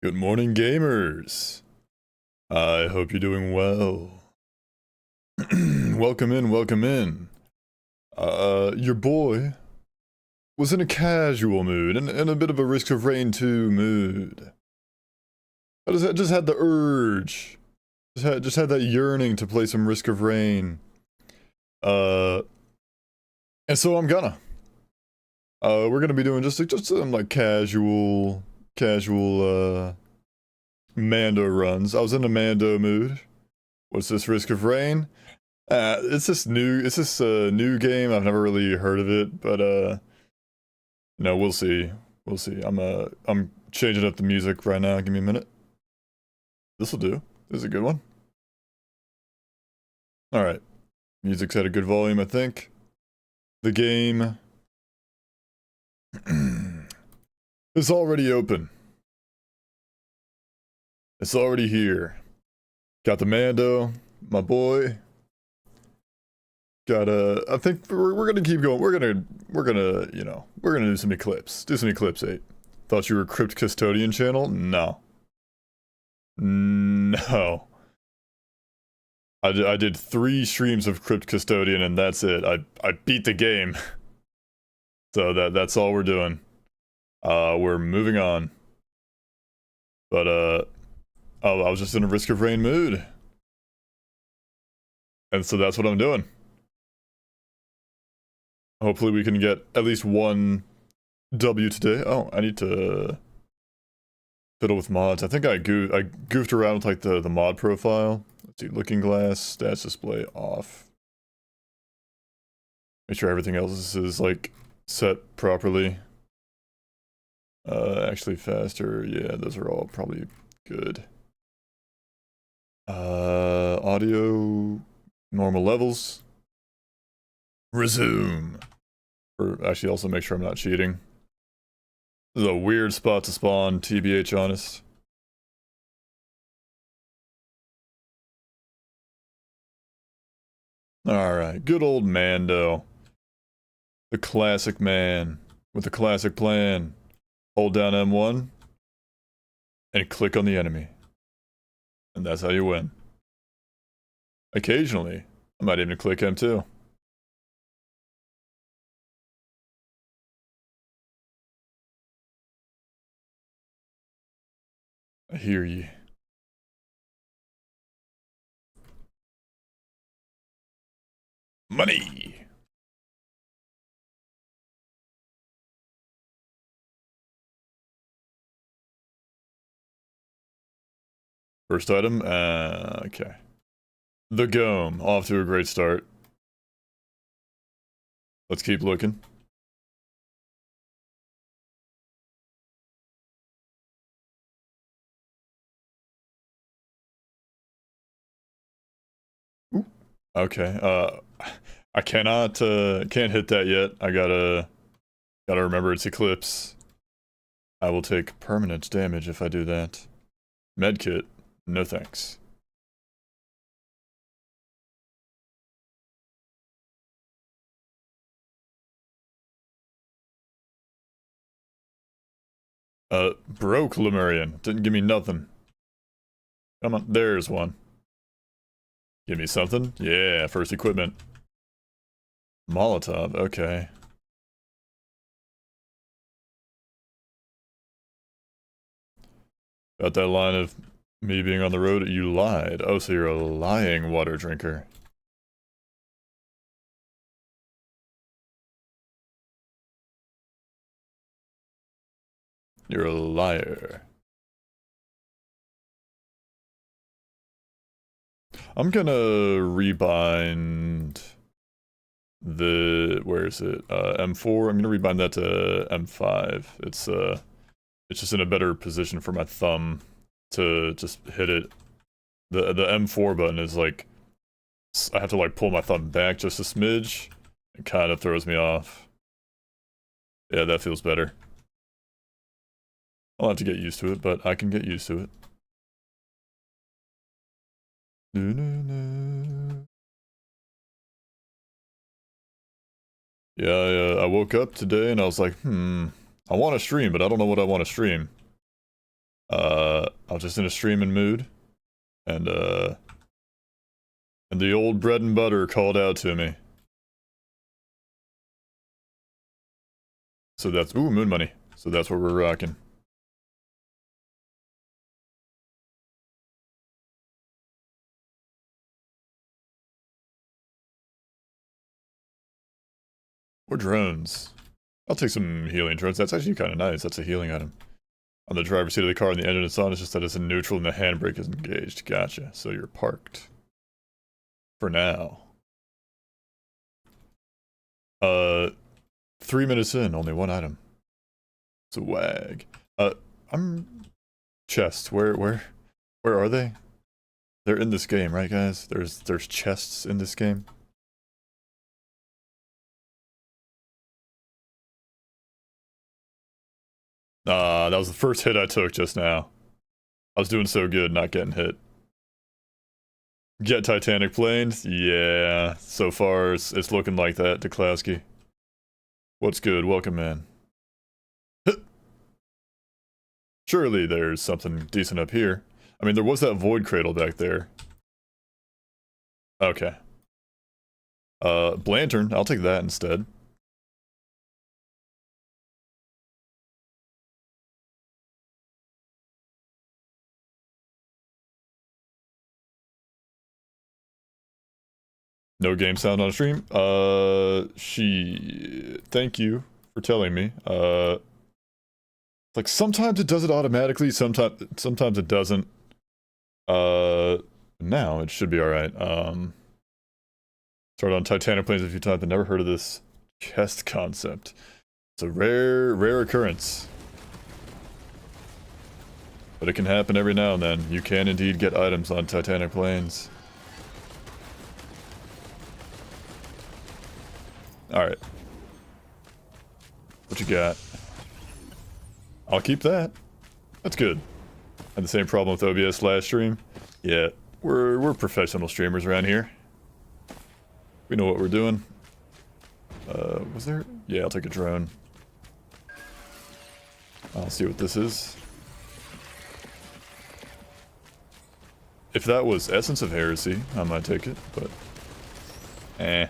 Good morning, gamers. I hope you're doing well. Welcome in, welcome in. Your boy was in a casual mood and a bit of a Risk of Rain 2 mood. I just had the urge. Just had that yearning to play some Risk of Rain. And so I'm gonna. We're gonna be doing just some like casual Mando runs. I was in a Mando mood. What's this, Risk of Rain? It's this new game. I've never really heard of it, but no, we'll see. We'll see. I'm changing up the music right now. Give me a minute. This'll do. This is a good one. Alright. Music's at a good volume, I think. The game is already open. It's already here. Got the Mando, my boy. I think we're gonna keep going. We're gonna do some Eclipse. Do some Eclipse 8. Thought you were Crypt Custodian channel? No. No. I did 3 streams of Crypt Custodian and that's it. I beat the game. So that's all we're doing. We're moving on. But I was just in a Risk of Rain mood. And so that's what I'm doing. Hopefully we can get at least one W today. Oh, I need to fiddle with mods. I think I goofed around with like the mod profile. Let's see, looking glass, stats display off. Make sure everything else is like set properly. Actually faster, yeah, those are all probably good. Audio, normal levels. Resume. Or actually also make sure I'm not cheating. This is a weird spot to spawn, TBH honest. Alright, good old Mando. The classic man with the classic plan. Hold down M1 and click on the enemy. And that's how you win. Occasionally, I might even click M2. I hear ye. Money! First item, okay. The Gome, off to a great start. Let's keep looking. Ooh. Okay, I can't hit that yet. I gotta remember it's Eclipse. I will take permanent damage if I do that. Medkit, no thanks. Broke Lemurian. Didn't give me nothing. Come on, there's one. Give me something? Yeah, first equipment. Molotov, okay. Got that line of me being on the road, you lied. Oh, so you're a lying water drinker. You're a liar. I'm gonna rebind the, where is it? M4. I'm gonna rebind that to M5. It's just in a better position for my thumb to just hit it. The M4 button is like, I have to like pull my thumb back just a smidge. It kind of throws me off. Yeah, that feels better. I'll have to get used to it, but I can get used to it. Yeah, I woke up today and I was like, I want to stream, but I don't know what I want to stream. I was just in a streaming mood, and the old bread and butter called out to me. So that's, ooh, moon money. So that's what we're rocking. Or drones. I'll take some healing drones. That's actually kind of nice. That's a healing item. On the driver's seat of the car and the engine is on, it's just that it's in neutral and the handbrake is engaged. Gotcha. So you're parked. For now. 3 minutes in, only one item. It's a wag. I'm... Chests. Where are they? They're in this game, right guys? There's chests in this game. That was the first hit I took just now. I was doing so good not getting hit. Get Titanic planes? Yeah, so far it's looking like that, Duklowski. What's good? Welcome, man. Surely there's something decent up here. I mean, there was that void cradle back there. Okay. Lantern, I'll take that instead. No game sound on stream? Thank you for telling me. Like, sometimes it does it automatically, sometimes it doesn't. Now it should be alright. Started on Titanic planes a few times, but never heard of this chest concept. It's a rare occurrence. But it can happen every now and then. You can indeed get items on Titanic planes. Alright. What you got? I'll keep that. That's good. Had the same problem with OBS last stream. Yeah, we're professional streamers around here. We know what we're doing. Was there? Yeah, I'll take a drone. I'll see what this is. If that was Essence of Heresy, I might take it, but... eh.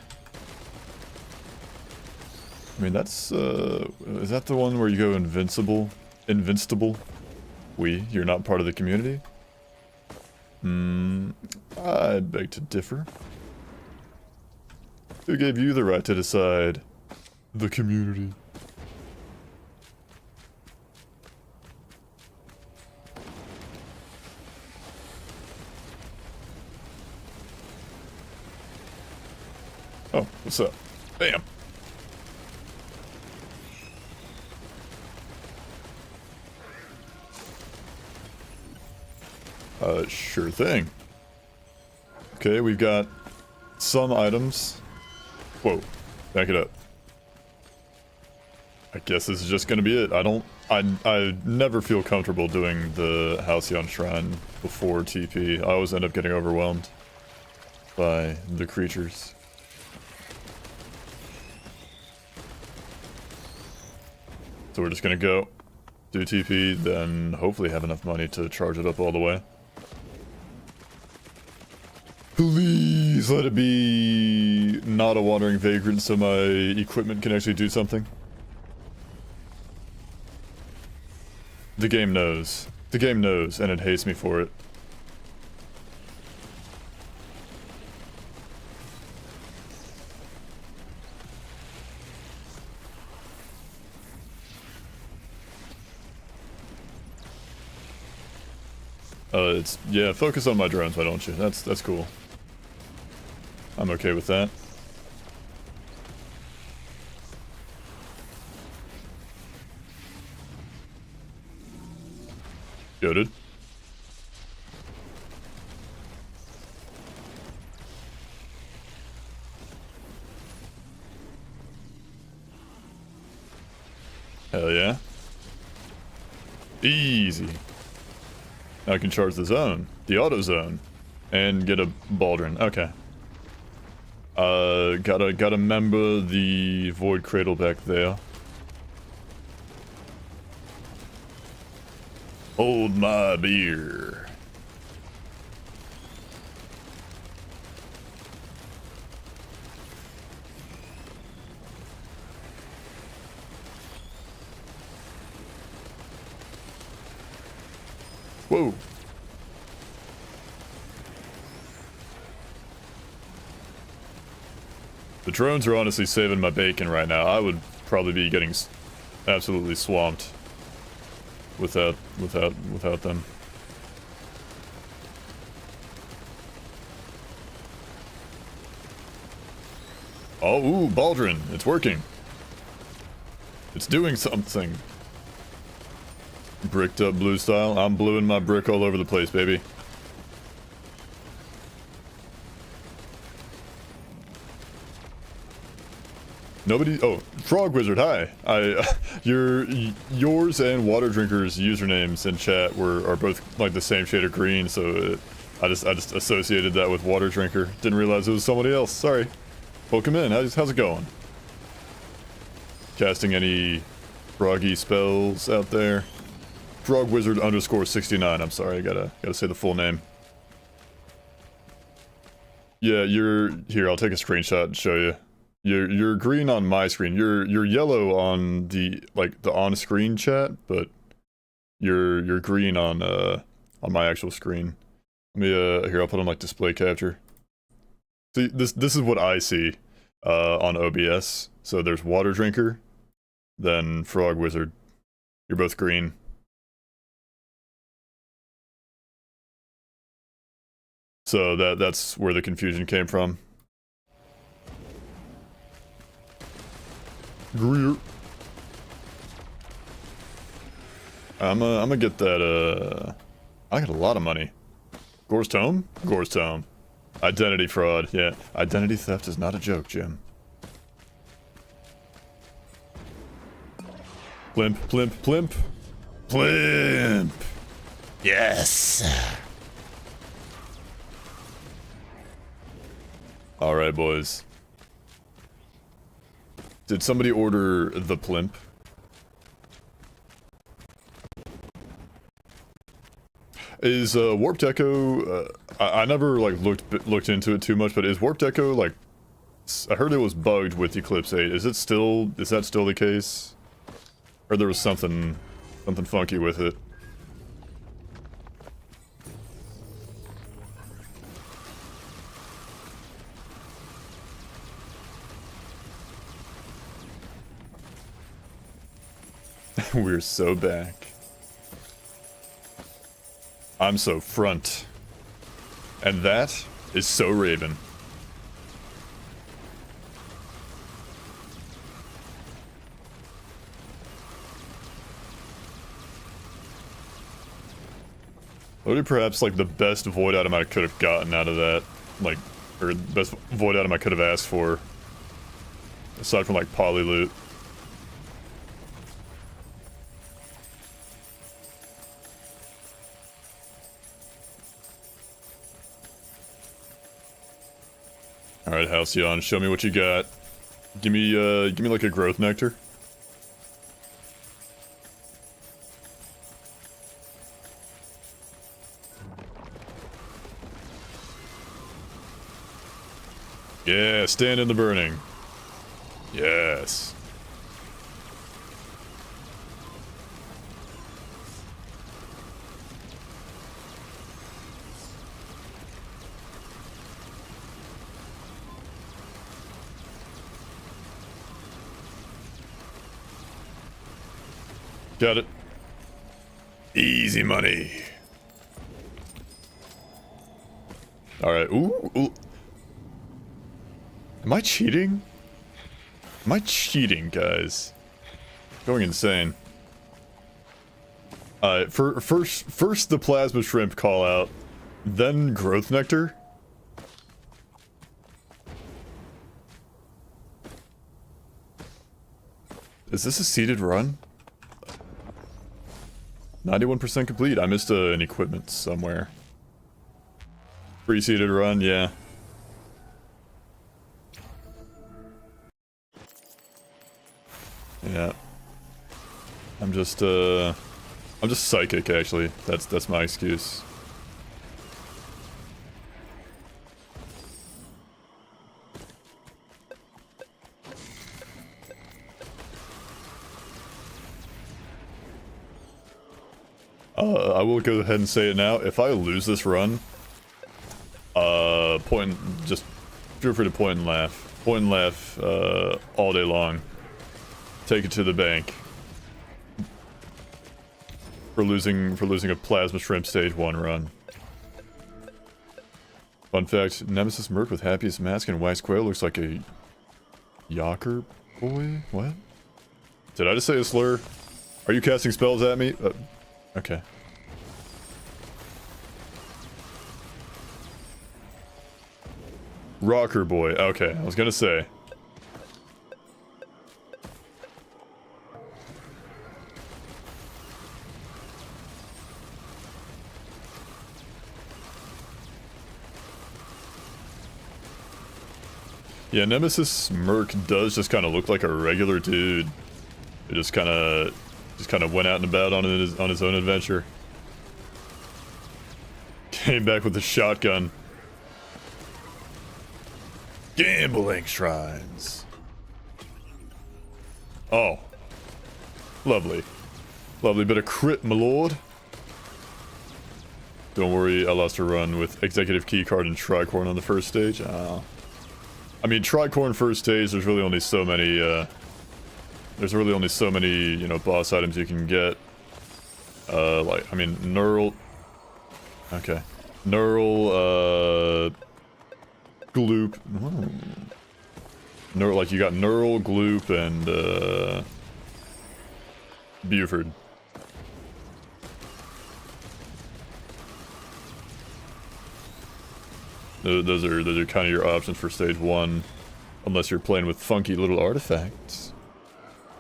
I mean, that's, is that the one where you go invincible? Invincible? You're not part of the community? I'd beg to differ. Who gave you the right to decide? The community. Oh, what's up? Bam! Sure thing. Okay, we've got some items. Whoa, back it up. I guess this is just gonna be it. I never feel comfortable doing the Halcyon Shrine before TP. I always end up getting overwhelmed by the creatures. So we're just gonna go do TP, then hopefully have enough money to charge it up all the way. Please let it be not a wandering vagrant so my equipment can actually do something. The game knows. The game knows, and it hates me for it. Yeah, focus on my drones, why don't you? That's cool. I'm okay with that. Goated. Hell yeah. Easy. Now I can charge the zone, the auto zone, and get a Baldrin. Okay. Gotta remember the void cradle back there. Hold my beer. Whoa. The drones are honestly saving my bacon right now. I would probably be getting absolutely swamped without them. Oh, ooh, Baldrin, it's working. It's doing something. Bricked up blue style. I'm bluing my brick all over the place, baby. Nobody. Oh, Frog Wizard. Hi. Yours and Water Drinker's usernames in chat are both like the same shade of green. So I just associated that with Water Drinker. Didn't realize it was somebody else. Sorry. Welcome in. How's it going? Casting any froggy spells out there? Frog Wizard _ 69. I'm sorry. I gotta say the full name. Yeah, here. I'll take a screenshot and show you. You're green on my screen. You're yellow on the on-screen chat, but you're green on my actual screen. Let me here, I'll put on like display capture. See, this is what I see on OBS. So there's Water Drinker, then Frog Wizard. You're both green. So that's where the confusion came from. Greer. I'm gonna get that, I got a lot of money. Gore's Tome? Gore's Tome. Identity fraud, yeah. Identity theft is not a joke, Jim. Plimp, plimp, plimp. Plimp! Yes! Alright, boys. Did somebody order the plimp? Is Warped Echo? I never like looked into it too much, but is Warped Echo like? I heard it was bugged with Eclipse 8. Is that still the case? Or there was something funky with it? We're so back. I'm so front. And that is so Raven. What would be perhaps like the best void item I could have gotten out of that? Like, or the best void item I could have asked for? Aside from like poly loot. Alright, Halcyon, show me what you got. Give me like a growth nectar. Yeah, stand in the burning. Yes. Got it. Easy money. Alright, ooh. Am I cheating? Am I cheating, guys? Going insane. First the plasma shrimp call out, then growth nectar. Is this a seeded run? 91% complete. I missed an equipment somewhere. Pre-seeded run, yeah. Yeah. I'm just, I'm just psychic, actually. That's my excuse. I will go ahead and say it now. If I lose this run, just feel free to point and laugh. Point and laugh, all day long. Take it to the bank. For losing a Plasma Shrimp Stage 1 run. Fun fact, Nemesis Merc with Happiest Mask and Wax Quail looks like a Yocker boy? What? Did I just say a slur? Are you casting spells at me? Okay. Rocker boy. Okay, I was gonna say. Yeah, Nemesis Merc does just kind of look like a regular dude. It just kind of went out and about on his own adventure. Came back with a shotgun. Gambling shrines. Oh. Lovely. Lovely bit of crit, my lord. Don't worry, I lost a run with Executive Keycard and Tricorn on the first stage. I mean, Tricorn first stage, there's really only so many, you know, boss items you can get. Like, I mean, Neural... Okay. Neural, Gloop... Neural, like, you got Neural, Gloop, and, Buford. Those are kind of your options for stage 1, unless you're playing with funky little artifacts.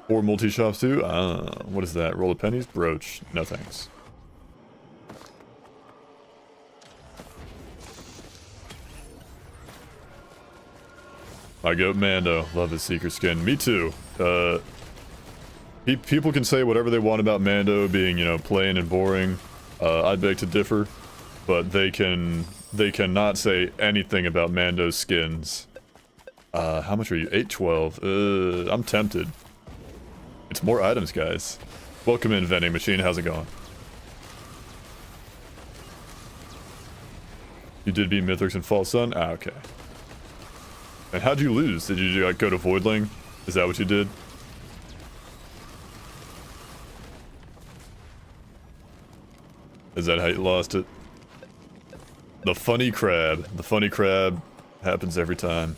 Or multi-shops too? What is that? Roll of pennies? Brooch. No thanks. I go Mando. Love his Seeker skin. Me too. People can say whatever they want about Mando being, you know, plain and boring. I beg to differ, but they cannot say anything about Mando's skins. How much are you? 812. I'm tempted. It's more items, guys. Welcome in, vending machine. How's it going? You did beat Mythrix and False Sun? Ah, okay. And how'd you lose? Did you like go to Voidling? Is that what you did? Is that how you lost it? The funny crab. The funny crab happens every time.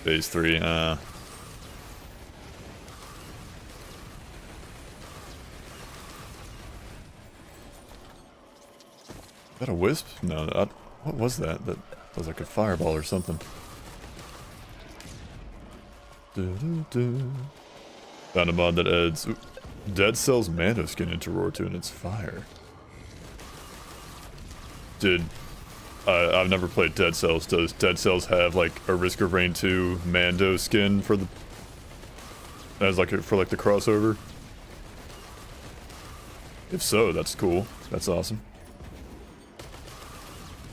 Phase 3, Is that a wisp? No, what was that? That was like a fireball or something. Found a mod that adds Dead Cells Mando skin into Roar 2 and it's fire. I've never played Dead Cells. Does Dead Cells have like a Risk of Rain 2 Mando skin for the as like for like the crossover? If so, that's cool. That's awesome.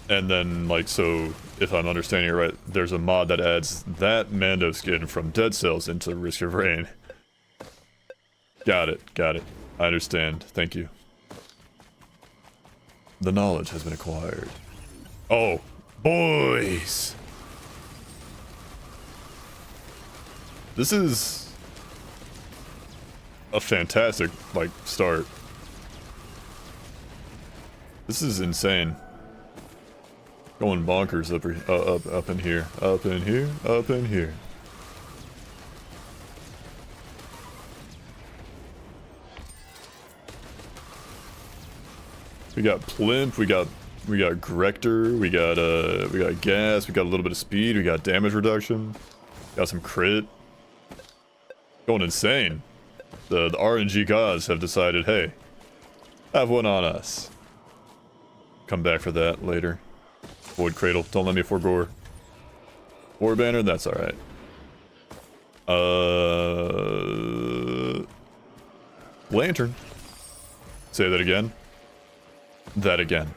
And then like, so if I'm understanding it right, there's a mod that adds that Mando skin from Dead Cells into Risk of Rain. Got it. I understand. Thank you. The knowledge has been acquired. Oh, boys! This is a fantastic, like, start. This is insane. Going bonkers up in here. Up in here. We got Plimp, we got Grector, we got gas, we got a little bit of speed, we got damage reduction, got some crit. Going insane. The RNG gods have decided, hey, have one on us. Come back for that later. Void Cradle, don't let me forgore. War Banner, that's alright. Lantern. Say that again. That again.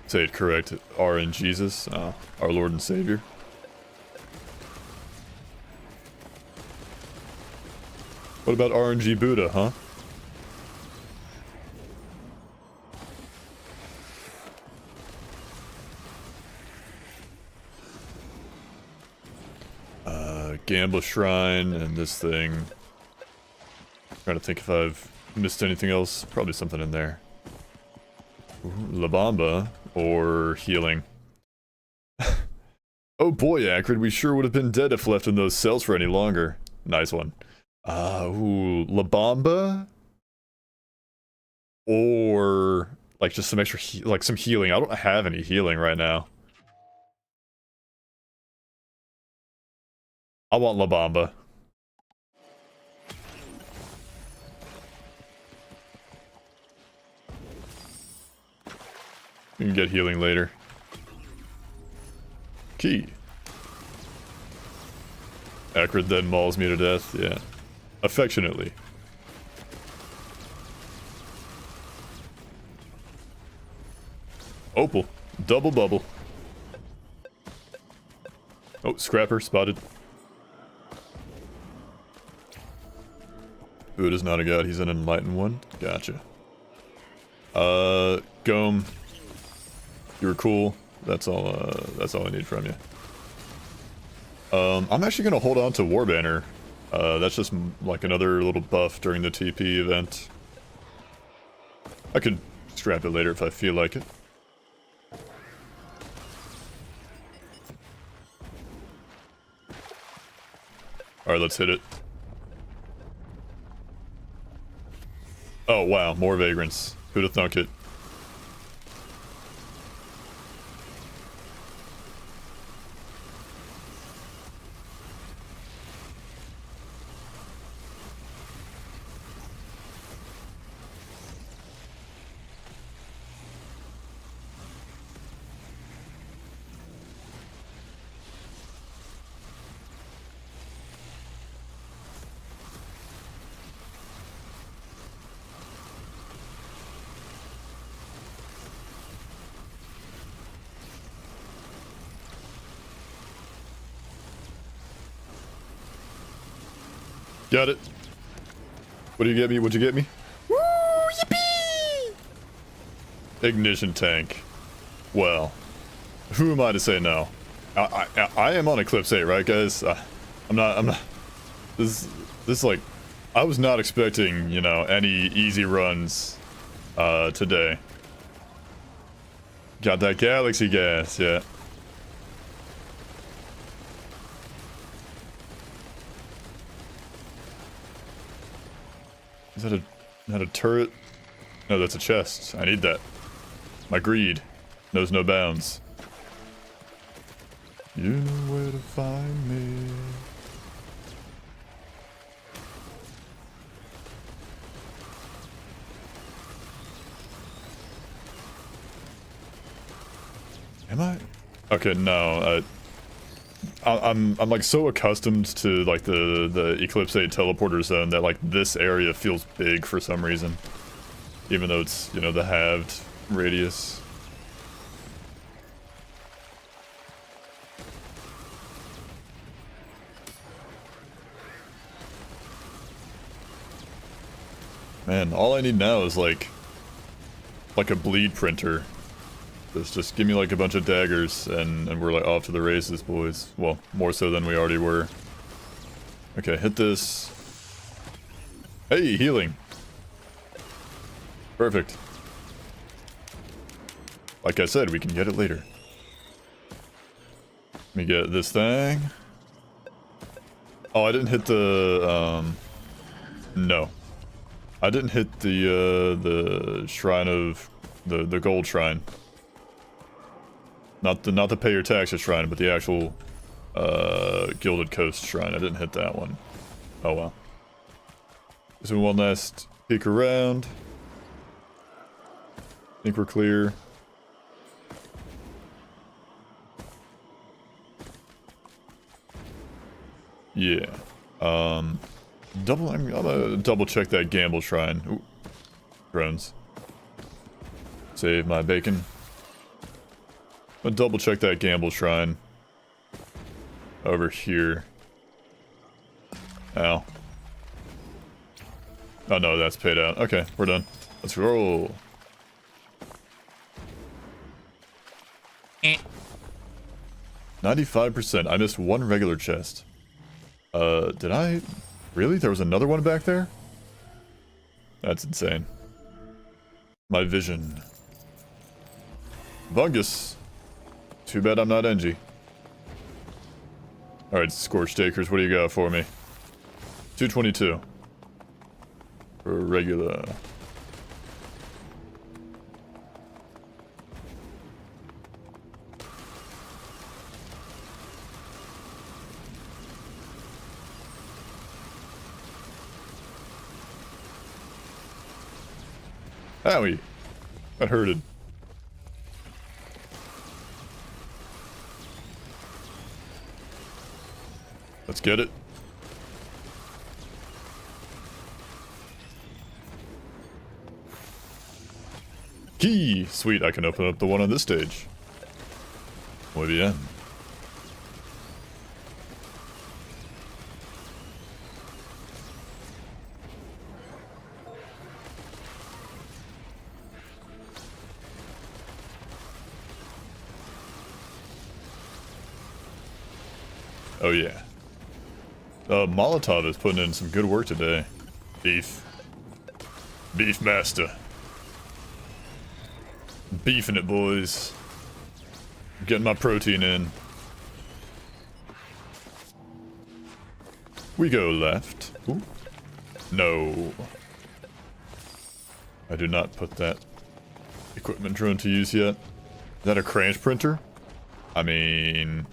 Say it correct. R in Jesus, our Lord and Savior. What about RNG Buddha, huh? Gambler Shrine and this thing. Trying to think if I've missed anything else. Probably something in there. Ooh, La Bamba or healing. Oh boy, Acrid, we sure would have been dead if left in those cells for any longer. Nice one. Ooh, La Bamba? Or like just some extra like some healing. I don't have any healing right now. I want La Bamba. We can get healing later. Key. Acrid then mauls me to death, yeah. Affectionately. Opal. Double bubble. Oh, Scrapper spotted. Buddha's not a god, he's an enlightened one. Gotcha. Gome. You're cool. That's all I need from you. I'm actually gonna hold on to Warbanner. That's just like another little buff during the TP event. I could scrap it later if I feel like it. Alright, let's hit it. Oh wow, more vagrants. Who'd have thunk it? Got it. What do you get me? What'd you get me? Woo! Yippee! Ignition tank. Well, who am I to say no? I am on Eclipse 8, right, guys? I'm not. This like, I was not expecting, you know, any easy runs, today. Got that galaxy gas, yeah. Is that a turret? No, that's a chest. I need that. My greed knows no bounds. You know where to find me. Am I? Okay, no. I'm like so accustomed to like the Eclipse 8 teleporter zone that like this area feels big for some reason, even though it's, you know, the halved radius. Man, all I need now is like a bleed printer. Just give me like a bunch of daggers and we're like off to the races, boys. Well, more so than we already were. Okay, hit this. Hey, healing. Perfect. Like I said, we can get it later. Let me get this thing. Oh, I didn't hit the, no. I didn't hit the shrine of, the gold shrine. Not the pay your taxes shrine, but the actual, Gilded Coast shrine. I didn't hit that one. Oh well. So one last peek around. Think we're clear. Yeah. I'm gonna double check that gamble shrine. Ooh. Drones. Save my bacon. I'm gonna double check that gamble shrine. Over here. Ow. Oh no, that's paid out. Okay, we're done. Let's roll. 95%. I missed one regular chest. Did I? Really? There was another one back there? That's insane. My vision. Fungus. Too bad I'm not Engie. Alright, Scorched Acres, what do you got for me? 222. For regular. Owie. That hurted. Let's get it. Key! Sweet, I can open up the one on this stage. Muy bien. Oh yeah. Molotov is putting in some good work today. Beef. Beef master. Beefing it, boys. Getting my protein in. We go left. Ooh. No. I do not put that equipment drone to use yet. Is that a cranch printer? I mean...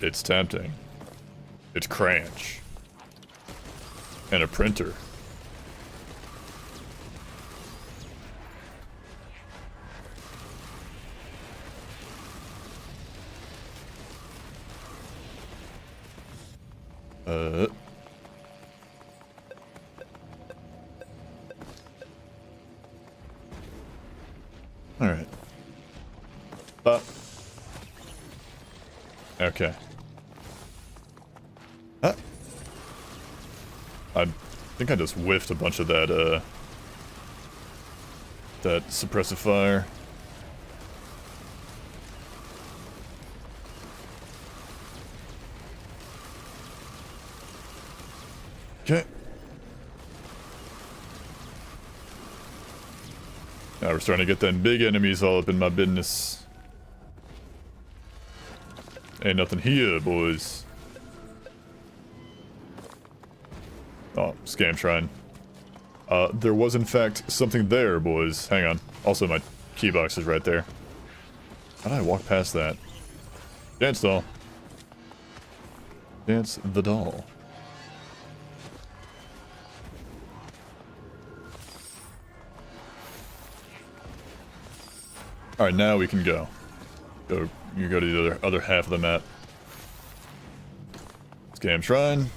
It's tempting. It's cranch. And a printer. Alright. Okay. I think I just whiffed a bunch of that, that suppressive fire. Okay. Now we're starting to get them big enemies all up in my business. Ain't nothing here, boys. Oh, scam shrine. There was in fact something there, boys. Hang on. Also, my key box is right there. How did I walk past that? Dance doll. Dance the doll. Alright, now we can go. You go to the other half of the map. Scam shrine.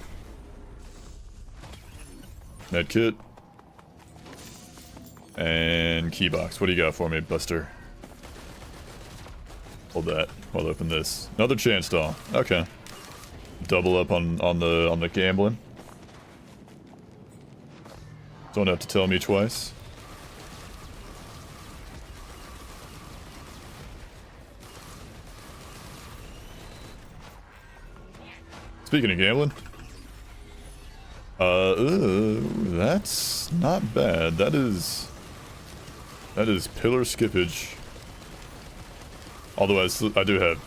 Medkit. And keybox. What do you got for me, Buster? Hold that. I'll open this. Another chance doll. Okay. Double up on the gambling. Don't have to tell me twice. Speaking of gambling, that's not bad. That is pillar skippage. Although I do have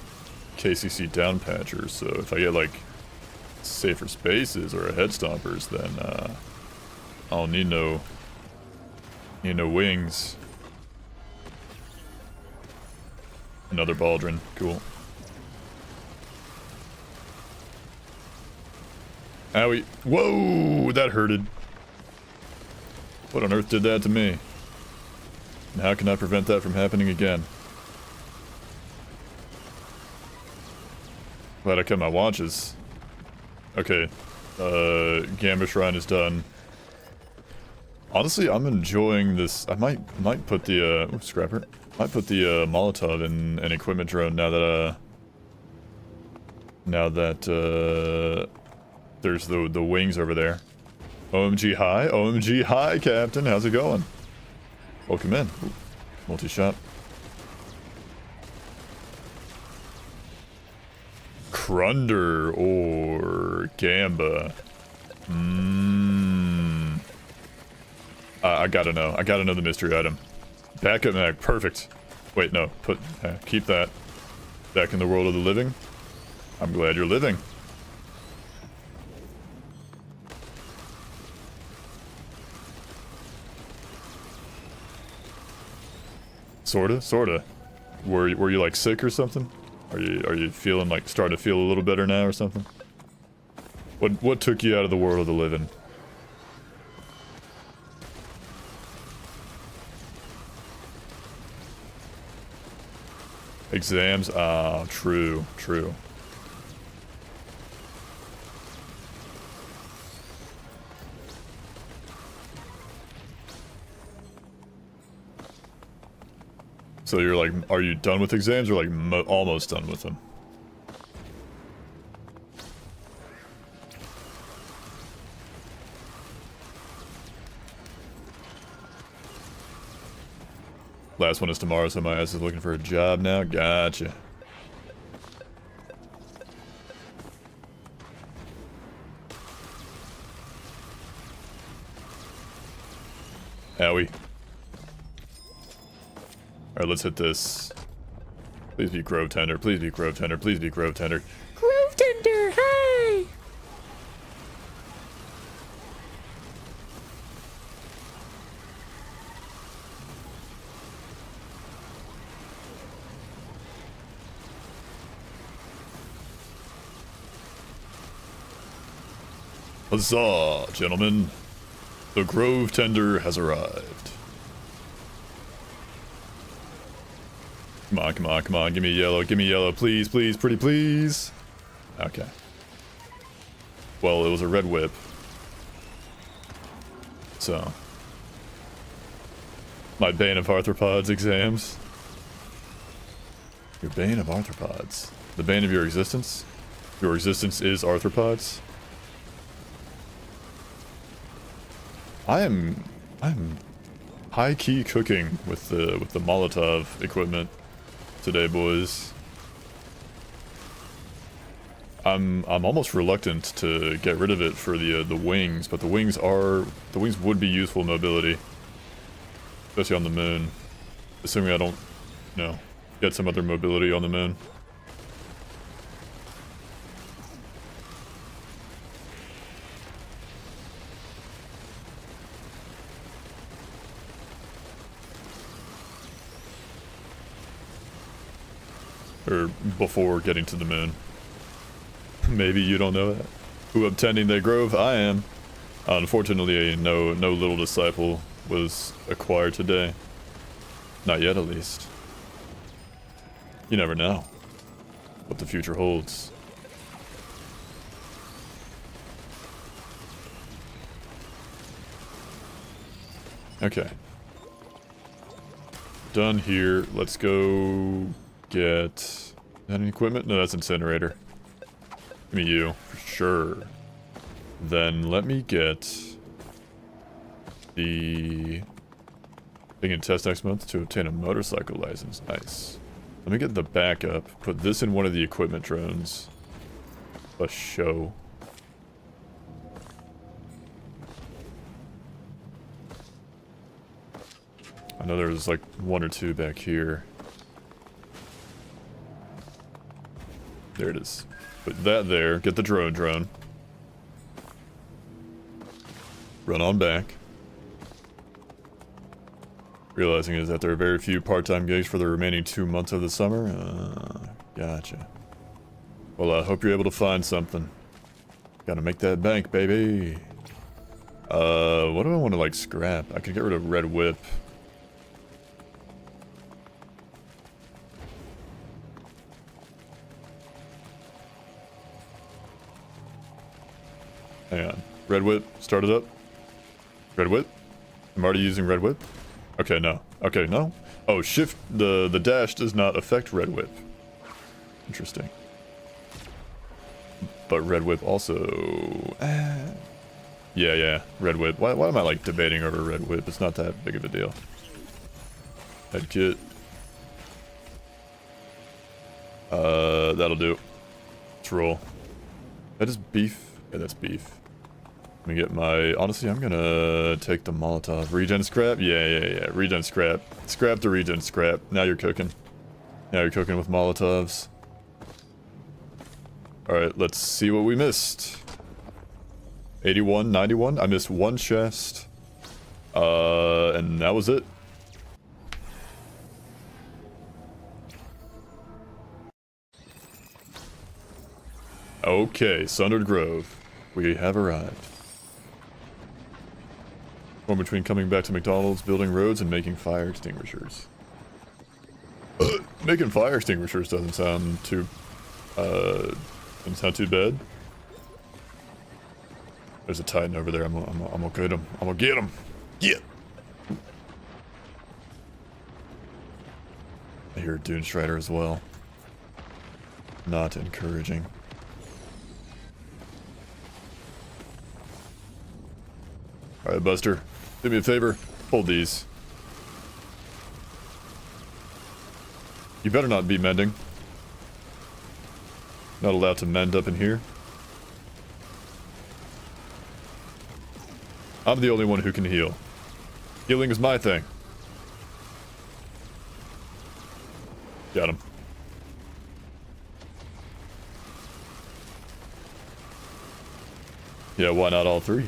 KCC down patchers, so if I get like safer spaces or a head stompers, then I don't need no wings. Another Baldrin, cool. Owie. Whoa, that hurted. What on earth did that to me? And how can I prevent that from happening again? Glad I kept my watches. Okay. Gamba Shrine is done. Honestly, I'm enjoying this. I might put the scrapper. Might put the Molotov in an equipment drone now that there's the wings over there. OMG hi, Captain. How's it going? Welcome in. Multi-shot. Crunder or Gamba. I gotta know. I gotta know the mystery item. Backup mag. Perfect. Wait, no. Keep that. Back in the world of the living. I'm glad you're living. Sorta. Were you like sick or something? Are you feeling like starting to feel a little better now or something? What took you out of the world of the living? Exams? Ah, true. So you're like, are you done with exams or like almost done with them? Last one is tomorrow, so my ass is looking for a job now. Gotcha. Owie. Alright, let's hit this. Please be Grove Tender, please be Grove Tender, please be Grove Tender. Grove Tender, hi! Huzzah, gentlemen. The Grove Tender has arrived. Come on, give me yellow, please, pretty please. Okay. Well, it was a red whip. So. My Bane of Arthropods exams. Your Bane of Arthropods. The bane of your existence? Your existence is arthropods? I'm high-key cooking with the Molotov equipment today, boys. I'm almost reluctant to get rid of it for the wings, but the wings would be useful mobility, especially on the moon. Assuming I don't, get some other mobility on the moon. Or before getting to the moon. Maybe you don't know that. Who obtending they grove? I am. Unfortunately, no little disciple was acquired today. Not yet, at least. You never know what the future holds. Okay. Done here. Let's go get... Is that an equipment? No, that's incinerator. Give me you, for sure. Then let me get the thing in test next month to obtain a motorcycle license. Nice. Let me get the backup. Put this in one of the equipment drones. A show. I know there's like one or two back here. There it is. Put that there. Get the drone. Run on back. Realizing is that there are very few part-time gigs for the remaining 2 months of the summer. Gotcha. Well, I hope you're able to find something. Gotta make that bank, baby. What do I want to, like, scrap? I could get rid of Red Whip. Hang on. Red whip, start it up. Red whip. I'm already using red whip. Okay, no. Okay, no. Oh, shift, the dash does not affect red whip. Interesting. But red whip also... Yeah, red whip. Why am I like debating over red whip? It's not that big of a deal. Head kit. That'll do. Let's roll. That is beef. Yeah, that's beef. Let me get my... Honestly, I'm gonna take the Molotov. Regen scrap? Yeah. Regen scrap. Scrap the regen scrap. Now you're cooking. Now you're cooking with Molotovs. Alright, let's see what we missed. 81, 91. I missed one chest. And that was it. Okay, Sundered Grove. We have arrived. One between coming back to McDonald's, building roads, and making fire extinguishers. Making fire extinguishers doesn't sound too bad. There's a Titan over there. I'm gonna get him. I'm gonna get him. Yeah. I hear a Dune Strider as well. Not encouraging. Alright, Buster. Do me a favor. Hold these. You better not be mending. Not allowed to mend up in here. I'm the only one who can heal. Healing is my thing. Got him. Yeah, why not all three?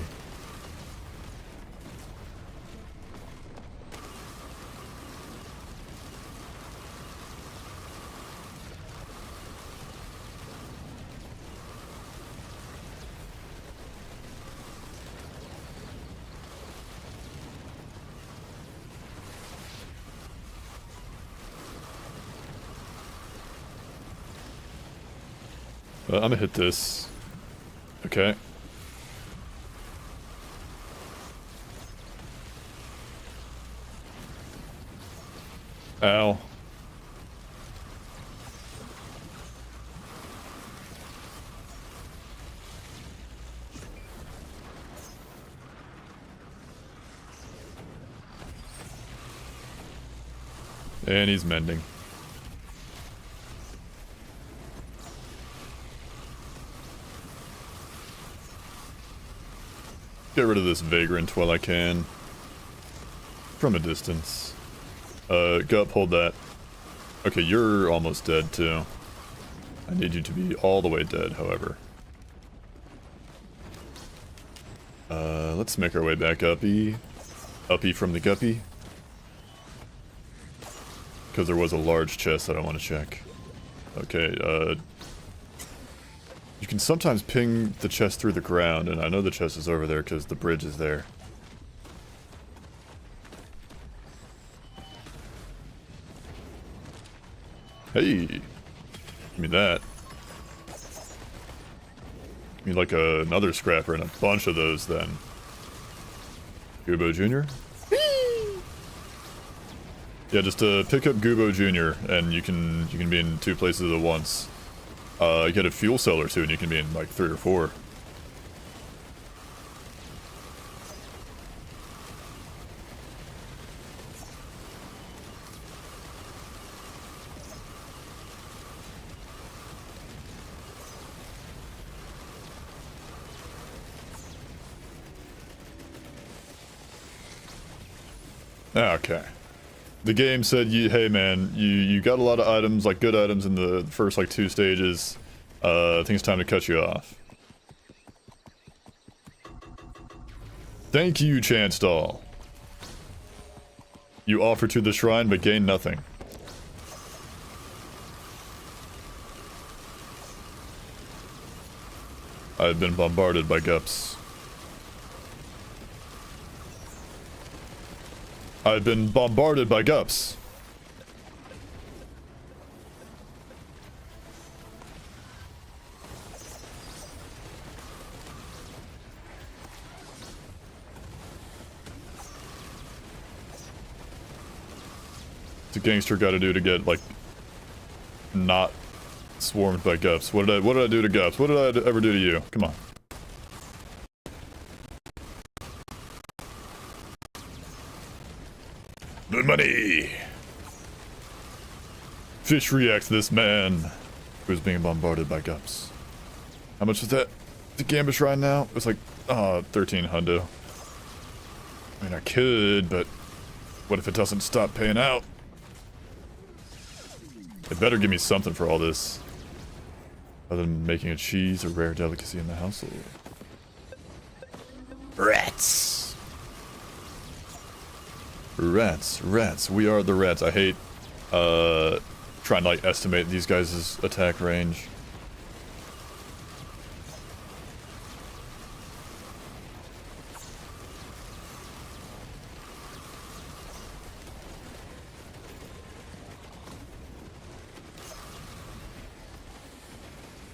I'm gonna hit this. Okay. Ow. And he's mending. Get rid of this vagrant while I can. From a distance. Gup, hold that. Okay, you're almost dead too. I need you to be all the way dead, however. Let's make our way back uppy. Uppy from the guppy. Because there was a large chest that I want to check. Okay, you can sometimes ping the chest through the ground, and I know the chest is over there because the bridge is there. Hey! Give me that. Give me like another scrapper and a bunch of those then. Goobo Jr.? Yeah, just pick up Goobo Jr. and you can be in 2 places at once. You get a fuel cell or 2 and you can be in like 3 or 4. Okay. The game said, hey man, you got a lot of items, like good items in the first like 2 stages. I think it's time to cut you off. Thank you, Chance Doll. You offer to the shrine but gain nothing. I've been bombarded by gups. I've been bombarded by gups. the gangster got to do to get, like, not swarmed by gups? What did I do to gups? What did I ever do to you? Come on. The money! Fish reacts to this man who's being bombarded by gups. How much is that? The Gambit Shrine now? It's like, 13 hundo. I mean, I could, but what if it doesn't stop paying out? It better give me something for all this. Other than making a cheese a rare delicacy in the household. Rats! Rats, rats. We are the rats. I hate, trying to, like, estimate these guys' attack range.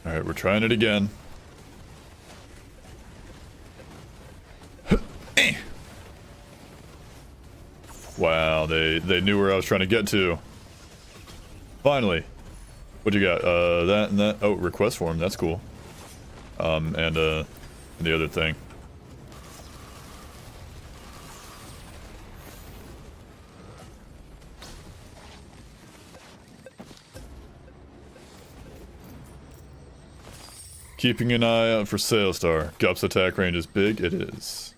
Alright, we're trying it again. Wow, they knew where I was trying to get to. Finally. What you got? That and that. Oh, request form. That's cool. And the other thing. Keeping an eye out for Sailstar. Gup's attack range is big. It is.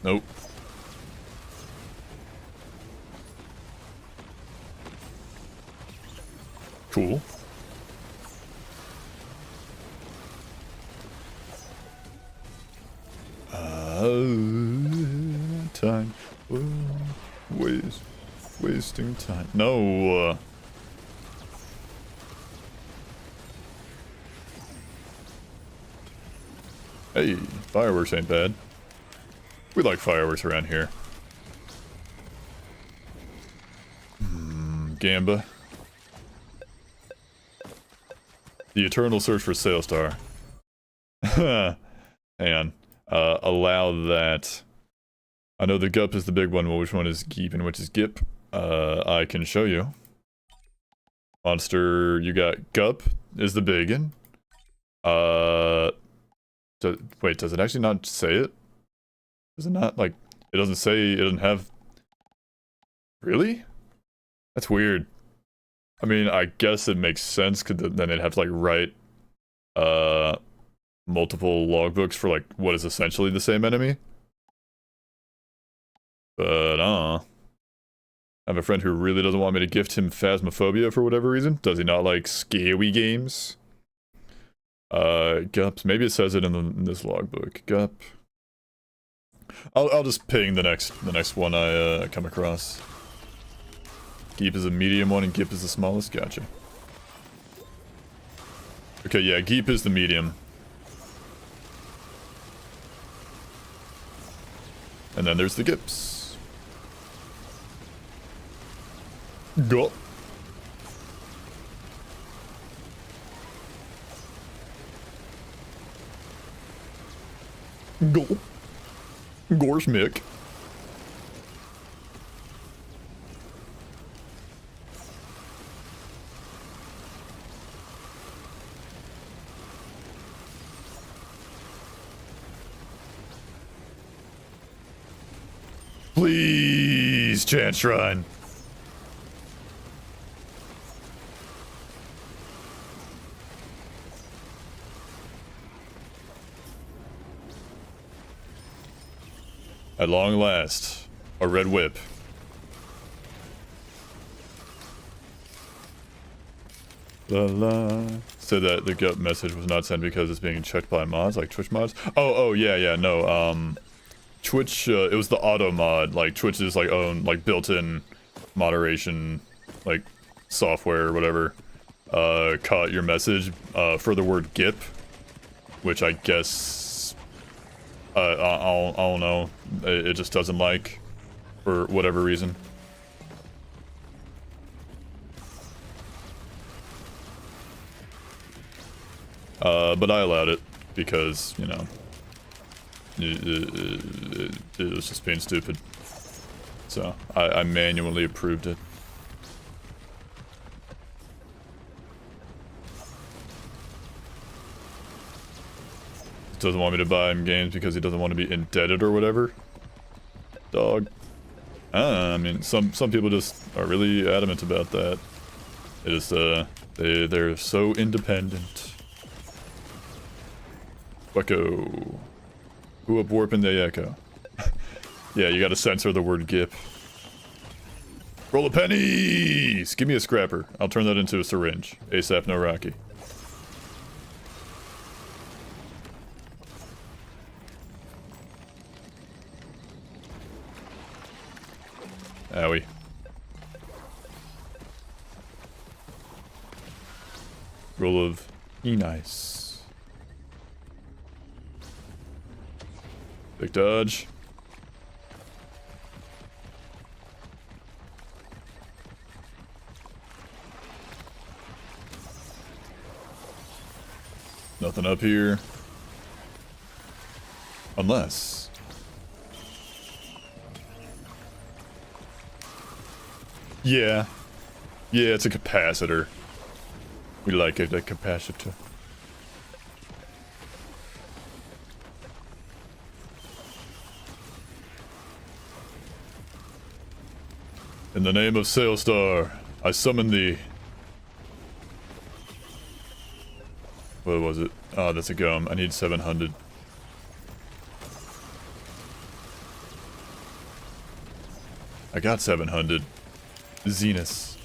Nope. Cool. Time. Wasting time. No. Hey, fireworks ain't bad. We like fireworks around here. Gamba. The eternal search for Sailstar. And allow that. I know the Gup is the big one. Well, which one is Geep and which is Gip? I can show you. Monster, you got Gup is the big one. Wait, does it actually not say it? Does it not, like, it doesn't say, it doesn't have... Really? That's weird. I mean, I guess it makes sense, because then they'd have to, like, write, multiple logbooks for, like, what is essentially the same enemy. But, I have a friend who really doesn't want me to gift him Phasmophobia for whatever reason. Does he not like scary games? Gups. Maybe it says it in this logbook. Gup. I'll just ping the next one I come across. Geep is a medium one and Gip is the smallest. Gotcha. Okay, yeah, Geep is the medium. And then there's the Gips. Go. Go. Gorsh Mick. Please, Chant Shrine. At long last, a red whip. La la. Said that the gut message was not sent because it's being checked by mods, like Twitch mods. Oh, yeah, no, Twitch, it was the auto mod, like Twitch's like own, like built-in moderation, like software or whatever, caught your message, for the word GIP, which I guess, I don't know, it just doesn't like. For whatever reason. But I allowed it because, you know, it was just being stupid. So I manually approved it. He doesn't want me to buy him games because he doesn't want to be indebted or whatever. Dog. I mean, some people just are really adamant about that. It is, they're so independent. Wacko. Who up warping the echo? Yeah, you gotta censor the word gip. Roll of pennies! Give me a scrapper. I'll turn that into a syringe. ASAP no Rocky. Owie. Roll of nice. Big dodge. Nothing up here. Unless... Yeah. Yeah, it's a capacitor. We like it, a capacitor. In the name of Sailstar, I summon thee. What was it? Oh, that's a gum. I need 700. I got 700. Zenus.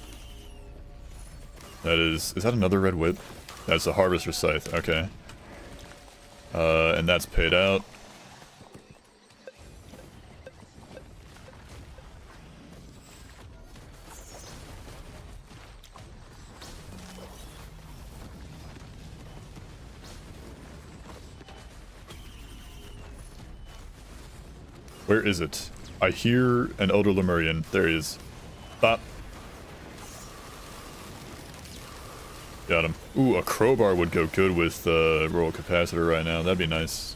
That is that another red whip? That's a harvester's scythe, okay. And that's paid out. Where is it? I hear an Elder Lemurian. There he is. Bop. Got him. Ooh, a crowbar would go good with royal capacitor right now. That'd be nice.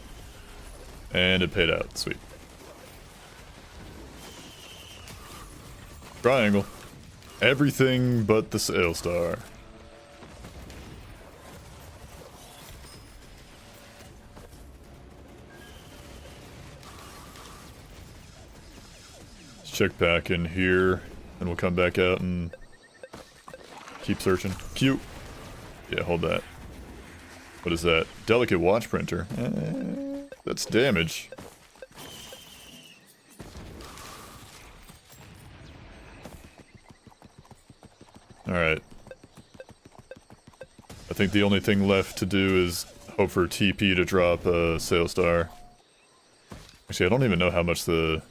And it paid out. Sweet. Triangle. Everything but the Sailstar. Let's check back in here, and we'll come back out and keep searching. Cute. Yeah, hold that. What is that? Delicate watch printer. That's damage. Alright. I think the only thing left to do is hope for TP to drop a Sailstar. Actually, I don't even know how much the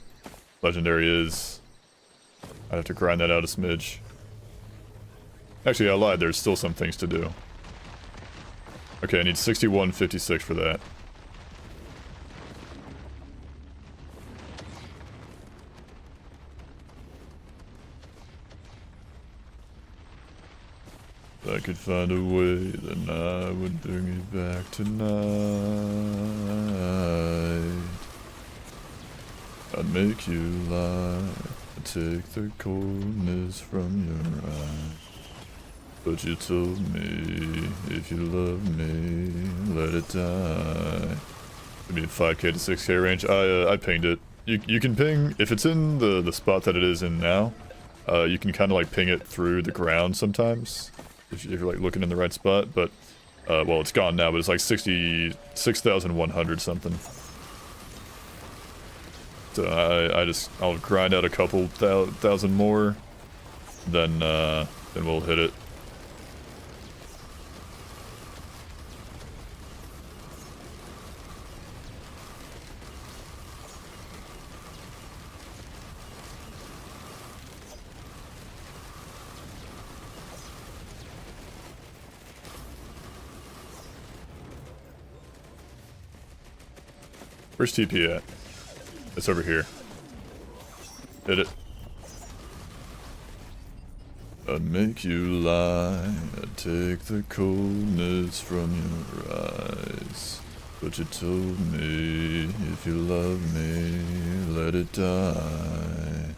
legendary is. I'd have to grind that out a smidge. Actually, I lied. There's still some things to do. Okay, I need 6156 for that. If I could find a way, then I would bring it back tonight. I'd make you lie. I'd take the coldness from your eyes. But you told me, if you love me, let it die. I mean, 5k to 6k range. I pinged it. You can ping, if it's in the spot that it is in now, you can kind of like ping it through the ground sometimes. If you're like looking in the right spot, but, well, it's gone now, but it's like 66,100 something. So I'll grind out a couple thousand more, then we'll hit it. Where's TP at? It's over here. Hit it. I'd make you lie, I'd take the coldness from your eyes. But you told me, if you love me, let it die.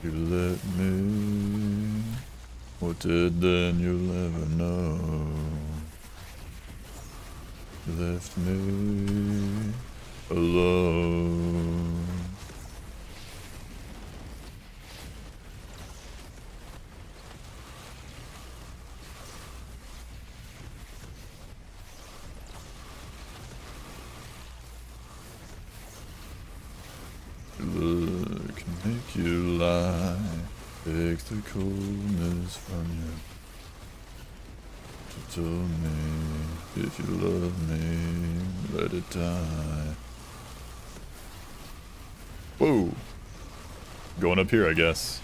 You let me, what did then you'll never know. You left me alone. Look, make you lie, take the coldness from you. You told me, if you love me, let it die. Whoa! Going up here, I guess.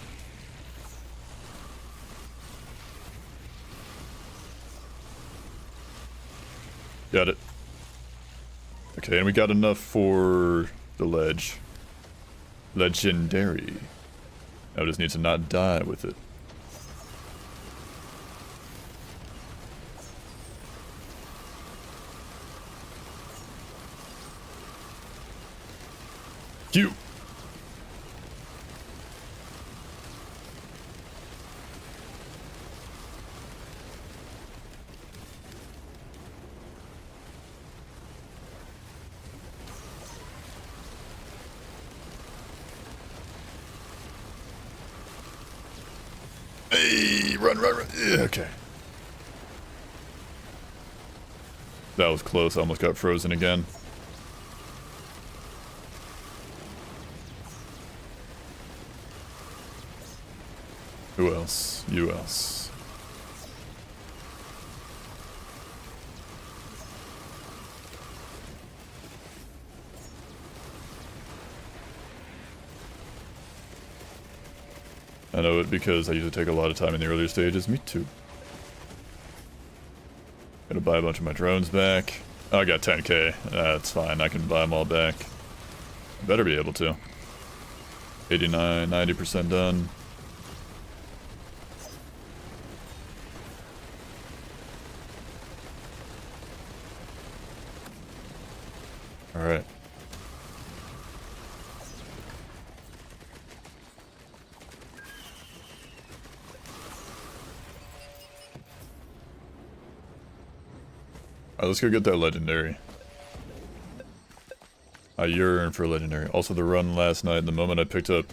Got it. Okay, and we got enough for the ledge. Legendary. I just need to not die with it. Cute. Hey, run, run, run. Yeah, okay. That was close. I almost got frozen again. Who else? You else. I know it because I usually take a lot of time in the earlier stages. Me too. Gonna buy a bunch of my drones back. Oh, I got 10k. That's fine. I can buy them all back. Better be able to. 89, 90% done. Alright. Alright, let's go get that legendary. I yearn for legendary. Also, the run last night, the moment I picked up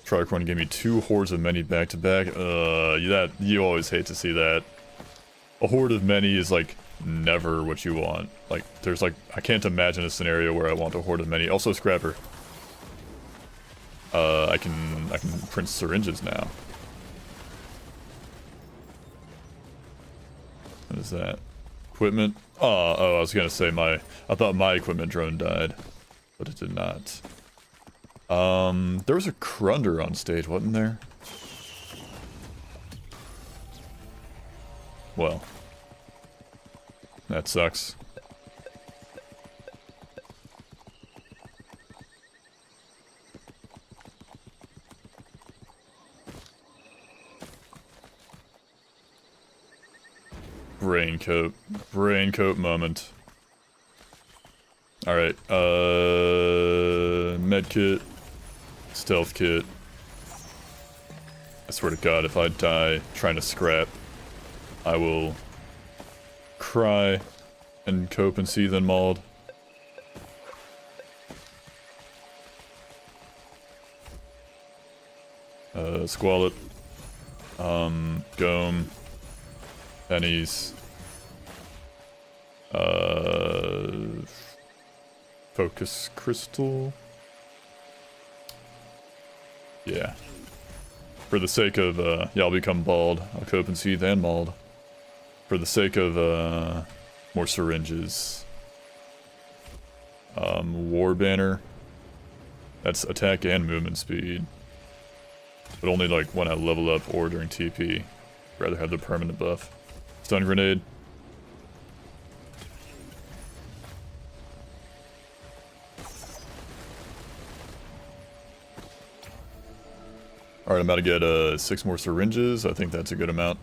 Tricorn gave me 2 hordes of many back to back. You always hate to see that. A horde of many is like never what you want. Like, there's like, I can't imagine a scenario where I want a horde of many. Also, Scrapper. I can print syringes now. What is that? Equipment? Oh, I was gonna say I thought my equipment drone died, but it did not. There was a Crunder on stage, wasn't there? Well, that sucks. Raincoat moment. Alright, medkit, stealth kit. I swear to God, if I die trying to scrap, I will cry and cope and seethe and mauled. Squalid. Gome. Pennies. Focus crystal. Yeah. For the sake of, yeah, I'll become bald. I'll cope and seethe and mauled. For the sake of, more syringes. War banner. That's attack and movement speed. But only like when I level up or during TP. I'd rather have the permanent buff. Stun grenade. Alright, I'm about to get 6 more syringes. I think that's a good amount.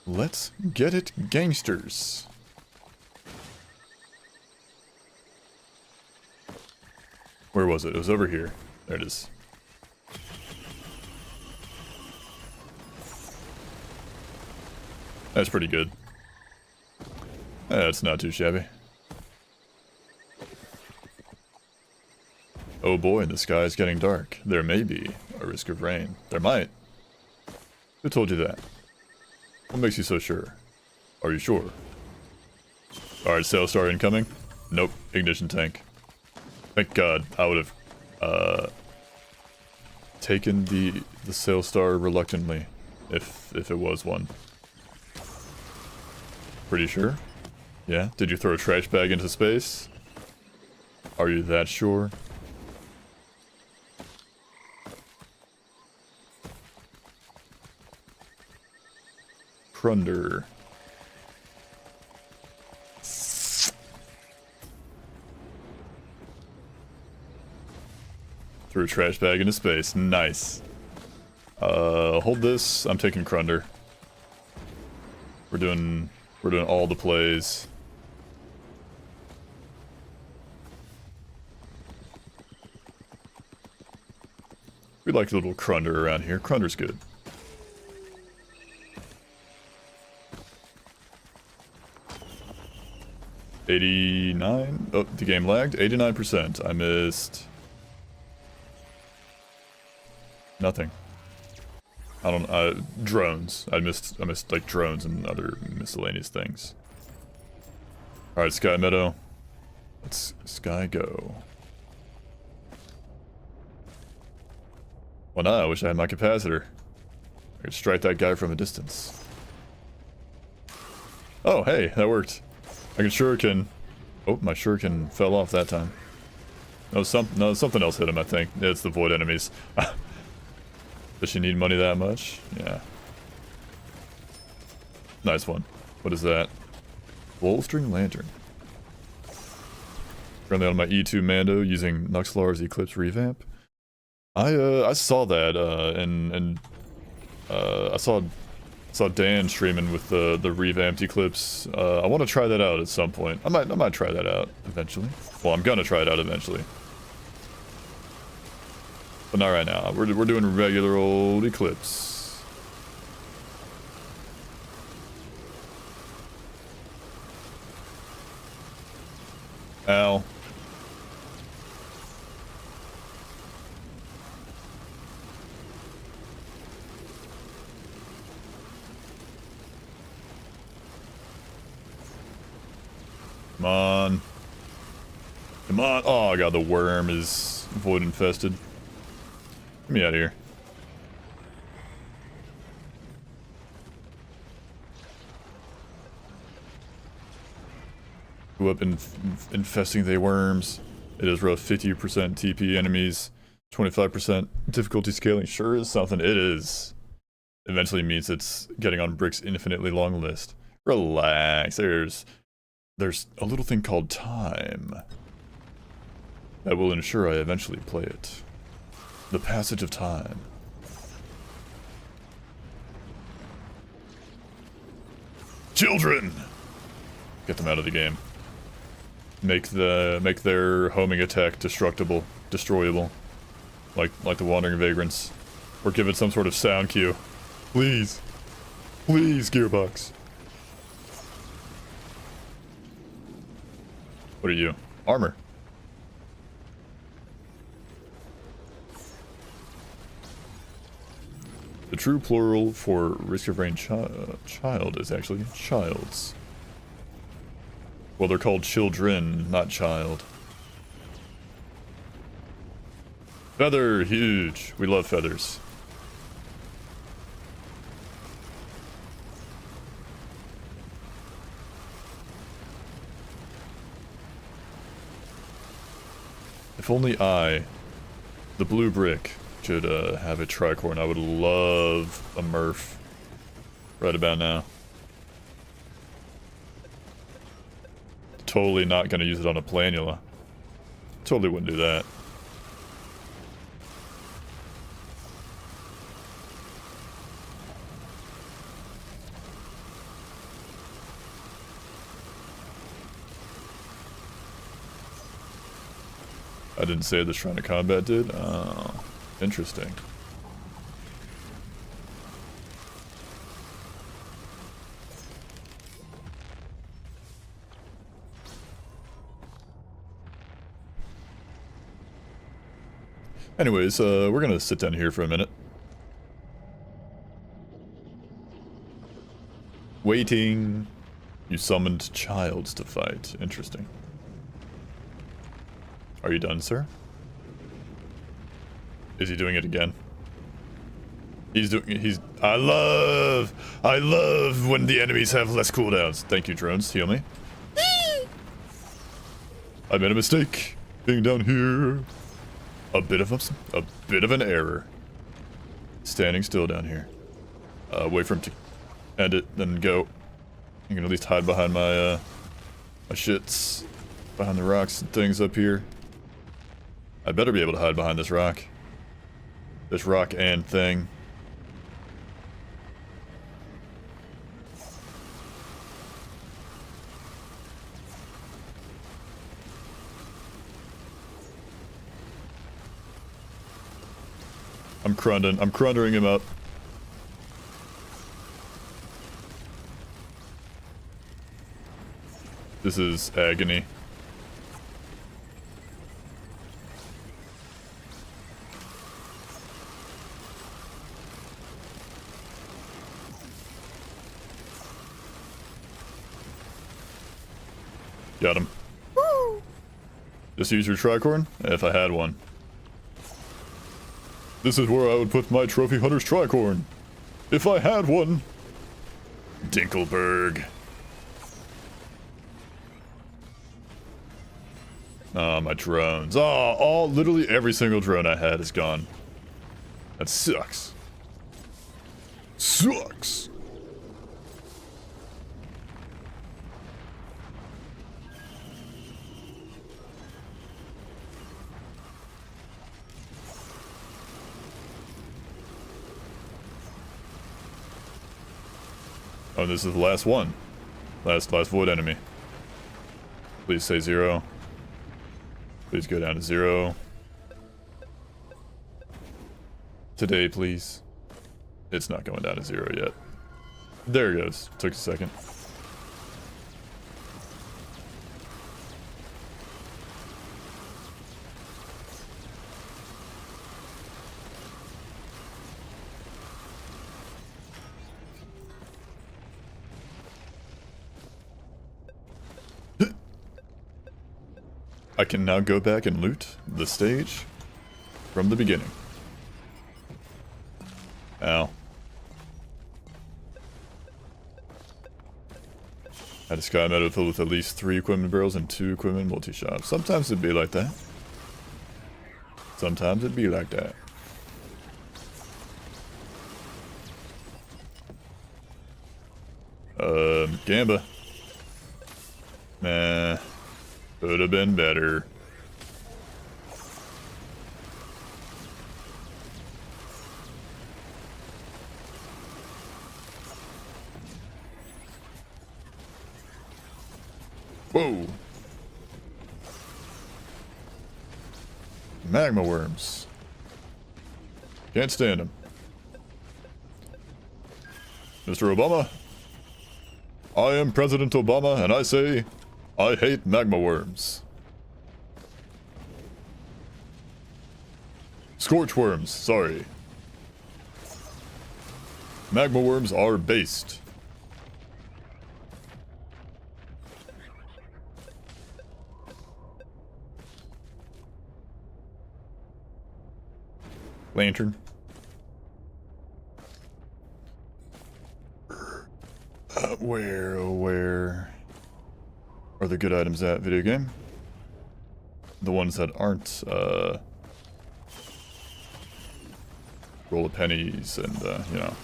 Let's get it, gangsters. Where was it? It was over here. There it is. That's pretty good. That's not too shabby. Oh boy, the sky is getting dark. There may be a risk of rain. There might. Who told you that? What makes you so sure? Are you sure? Alright, sail star incoming. Nope, ignition tank. Thank God, I would have taken the sail star reluctantly if it was one. Pretty sure? Yeah? Did you throw a trash bag into space? Are you that sure? Crunder. Threw a trash bag into space. Nice. Hold this. I'm taking Crunder. We're doing all the plays. We like a little Crunder around here. Crunder's good. $89. Oh, the game lagged. 89%. I missed nothing. I don't. Drones. I missed like drones and other miscellaneous things. All right, Sky Meadow. Let's Sky go. Well, now I wish I had my capacitor. I could strike that guy from a distance. Oh, hey, that worked. I can shuriken. Oh, my shuriken fell off that time. No, something else hit him, I think. It's the void enemies. Does she need money that much? Yeah. Nice one. What is that? Bolstering Lantern. Currently on my E2 Mando using Nuxlar's Eclipse revamp. I saw that, and I saw Dan streaming with the revamped Eclipse. I want to try that out at some point. I might try that out eventually. Well, I'm gonna try it out eventually. But not right now. We're doing regular old Eclipse. Ow. Come on. Come on. Oh god, the worm is void infested. Get me out of here. Go up infesting the worms. It is rough. 50% TP enemies. 25% difficulty scaling. Sure is something. It is. Eventually means it's getting on Brick's infinitely long list. Relax. There's a little thing called time that will ensure I eventually play it. The passage of time. Children! Get them out of the game. Make their homing attack destructible, destroyable. Like the Wandering Vagrants. Or give it some sort of sound cue. Please. Please, Gearbox. What are you? Armor. The true plural for risk of rain child is actually childs. Well, they're called children, not child. Feather, huge. We love feathers. If only I, the blue brick, should have a tricorn, I would love a Murph right about now. totally not gonna use it on a planula. Totally wouldn't do that. I didn't say the Shrine of Combat did? Oh, interesting. Anyways, we're gonna sit down here for a minute. Waiting. You summoned childs to fight. Interesting. Are you done, sir? Is he doing it again? I love when the enemies have less cooldowns. Thank you, drones. Heal me. I made a mistake being down here. A bit of an error. Standing still down here. Wait for him to end it, then go. You can at least hide behind my my shits, behind the rocks and things up here. I better be able to hide behind this rock. This rock and thing. I'm crundering him up. This is agony. Got him. Woo! Just use your tricorn? If I had one. This is where I would put my trophy hunter's tricorn. If I had one. Dinkelberg. Oh, my drones. Oh, literally every single drone I had is gone. That sucks. Sucks. Oh, this is the last one. Last void enemy. Please say 0. Please go down to 0. Today, please. It's not going down to 0 yet. There it goes. Took a second. I can now go back and loot the stage from the beginning. Ow. Had a sky meadow filled with at least 3 equipment barrels and 2 equipment multi-shops. Sometimes it'd be like that. Sometimes it'd be like that. Gamba. Nah. Could have been better. Whoa. Magma worms. Can't stand them. Mr. Obama. I am President Obama, and I say, I hate magma worms. Scorch worms, sorry. Magma worms are based. Lantern. Where are the good items at, video game? The ones that aren't, roll of pennies and, you know,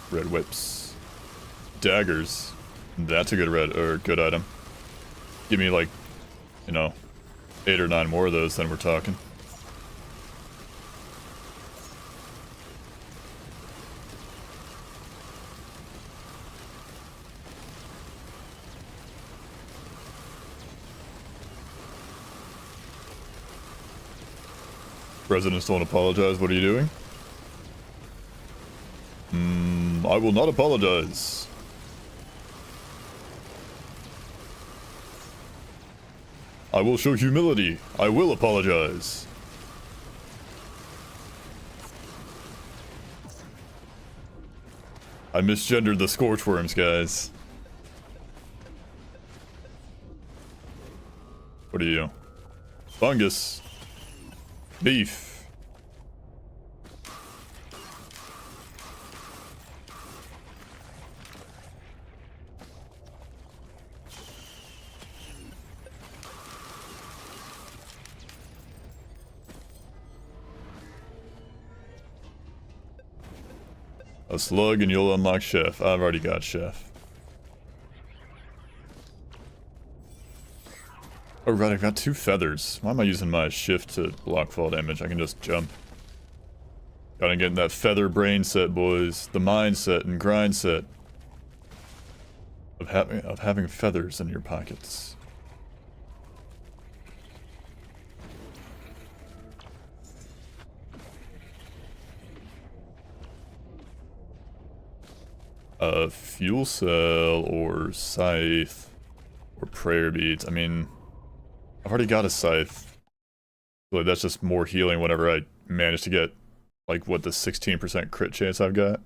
red whips. Daggers. That's a good good item. Give me like, you know, 8 or 9 more of those, then we're talking. Residents don't apologize. What are you doing? I will not apologize. I will show humility. I will apologize. I misgendered the scorchworms, guys. What are you? Fungus. Beef. A slug and you'll unlock Chef. I've already got Chef. Oh right, I've got 2 feathers. Why am I using my shift to block fall damage? I can just jump. Gotta get in that feather brain set, boys. The mindset and grind set of having feathers in your pockets. Fuel cell or scythe or prayer beads. I mean, I've already got a scythe. So that's just more healing whenever I manage to get, like, what, the 16% crit chance I've got?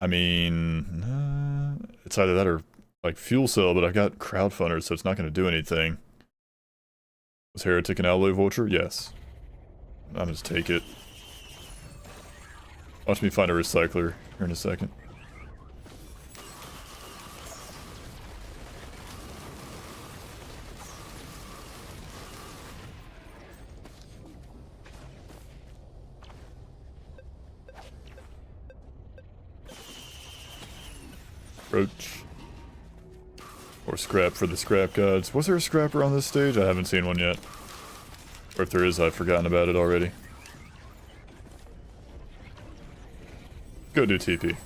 I mean, it's either that or, like, fuel cell, but I've got crowdfunders, so it's not going to do anything. Was Heretic an alloy vulture? Yes. I'm just take it. Watch me find a recycler here in a second. Roach. Or scrap for the scrap gods. Was there a scrapper on this stage? I haven't seen one yet. Or if there is, I've forgotten about it already. Go do TP.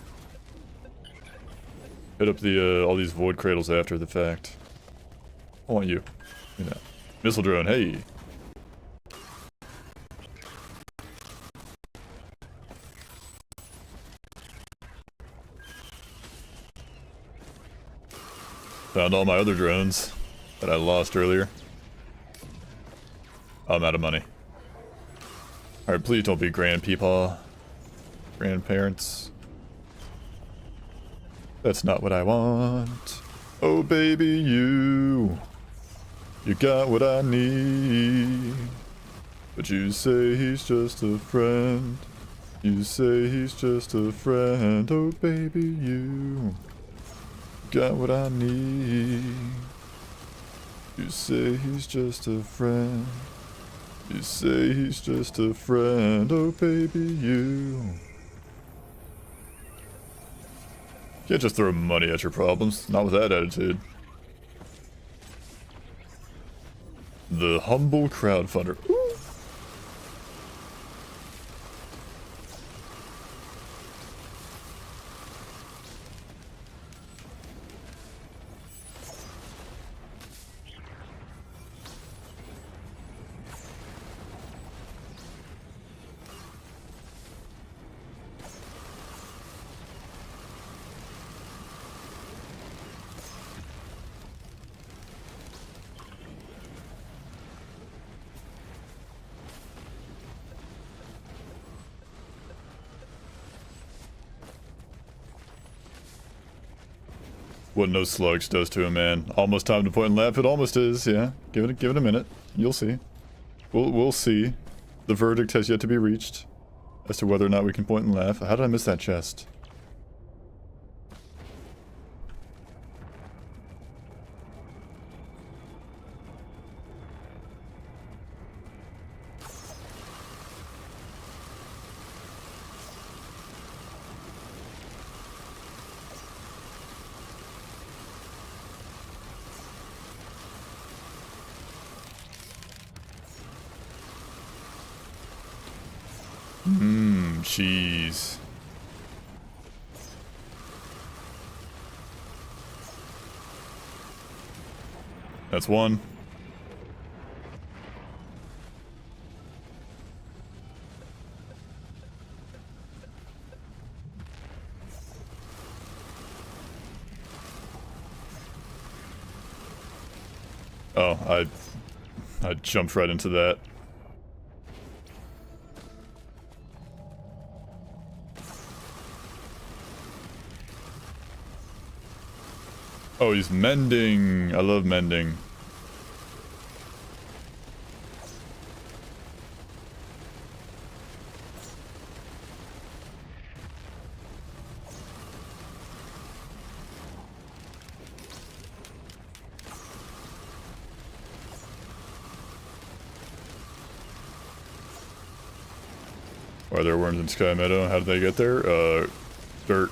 Hit up the all these void cradles after the fact. I want you. You know. Missile drone, hey. Found all my other drones that I lost earlier. I'm out of money. Alright, please don't be grandpeepaw. Grandparents. That's not what I want. Oh baby, you got what I need. But you say he's just a friend. You say he's just a friend. Oh baby, you got what I need. You say he's just a friend. You say he's just a friend. Oh baby, you can't just throw money at your problems. Not with that attitude. The humble crowdfunder. Ooh. What no slugs does to a man. Almost time to point and laugh. It almost is, yeah. Give it a minute. You'll see. We'll see. The verdict has yet to be reached as to whether or not we can point and laugh. How did I miss that chest? cheese. That's one. Oh, I jumped right into that. Oh, he's mending. I love mending. Are there worms in Sky Meadow? How did they get there? Dirt.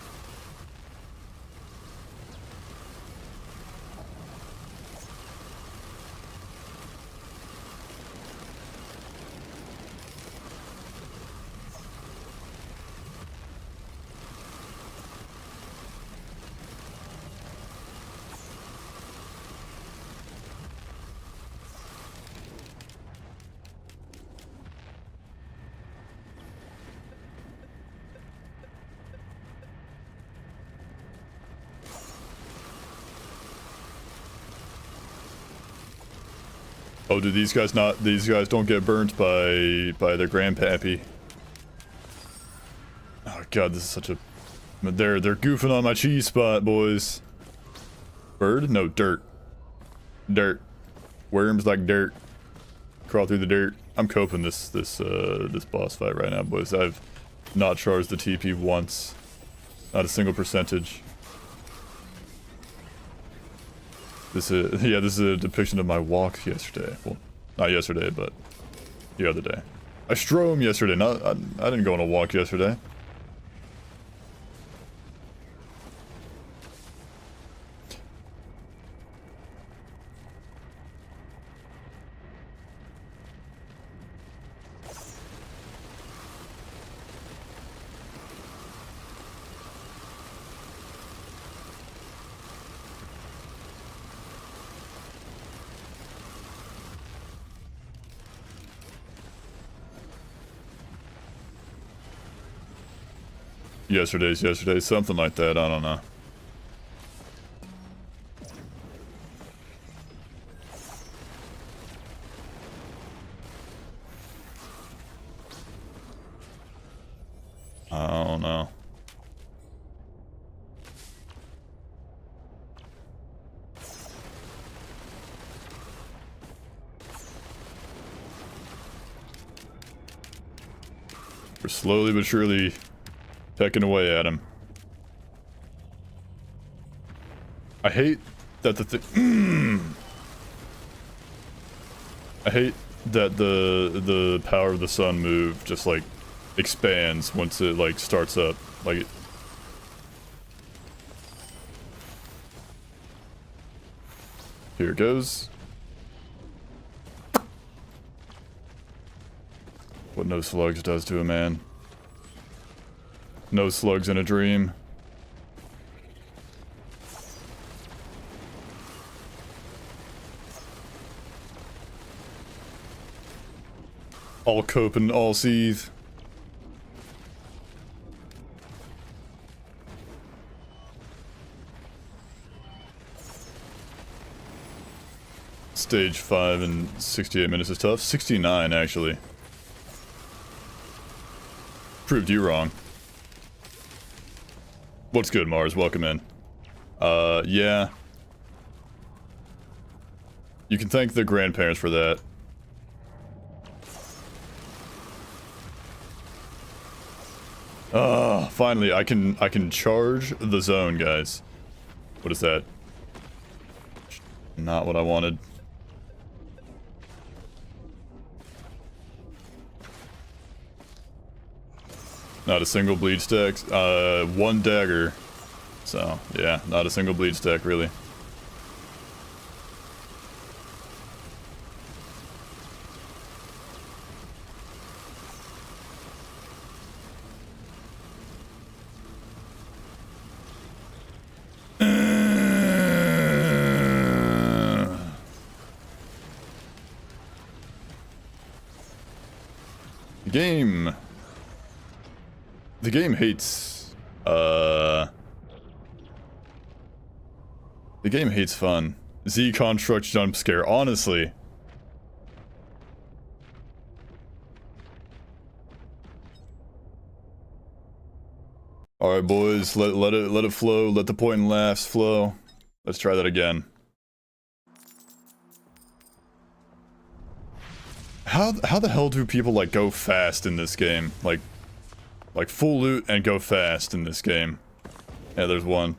Oh, do these guys not? These guys don't get burnt by their grandpappy. Oh god, this is such a. They're goofing on my cheese spot, boys. Bird? No, dirt. Dirt. Worms like dirt. Crawl through the dirt. I'm coping this boss fight right now, boys. I've not charged the TP once. Not a single percentage. This is a depiction of my walk yesterday. Well, not yesterday, but the other day. I strome yesterday. I didn't go on a walk yesterday. Yesterday's, something like that, I don't know. I don't know. We're slowly but surely pecking away at him. I hate that I hate that the power of the sun move just like expands once it like starts up. Like here it goes. What no slugs does to a man. No slugs in a dream. All cope and all seethe. Stage 5 in 68 minutes is tough. 69 actually. Proved you wrong. What's good, Mars? Welcome in. Yeah. You can thank the grandparents for that. Finally, I can charge the zone, guys. What is that? Not what I wanted. Not a single bleed stack. One dagger. So, yeah, not a single bleed stack, really. The game... The game hates... The game hates fun. Z-Construct jump scare, honestly. Alright boys, let it flow, let the point and laughs flow. Let's try that again. How the hell do people like go fast in this game? Like full loot and go fast in this game. Yeah, there's one.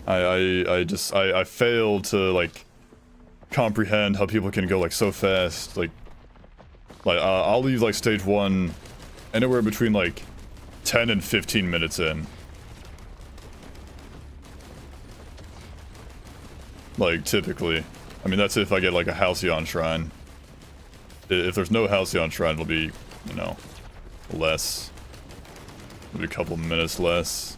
I fail to like comprehend how people can go like so fast. Like I'll leave like stage 1 anywhere between like 10 and 15 minutes in. Like typically. I mean that's if I get like a Halcyon Shrine. If there's no Halcyon Shrine it'll be, you know, less. It'll be a couple minutes less.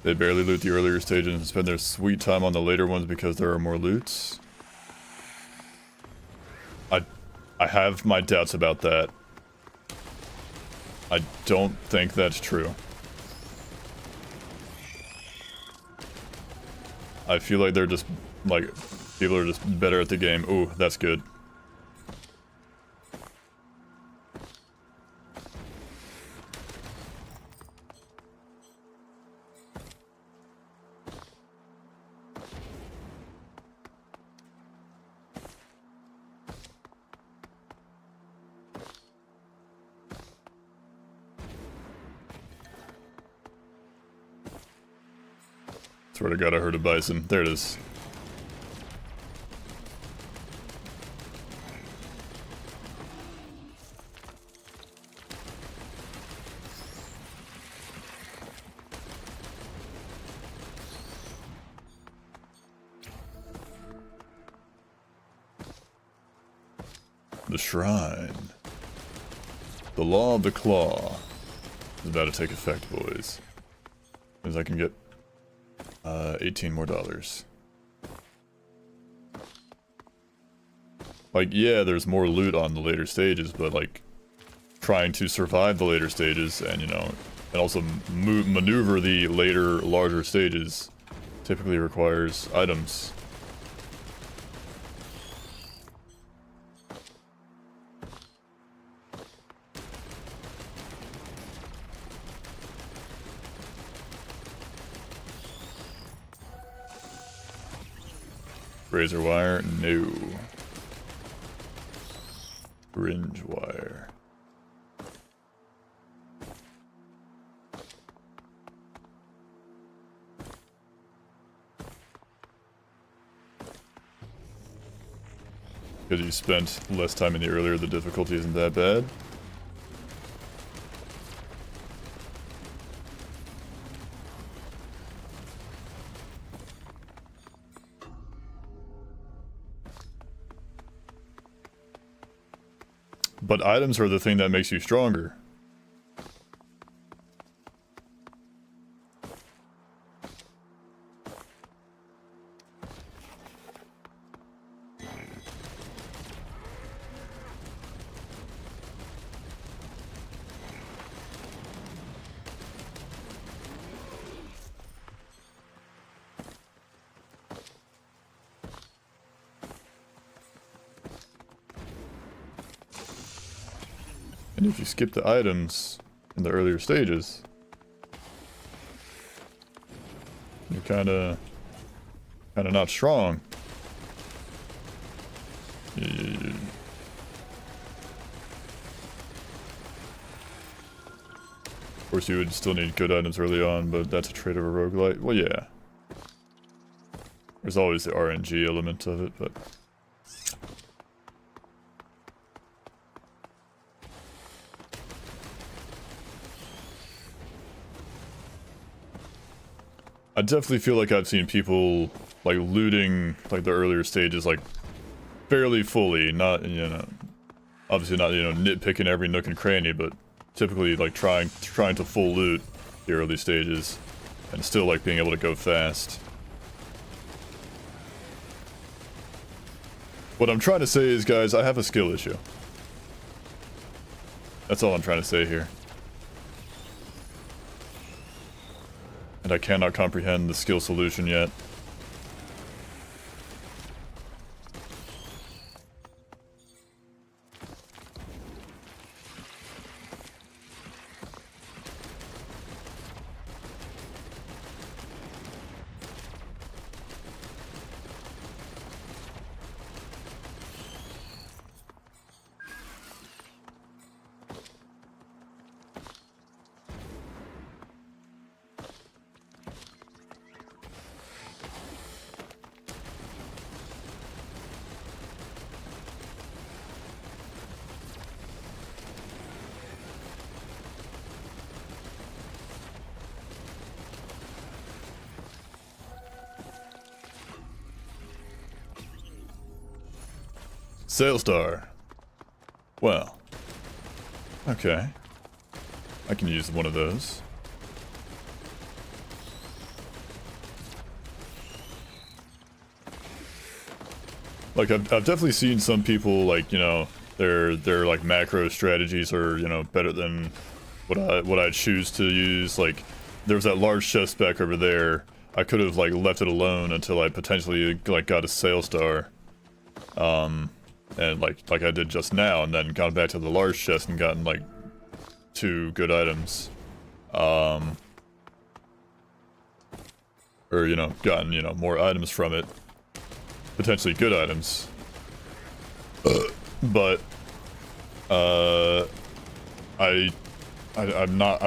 They barely loot the earlier stages and spend their sweet time on the later ones because there are more loots. I have my doubts about that. I don't think that's true. I feel like they're just, like, people are just better at the game. Ooh, that's good. Swear to God, I heard a bison. There it is. The shrine. The law of the claw is about to take effect, boys. As I can get 18 more dollars. Like, yeah, there's more loot on the later stages, but like, trying to survive the later stages and, you know, and also maneuver the later, larger stages typically requires items. Razor wire? No. Fringe wire. Because you spent less time in the earlier, the difficulty isn't that bad. But items are the thing that makes you stronger. And if you skip the items in the earlier stages, you're kinda not strong. Of course you would still need good items early on, but that's a trait of a roguelite. Well, yeah. There's always the RNG element of it, but... definitely feel like I've seen people like looting like the earlier stages like fairly fully, not, you know, obviously not, you know, nitpicking every nook and cranny, but typically like trying to full loot the early stages and still like being able to go fast. What I'm trying to say is, guys, I have a skill issue. That's all I'm trying to say here. And I cannot comprehend the skill solution yet. Sailstar. Well. Okay. I can use one of those. Like, I've definitely seen some people, like, you know, their like macro strategies are, you know, better than what I choose to use. Like, there was that large chest back over there. I could have like left it alone until I potentially like got a Sailstar. And like I did just now, and then gone back to the large chest and gotten like 2 good items. Or, you know, gotten, you know, more items from it. Potentially good items. But I'm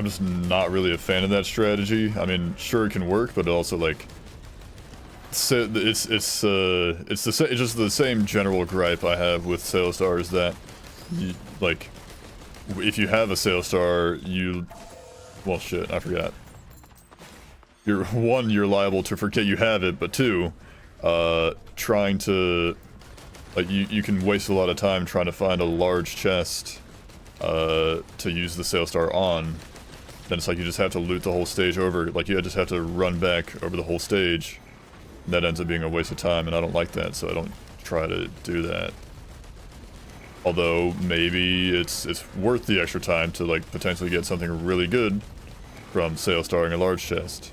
just not really a fan of that strategy. I mean, sure it can work, but also like it's just the same general gripe I have with Sailstars that like if you have a Sailstar, well shit, I forgot. You're liable to forget you have it, but 2, trying to like you can waste a lot of time trying to find a large chest to use the Sailstar on. Then it's like you just have to loot the whole stage over. Like you just have to run back over the whole stage. That ends up being a waste of time, and I don't like that, so I don't try to do that. Although maybe it's worth the extra time to like potentially get something really good from Sailstaring a large chest.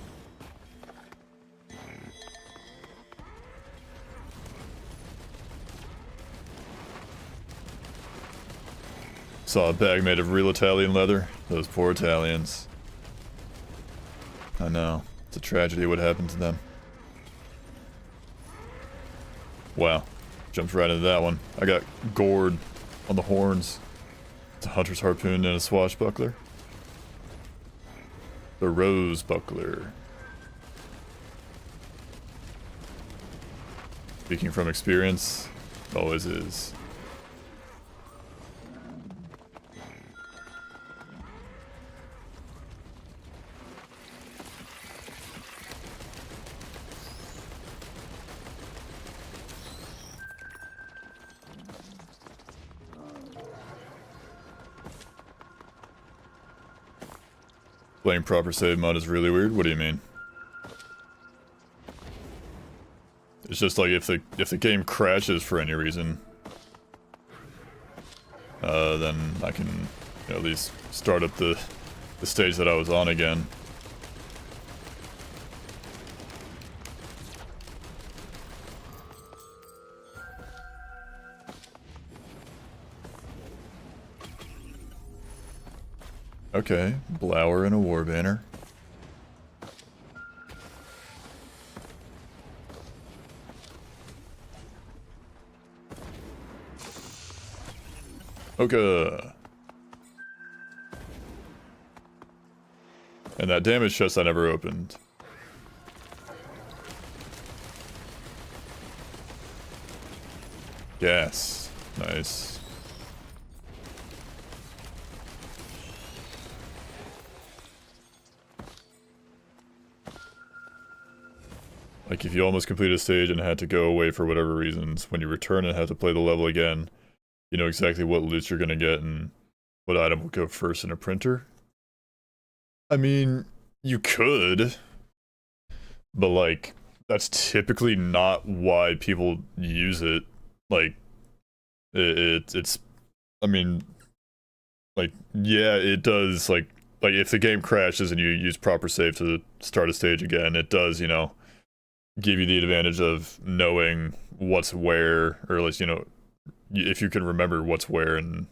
Saw a bag made of real Italian leather. Those poor Italians. I know. It's a tragedy what happened to them. Wow. Jumped right into that one. I got gored on the horns. It's a hunter's harpoon and a swashbuckler. The rose buckler. Speaking from experience, always is. Playing proper save mode is really weird. What do you mean? It's just like if the game crashes for any reason, then I can, you know, at least start up the stage that I was on again. Okay, Blower and a war banner. Okay. And that damage chest I never opened. Gas. Nice. Like if you almost completed a stage and had to go away for whatever reasons, when you return and have to play the level again, you know exactly what loot you're gonna get and what item will go first in a printer. I mean, you could, but like, that's typically not why people use it. Like, it's, I mean, like, yeah, it does, like if the game crashes and you use proper save to start a stage again, it does, you know, give you the advantage of knowing what's where, or at least, you know, if you can remember what's where and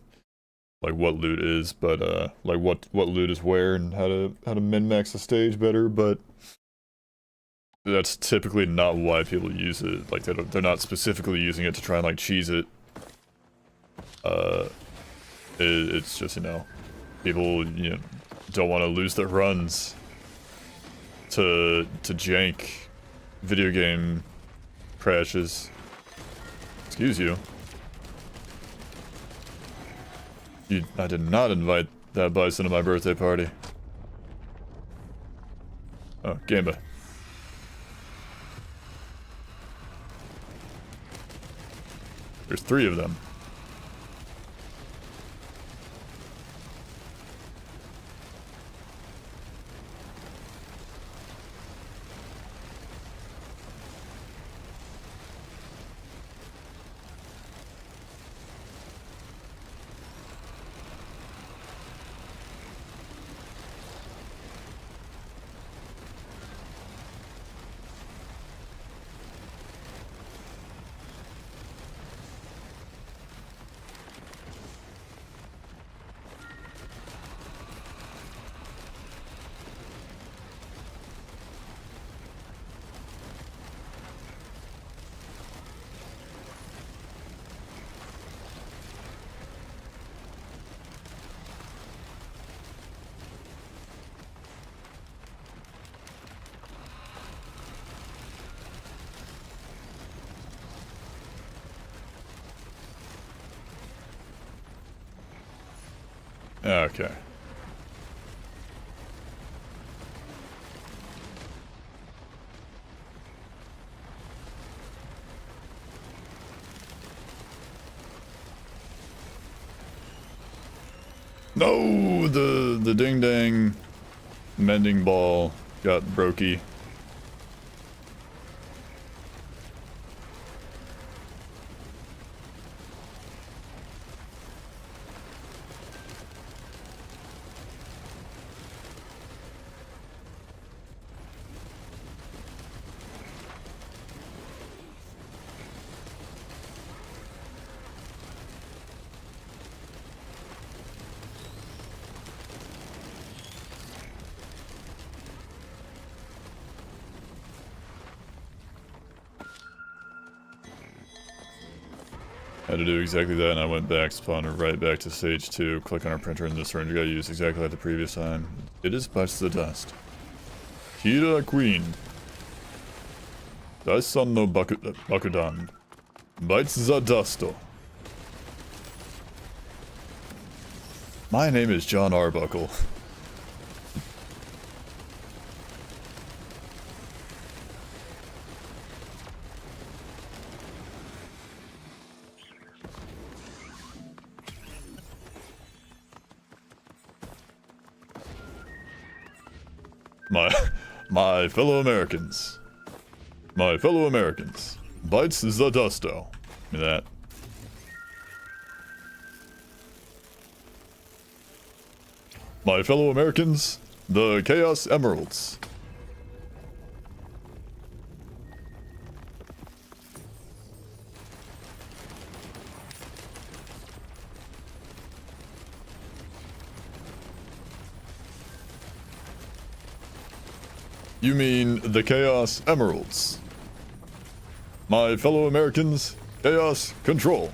like what loot is, but like what loot is where and how to min-max the stage better, but that's typically not why people use it. Like they're not specifically using it to try and like cheese it. It's just, you know, people, you know, don't want to lose their runs to jank video game crashes. Excuse you. I did not invite that bison to my birthday party. Oh, Gamba. There's 3 of them. Okay. No, the ding dang mending ball got brokey. Had to do exactly that, and I went back, spawned right back to stage 2, click on our printer, and the syringe got used exactly like the previous time. It is bites the dust. Kira Queen. Daisan no Bakudan. Bites the dusto. My name is John Arbuckle. My fellow Americans. My fellow Americans. Bites the dusto. Give me that. My fellow Americans, the Chaos Emeralds. You mean the Chaos Emeralds. My fellow Americans, Chaos Control.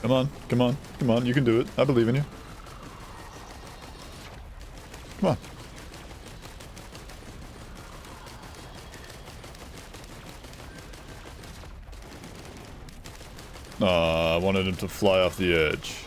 Come on, come on, come on, you can do it. I believe in you. Come on. I wanted him to fly off the edge.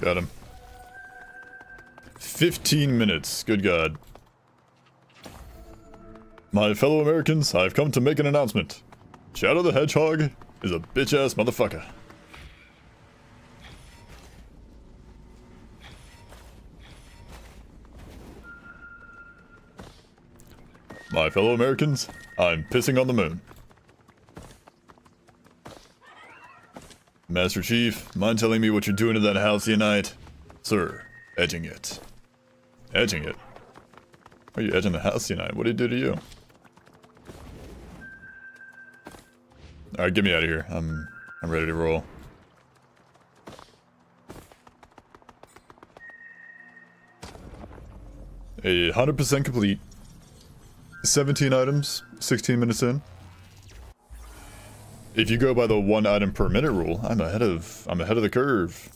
Got him. 15 minutes. Good God. My fellow Americans, I've come to make an announcement. Shadow the Hedgehog is a bitch-ass motherfucker. My fellow Americans, I'm pissing on the moon. Master Chief, mind telling me what you're doing to that halcyon? Sir, edging it. Edging it? Why are you edging the halcyon? What did he do to you? Alright, get me out of here. I'm ready to roll. A 100% complete. 17 items, 16 minutes in. If you go by the 1 item per minute rule, I'm ahead of the curve.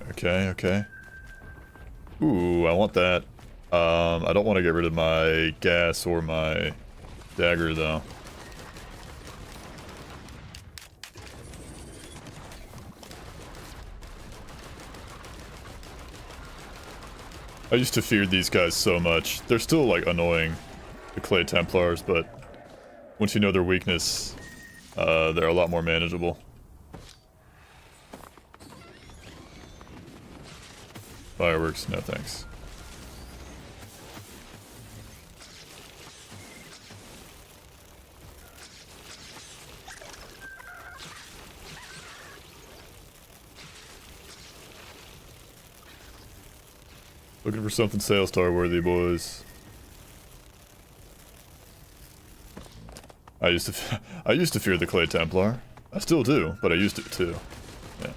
Okay, okay. Ooh, I want that. I don't want to get rid of my gas or my dagger though. I used to fear these guys so much. They're still like annoying, the Clay Templars, but once you know their weakness, they're a lot more manageable. Fireworks, no thanks. Looking for something Sale Star worthy, boys. I used to fear the Clay Templar. I still do, but I used to too. Yeah.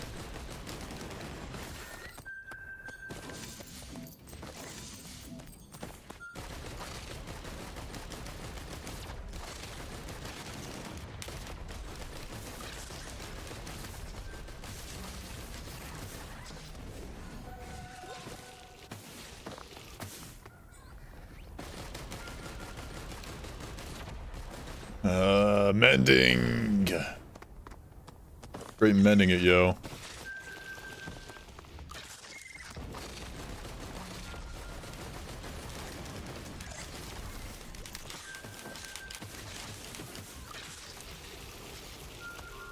Mending. Great mending it, yo.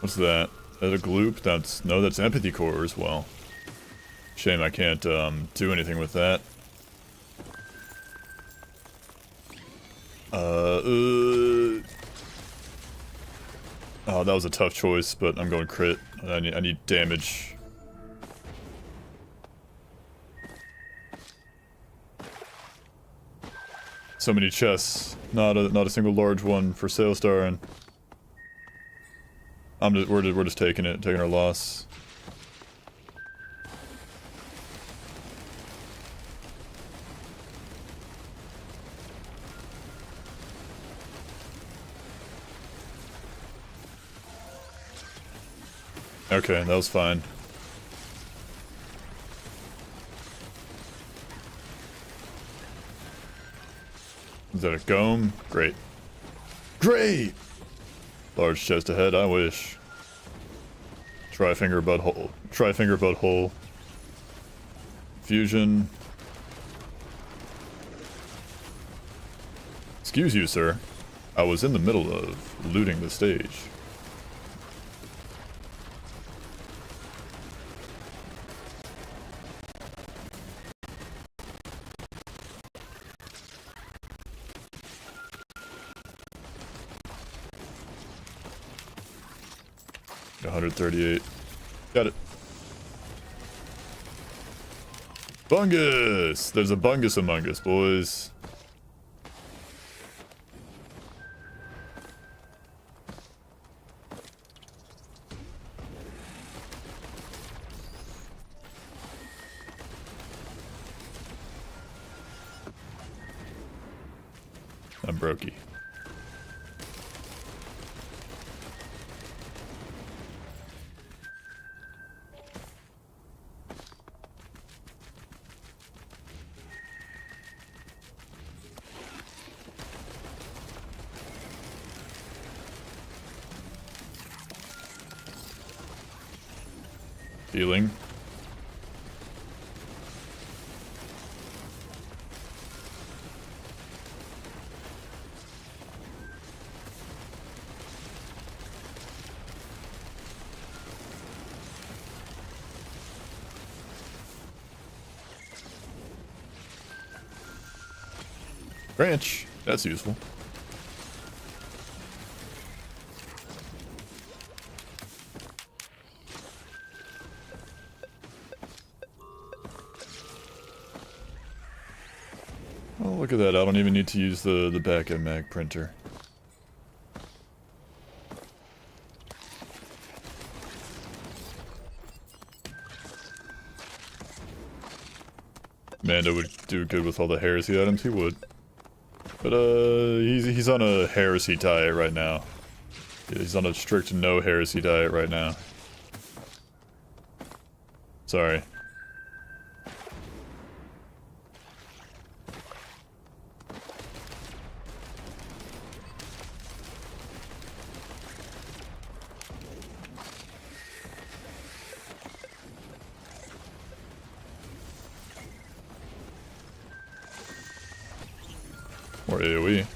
What's that? Is that a gloop? No, that's empathy core as well. Shame I can't do anything with that. Oh, that was a tough choice, but I'm going crit. I need damage. So many chests, not a single large one for Sale Star, and we're just taking our loss. Okay, that was fine. Is that a Gome? Great. Great! Large chest ahead, I wish. Tri-finger butthole. Tri-finger butthole. Fusion. Excuse you, sir. I was in the middle of looting the stage. 138. Got it. Bungus! There's a bungus among us, boys. I'm brokey. Healing. Branch. That's useful. Oh, look at that. I don't even need to use the back-end mag printer. Mando would do good with all the heresy items, he would. But, he's on a heresy diet right now. He's on a strict no heresy diet right now. Sorry. Or AoE.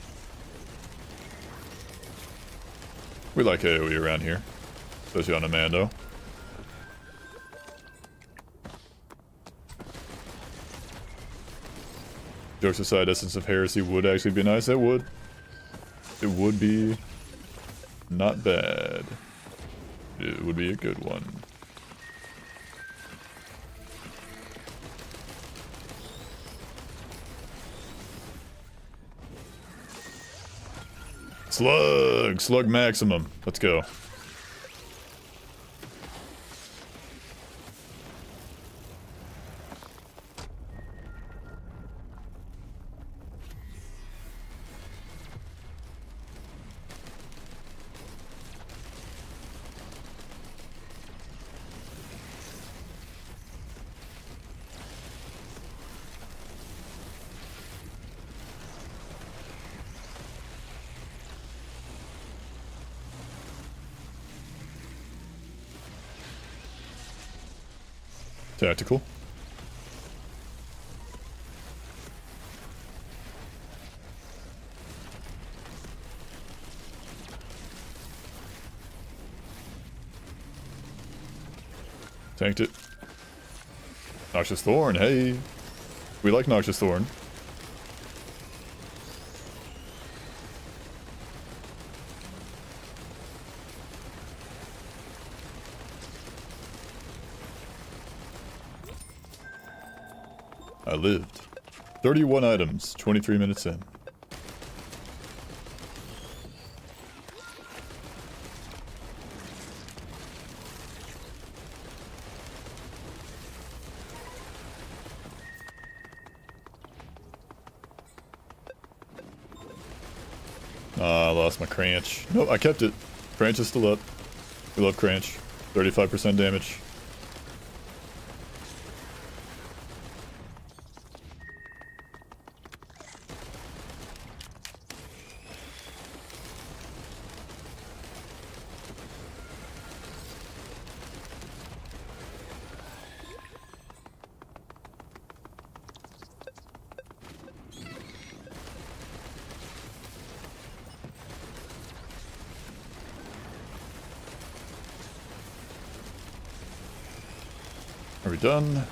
We like AoE around here, especially on a Mando. Jokes aside, Essence of Heresy would actually be nice. It would. It would be not bad. It would be a good one. Slug! Slug maximum. Let's go. Tactical. Tanked it. Noxious Thorn, hey! We like Noxious Thorn. I lived. 31 items, 23 minutes in. Ah, I lost my Cranch. Nope, I kept it. Cranch is still up. We love Cranch. 35% damage. Are we done?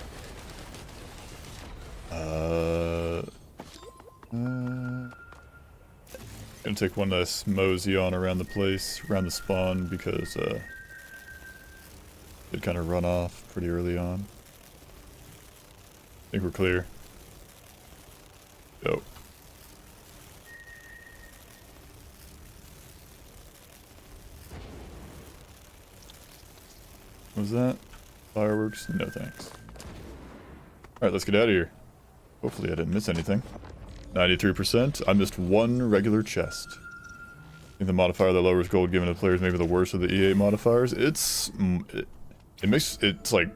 Gonna take one last mosey on around the place, around the spawn, because, Did kind of run off pretty early on. I think we're clear. Yo. What was that? Fireworks? No thanks. Alright, let's get out of here. Hopefully I didn't miss anything. 93%. I missed one regular chest. I think the modifier that lowers gold given to players may be the worst of the E8 modifiers. It's like,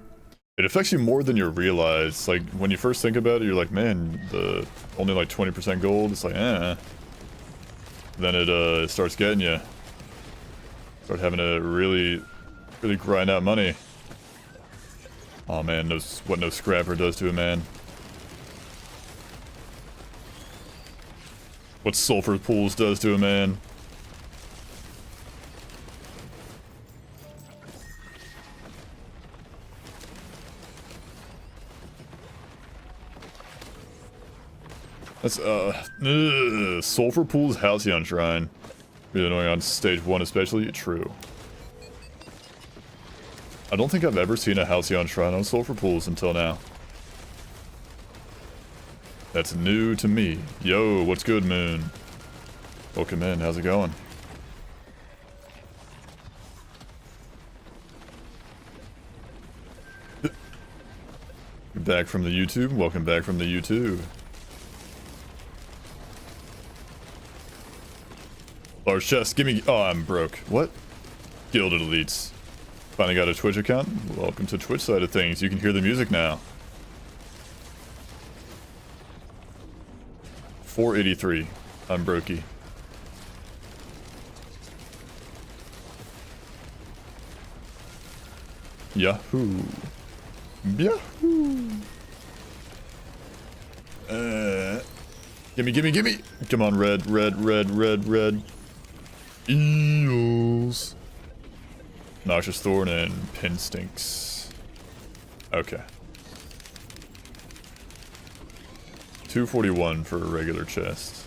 it affects you more than you realize. Like, when you first think about it, you're like, man, the only like 20% gold, it's like, eh. Then it starts getting you. Start having to really grind out money. Oh man, what no scrapper does to a man. What sulfur pools does to a man. That's, Sulfur Pool's Halcyon Shrine. Really annoying on stage 1 especially. True. I don't think I've ever seen a Halcyon Shrine on Sulfur Pools until now. That's new to me. Yo, what's good, Moon? Welcome in, how's it going? You're back from the YouTube? Welcome back from the YouTube. Large chest, gimme. Oh, I'm broke. What? Gilded Elites. Finally got a Twitch account? Welcome to Twitch side of things. You can hear the music now. 483. I'm brokey. Yahoo. Yahoo. Gimme. Come on, red. Eels. Noxious Thorn and Pin Stinks. Okay. 241 for a regular chest.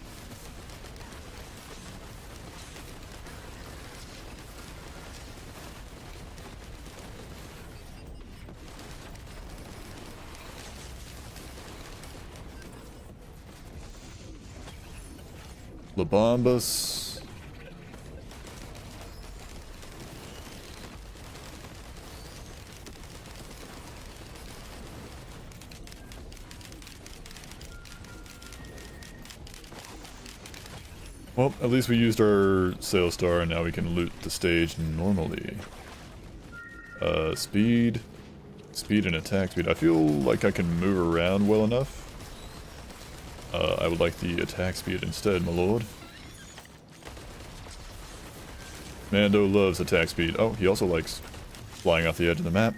Labambus. Well, at least we used our Sail Star and now we can loot the stage normally. Speed and attack speed. I feel like I can move around well enough. I would like the attack speed instead, my lord. Mando loves attack speed. Oh, he also likes flying off the edge of the map.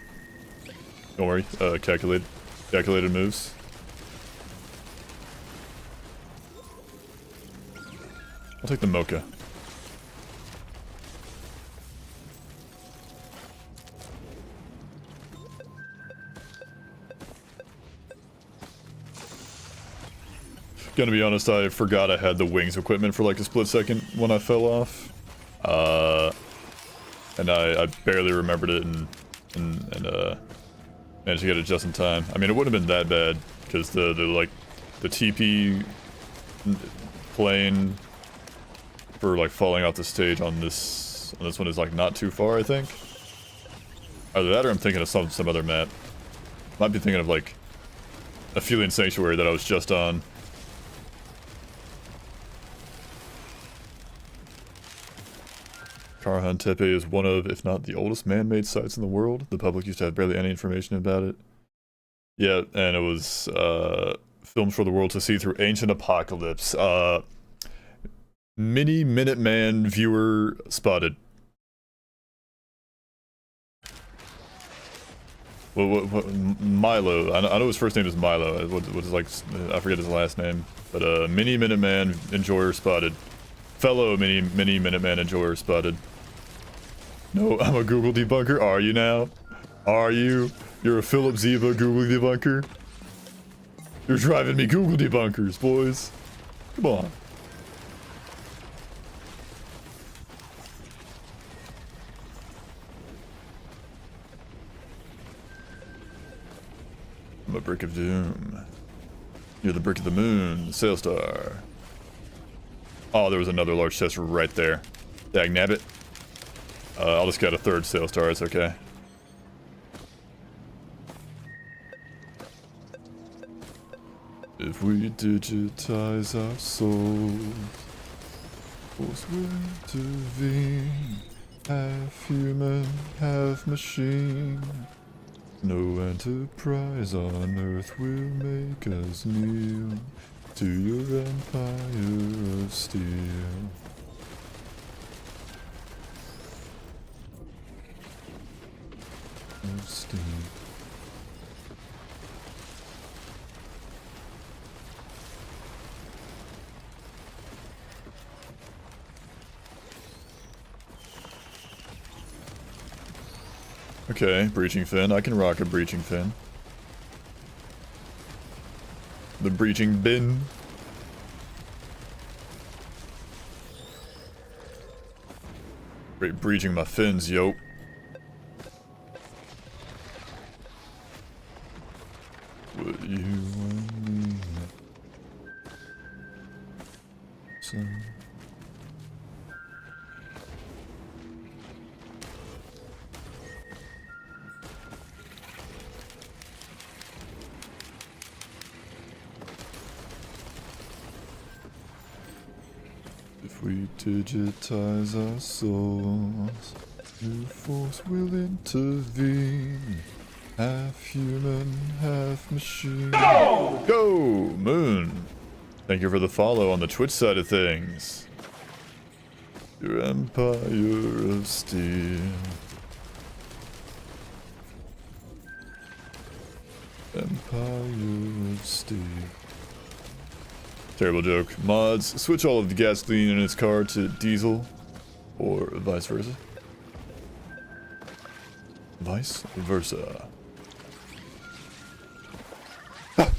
Don't worry, calculated moves. I'll take the mocha. Gonna be honest, I forgot I had the wings equipment for like a split second when I fell off. And I barely remembered it and managed to get it just in time. I mean, it wouldn't have been that bad because the TP plane for like falling off the stage on this one is like not too far, I think. Either that or I'm thinking of some other map. Might be thinking of like Aphelion Sanctuary that I was just on. Karhan Tepe is one of, if not the oldest man-made sites in the world. The public used to have barely any information about it. Yeah, and it was filmed for the world to see through ancient apocalypse. Mini Minuteman viewer spotted. What Milo? I know his first name is Milo. What is like? I forget his last name. But Mini Minuteman enjoyer spotted. Fellow Mini Minuteman enjoyer spotted. No, I'm a Google debunker. Are you now? Are you? You're a Philip Ziva Google debunker. You're driving me Google debunkers, boys. Come on. I'm a brick of doom. You're the brick of the moon, the sail star. Oh, there was another large chest right there. Dag nabbit. I'll just get a third sail star, it's okay. If we digitize our souls, force will intervene. Half human, half machine. No enterprise on earth will make us kneel to your empire of steel. Of steel. Okay, breaching fin. I can rock a breaching fin. The breaching bin. Great breaching my fins, yo. What you want me? Some. If we digitize our souls, new force will intervene. Half human, half machine. Go! Go! Moon! Thank you for the follow on the Twitch side of things. Your empire of steel. Empire of steel. Terrible joke. Mods, switch all of the gasoline in its car to diesel, or vice versa. Vice versa. Ah!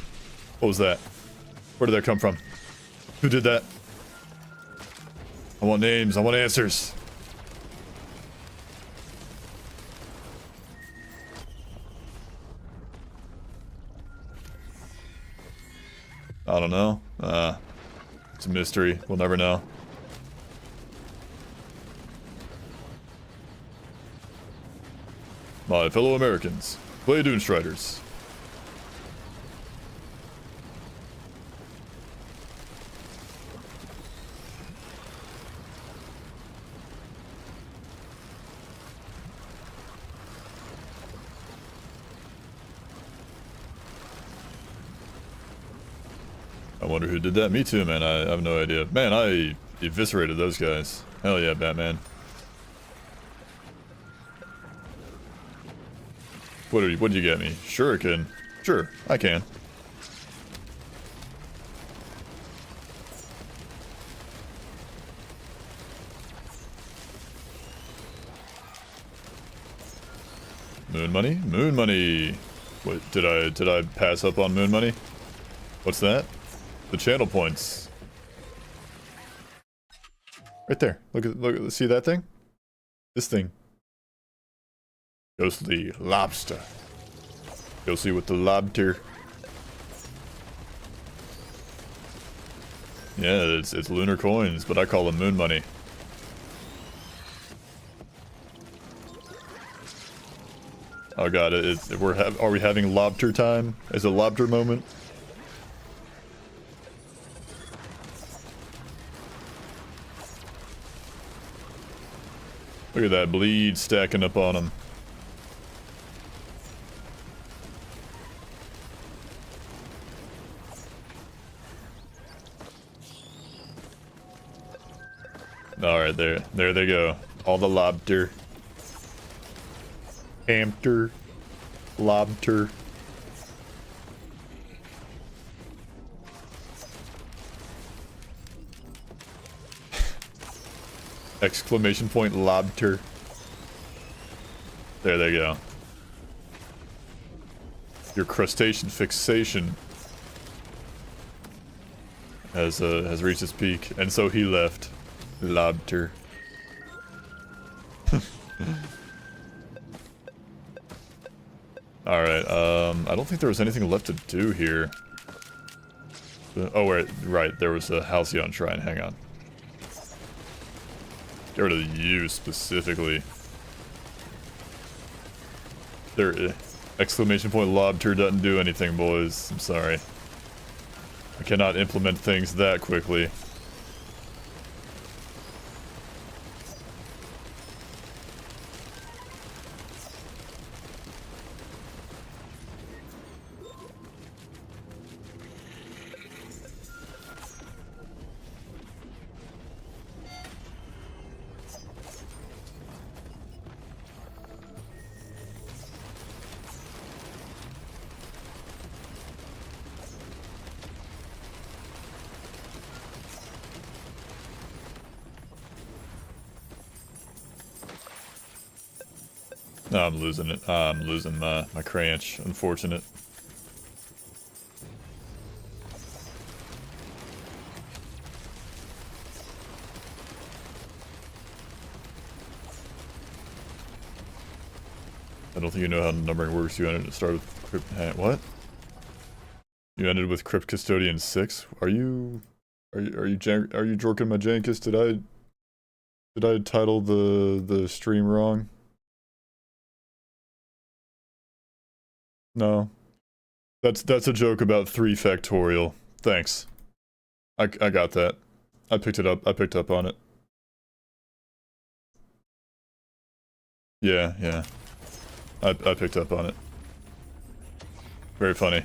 What was that? Where did that come from? Who did that? I want names, I want answers. I don't know. It's a mystery. We'll never know. My fellow Americans, play Doomstriders. I wonder who did that. Me too, man. I have no idea. Man, I eviscerated those guys. Hell yeah, Batman. What'd you get me? Shuriken. Sure, I can. Moon money? Moon money! Wait, did I pass up on moon money? What's that? The channel points. Right there. Look, see that thing? This thing. Ghostly lobster. You'll see with the lobster. Yeah, it's lunar coins, but I call them moon money. Oh god, are we having lobster time? Is it lobster moment? Look at that bleed stacking up on him. Alright, there they go. All the lobster. Hamster. Lobster. Exclamation point lobster. There they go. Your crustacean fixation has reached its peak, and so he left. Lobster. Alright, I don't think there was anything left to do here. Oh, wait, right, there was a Halcyon Shrine, hang on. Get rid of you, specifically. There, exclamation point lobster doesn't do anything, boys. I'm sorry. I cannot implement things that quickly. No, I'm losing it. I'm losing my cranch. Unfortunate. I don't think you know how numbering works. You ended to start with Crypt. What? You ended with Crypt Custodian 6. Are you jorking my Jankus? Did I title the stream wrong? No. That's a joke about 3 factorial. Thanks. I got that. I picked it up. I picked up on it. Yeah. I picked up on it. Very funny.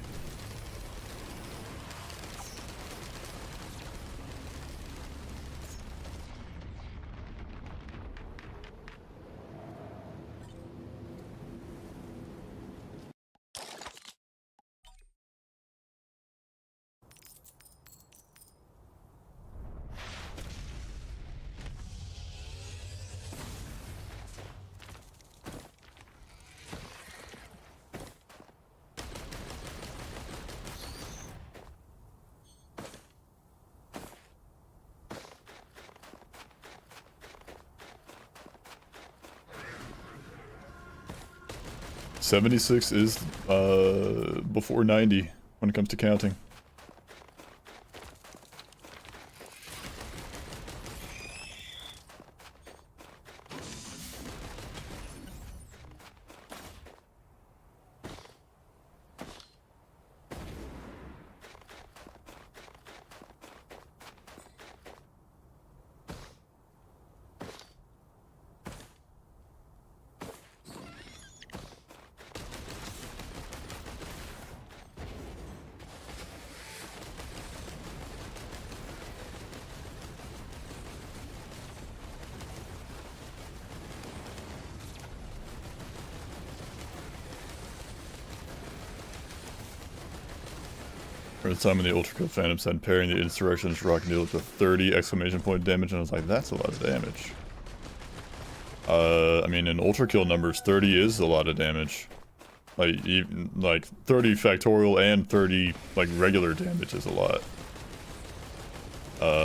$76 is before 90 when it comes to counting. For the time in the Ultra Cut Phantom said parrying the Insurrectionist Rock deal up to 30 exclamation point damage, and I was like, that's a lot of damage. I mean, in Ultra Kill numbers, 30 is a lot of damage. Like, even, like, 30 factorial and 30, like, regular damage is a lot.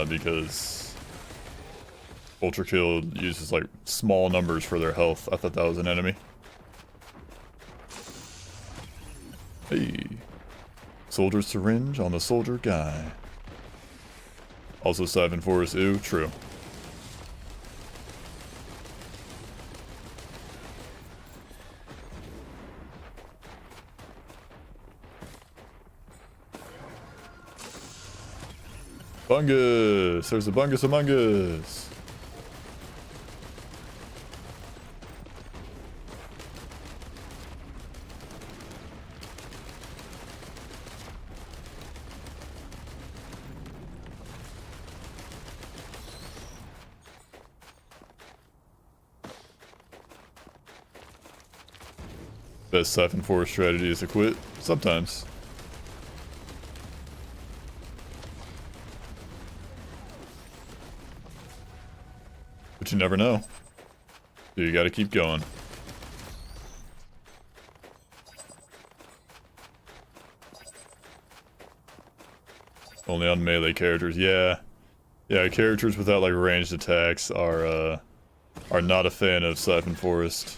Because Ultra Kill uses, like, small numbers for their health. I thought that was an enemy. Hey. Soldier syringe on the soldier guy. Also Siphon Forest, ooh, true. Bungus! There's a bungus among us! Best Siphon Forest strategy is to quit. Sometimes. But you never know. So you gotta keep going. Only on melee characters, yeah. Yeah, characters without like ranged attacks are not a fan of Siphon Forest.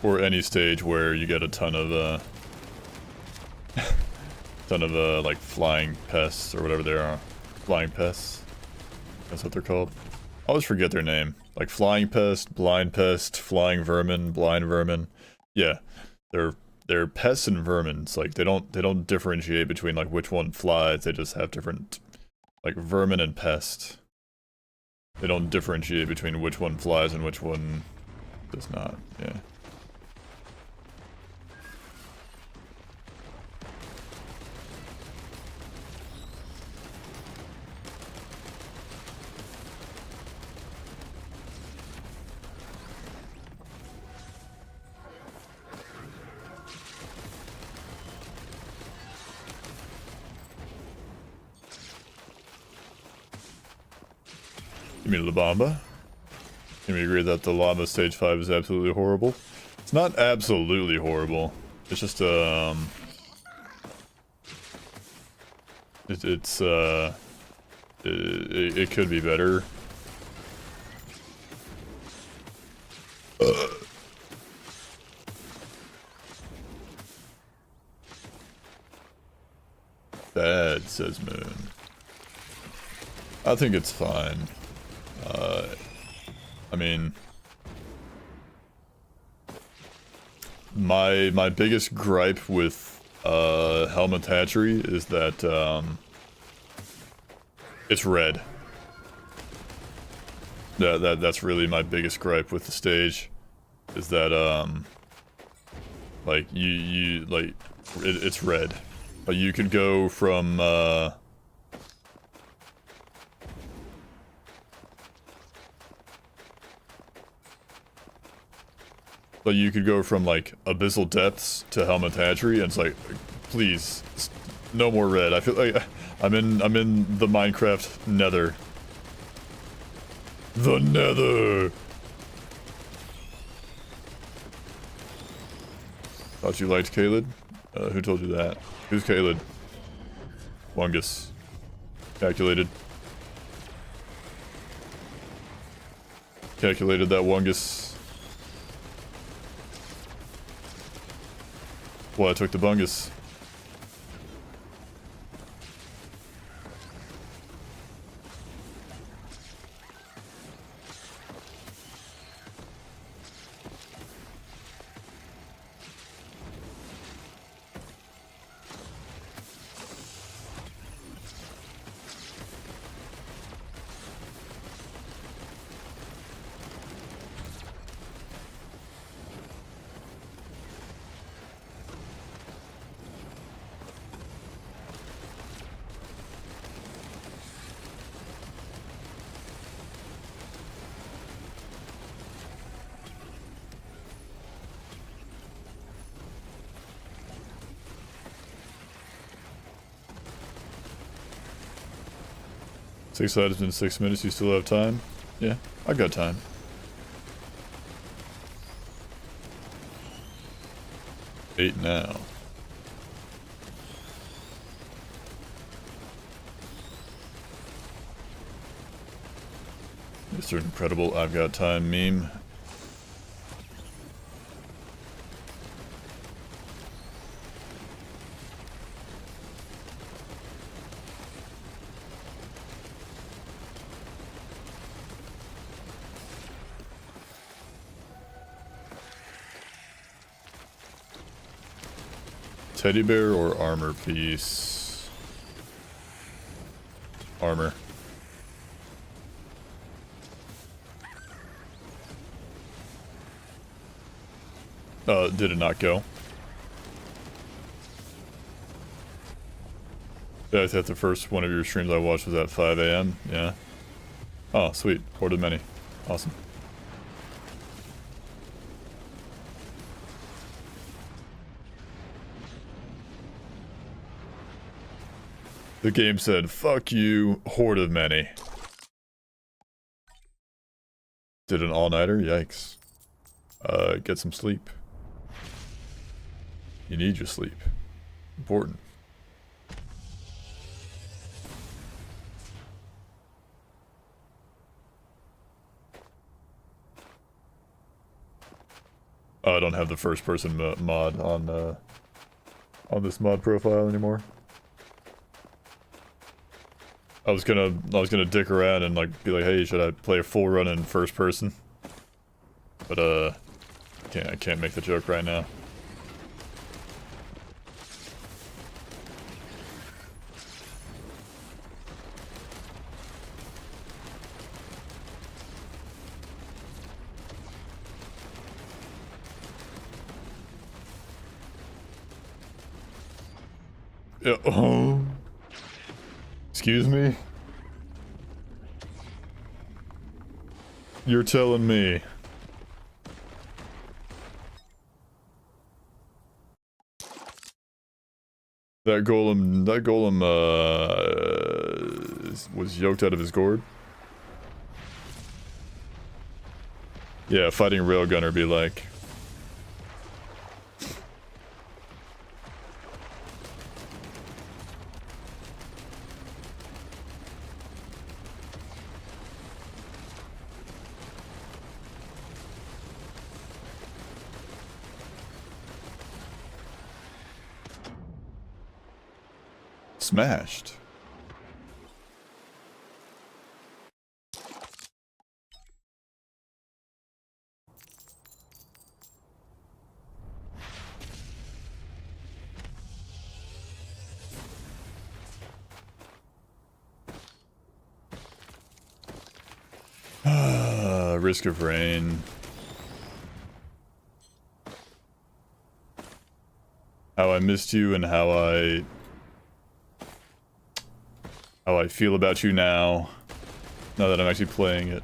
Or any stage where you get a ton of, like, flying pests, or whatever they are. Flying pests? That's what they're called. I always forget their name. Like, flying pest, blind pest, flying vermin, blind vermin. Yeah, they're pests and vermin. It's like, they don't differentiate between, like, which one flies. They just have different, like, vermin and pest. They don't differentiate between which one flies and which one does not, yeah. You mean La Bamba? Can we agree that the Llama Stage 5 is absolutely horrible? It's not absolutely horrible. It's just, it could be better. Bad, says Moon. I think it's fine. I mean, my biggest gripe with Helmet Hatchery is that it's red. That's really my biggest gripe with the stage, is that like it's red. But you could go from like Abyssal Depths to Helmet Hatchery, and it's like, please, no more red. I feel like I'm in the Minecraft Nether. The Nether. Thought you liked Caled? Who told you that? Who's Caled? Wungus. Calculated. Calculated that Wungus. Well, I took the bungus. Six items in 6 minutes, you still have time? Yeah, I got time. Eight now. Mr. Incredible, I've got time meme. Teddy bear or armor piece? Armor. Did it not go? Yeah, I thought the first one of your streams I watched was at 5 AM. Yeah. Oh, sweet. Horde of many. Awesome. The game said, fuck you, horde of many. Did an all-nighter? Yikes. Get some sleep. You need your sleep. Important. Oh, I don't have the first person mod on this mod profile anymore. I was gonna dick around and like be like, hey, should I play a full run in first person? But I can't make the joke right now. Yeah, oh. Excuse me? You're telling me. That golem was yoked out of his gourd? Yeah, fighting a railgunner be like. Smashed. Risk of rain. How I missed you and how I feel about you now that I'm actually playing it.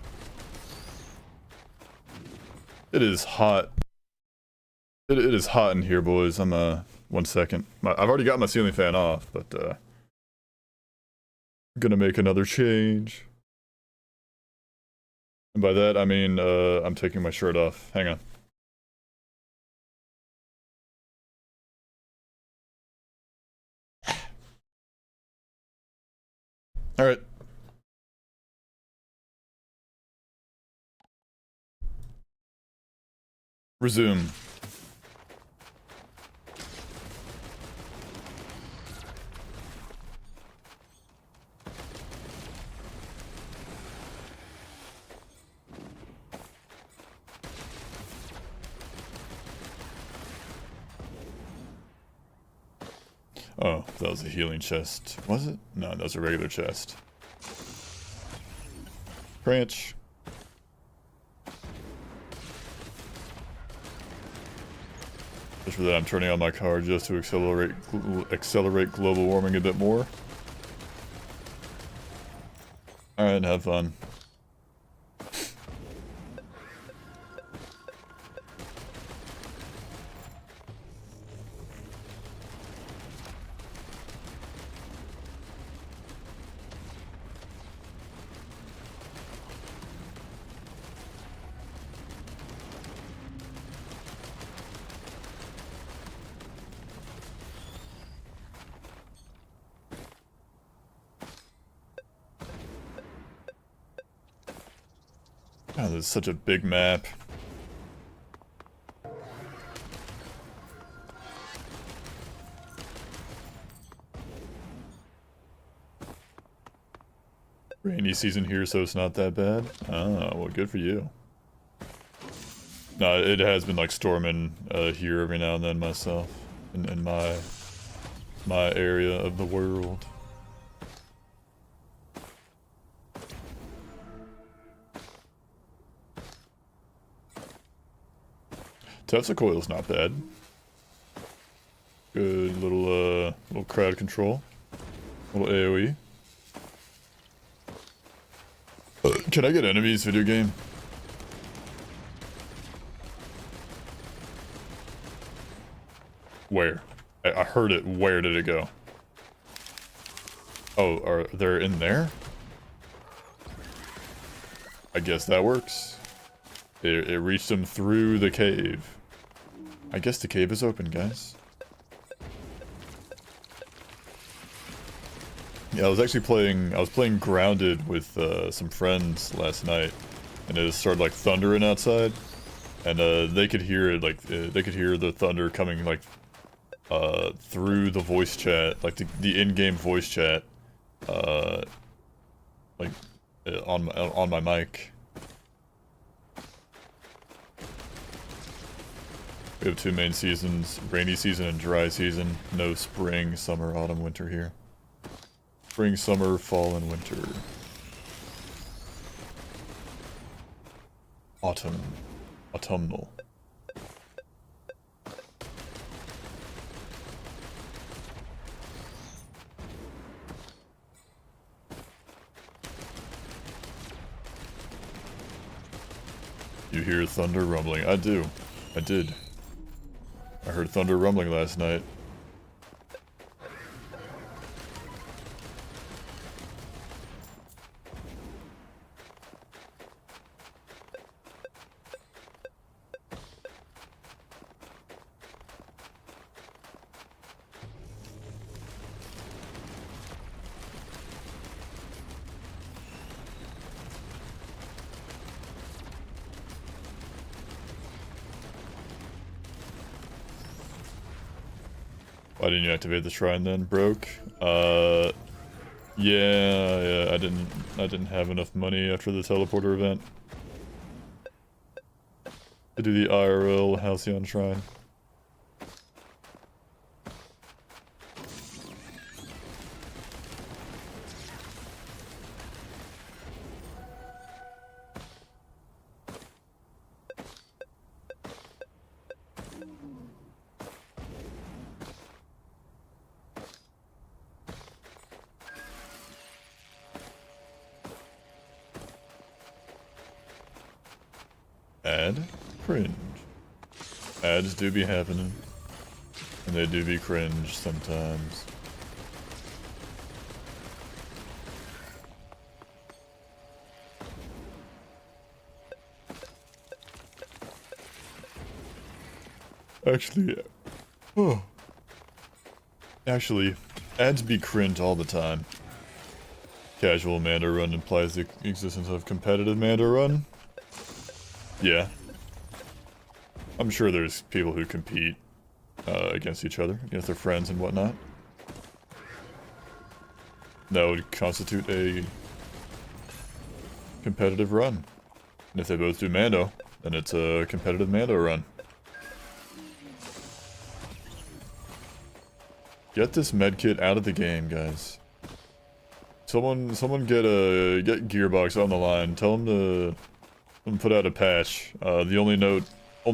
It is hot. It is hot in here, boys. I'm 1 second. I've already got my ceiling fan off, but gonna make another change. And by that I mean I'm taking my shirt off. Hang on. All right. Resume. Oh, that was a healing chest. Was it? No, that was a regular chest. Branch. Just for that, I'm turning on my car just to accelerate global warming a bit more. Alright, have fun. God, this is such a big map. Rainy season here, so it's not that bad? Oh, well, good for you. No, it has been like storming here every now and then myself, in my area of the world. Tesla coil's not bad. Good little crowd control. Little AoE. Can I get enemies, video game? Where? I heard it. Where did it go? Oh, are they in there? I guess that works. It reached them through the cave. I guess the cave is open, guys. Yeah, I was playing Grounded with some friends last night, and it started like thundering outside. And they could hear it, like, they could hear the thunder coming, like, through the voice chat, like the in-game voice chat, like, on my mic. We have 2 main seasons, rainy season and dry season. No spring, summer, autumn, winter here. Spring, summer, fall, and winter. Autumn. Autumnal. You hear thunder rumbling. I do. I did. I heard thunder rumbling last night. Why didn't you activate the shrine then? Broke? Yeah, I didn't have enough money after the teleporter event to do the IRL Halcyon shrine. Ad? Cringe. Ads do be happening. And they do be cringe sometimes. Actually, ads be cringe all the time. Casual Mando run implies the existence of competitive Mando run. Yeah. I'm sure there's people who compete against each other, against their friends and whatnot. That would constitute a competitive run. And if they both do Mando, then it's a competitive Mando run. Get this medkit out of the game, guys. Someone get Gearbox on the line. Tell them to put out a patch. The only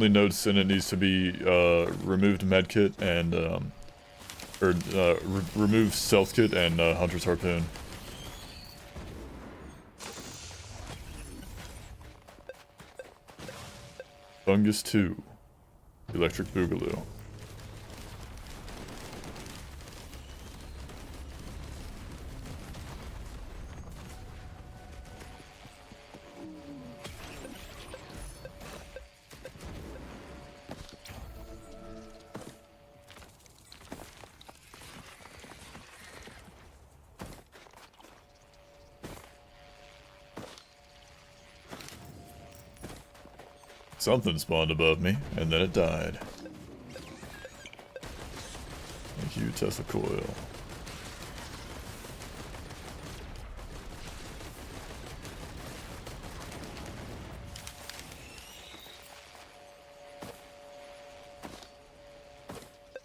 notes in it needs to be removed medkit and remove stealth kit and hunter's harpoon. Fungus 2, electric boogaloo. Something spawned above me, and then it died. Thank you, Tesla Coil.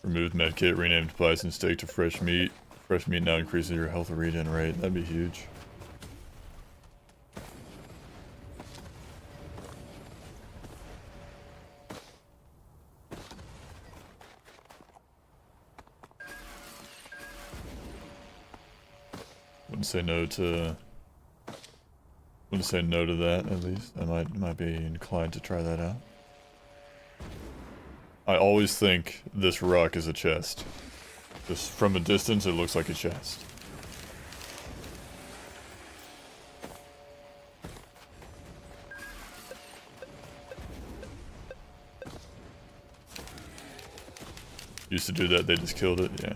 Removed medkit, renamed bison steak to fresh meat. Fresh meat now increases your health regen rate. That'd be huge. Wouldn't say no to that, at least. I might be inclined to try that out. I always think this rock is a chest. Just from a distance, it looks like a chest. Used to do that, they just killed it, yeah.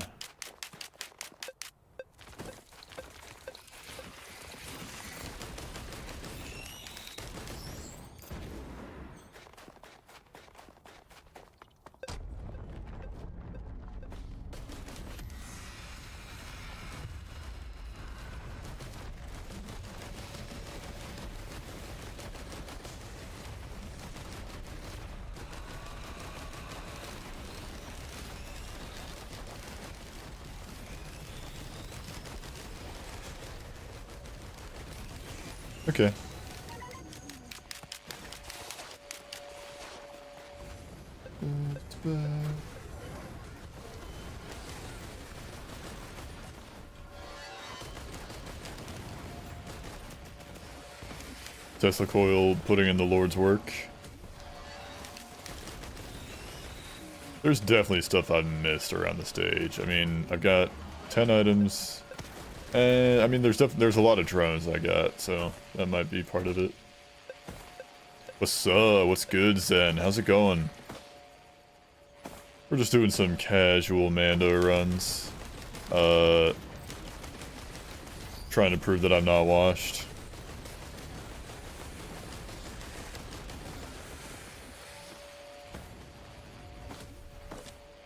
Okay. Tesla coil putting in the Lord's work. There's definitely stuff I've missed around the stage. I mean, I've got 10 items. And I mean, there's a lot of drones I got, so that might be part of it. What's up? What's good, Zen? How's it going? We're just doing some casual Mando runs. Trying to prove that I'm not washed.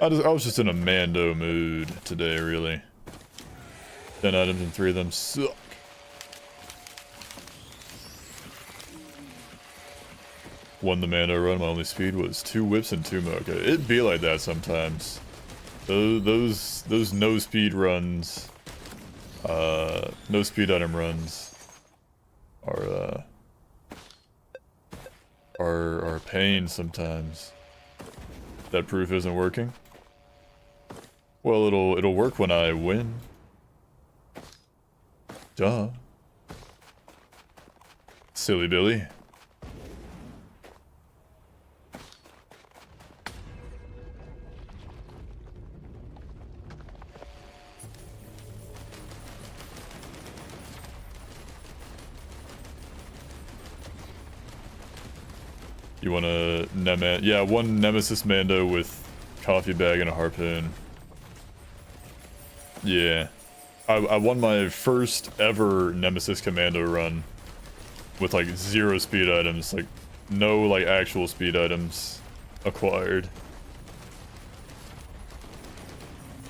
I was just in a Mando mood today, really. 10 items and 3 of them suck. Won the Mando run, my only speed was 2 whips and 2 mocha. It'd be like that sometimes. Those no speed runs, no speed item runs are pain sometimes. That proof isn't working. Well, it'll work when I win. Duh. Silly Billy. You want a yeah, 1 Nemesis Mando with coffee bag and a harpoon. Yeah. I won my first ever Nemesis Commando run with like 0 speed items, like no like actual speed items acquired.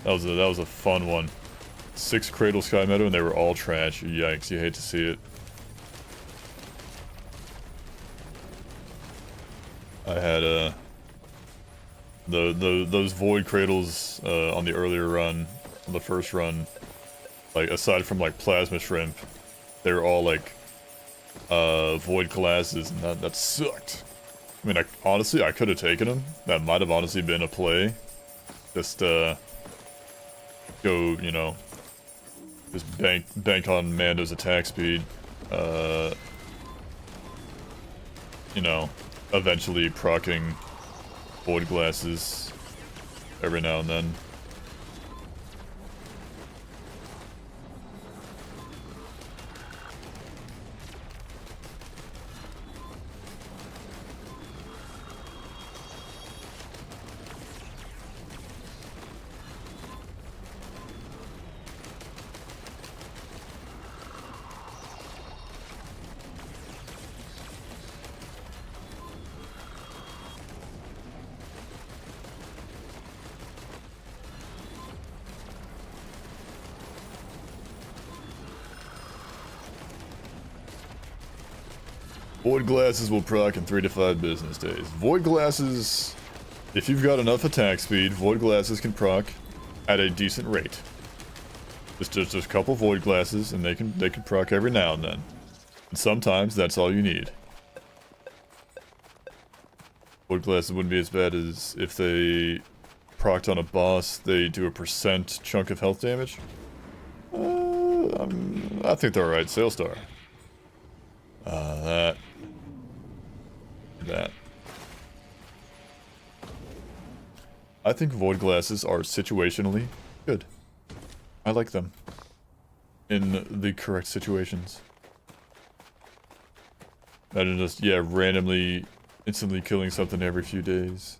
That was a fun one. 6 Cradle Sky Meadow and they were all trash. Yikes, you hate to see it. I had those void cradles on the earlier run, on the first run. Like aside from like plasma shrimp, they were all like void classes, and that sucked. I mean, honestly, I could have taken them. That might have honestly been a play. Just go, you know, just bank on Mando's attack speed. You know, eventually proccing void glasses every now and then. Void glasses will proc in 3 to 5 business days. Void glasses, if you've got enough attack speed, void glasses can proc at a decent rate. Just a couple void glasses, and they can proc every now and then. And sometimes that's all you need. Void glasses wouldn't be as bad as if they procced on a boss. They do a % chunk of health damage. I think they're alright. Sailstar. That. I think void glasses are situationally good. I like them. In the correct situations. Imagine just, yeah, randomly, instantly killing something every few days.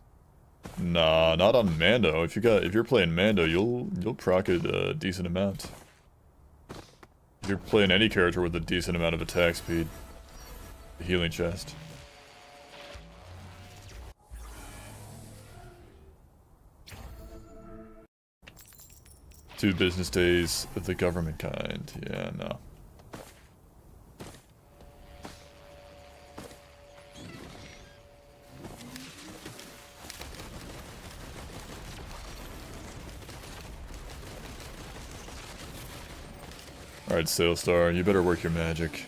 Nah, not on Mando. If you're playing Mando, you'll proc it a decent amount. If you're playing any character with a decent amount of attack speed. The healing chest. Two business days of the government kind. Yeah, no. Alright, Sailstar, you better work your magic.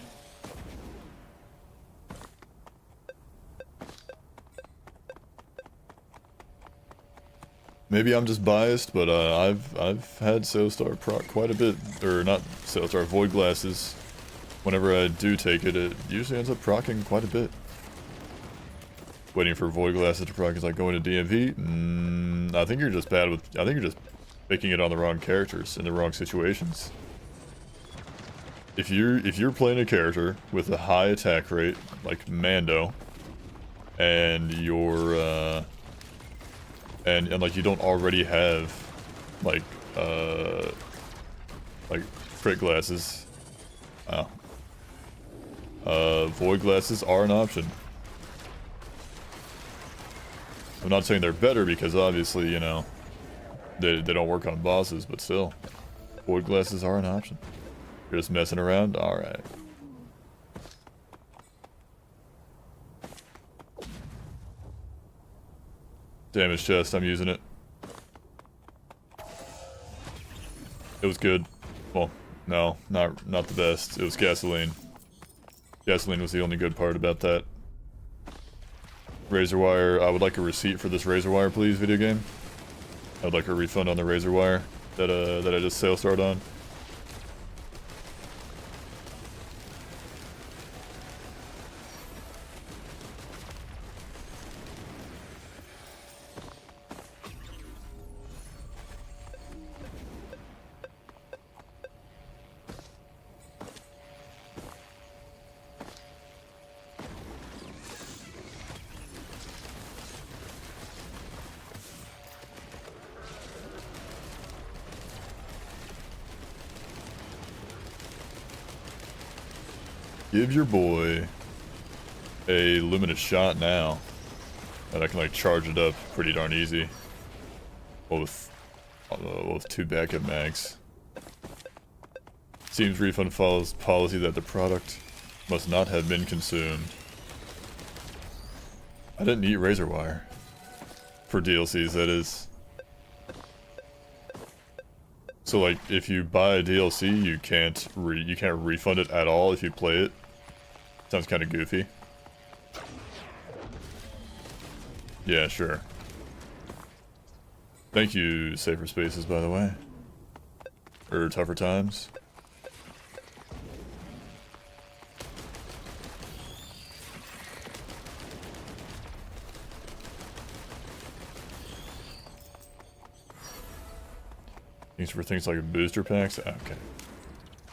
maybe I'm just biased, but I've had Sailstar proc quite a bit, or not Sailstar, Void Glasses. Whenever I do take it, it usually ends up procking quite a bit. Waiting for Void Glasses to proc is like going to DMV. I think you're just bad with. I think you're just picking it on the wrong characters in the wrong situations. If you're playing a character with a high attack rate like Mando, and you're and like you don't already have like crit glasses, void glasses are an option. I'm not saying they're better because obviously, you know, they don't work on bosses, but still, void glasses are an option. You're just messing around? Alright. Damage chest, I'm using it. It was good. Well, no, not the best. It was gasoline. Gasoline was the only good part about that. Razor wire, I would like a receipt for this razor wire, please, video game. I would like a refund on the razor wire that I just sale started on. Give your boy a luminous shot now. And I can like charge it up pretty darn easy. With 2 backup mags. Seems refund follows policy that the product must not have been consumed. I didn't eat razor wire. For DLCs, that is. So like, if you buy a DLC, you can't refund it at all if you play it. Sounds kind of goofy. Yeah, sure. Thank you, Safer Spaces, by the way. Or Tougher Times. These for things like booster packs? Okay.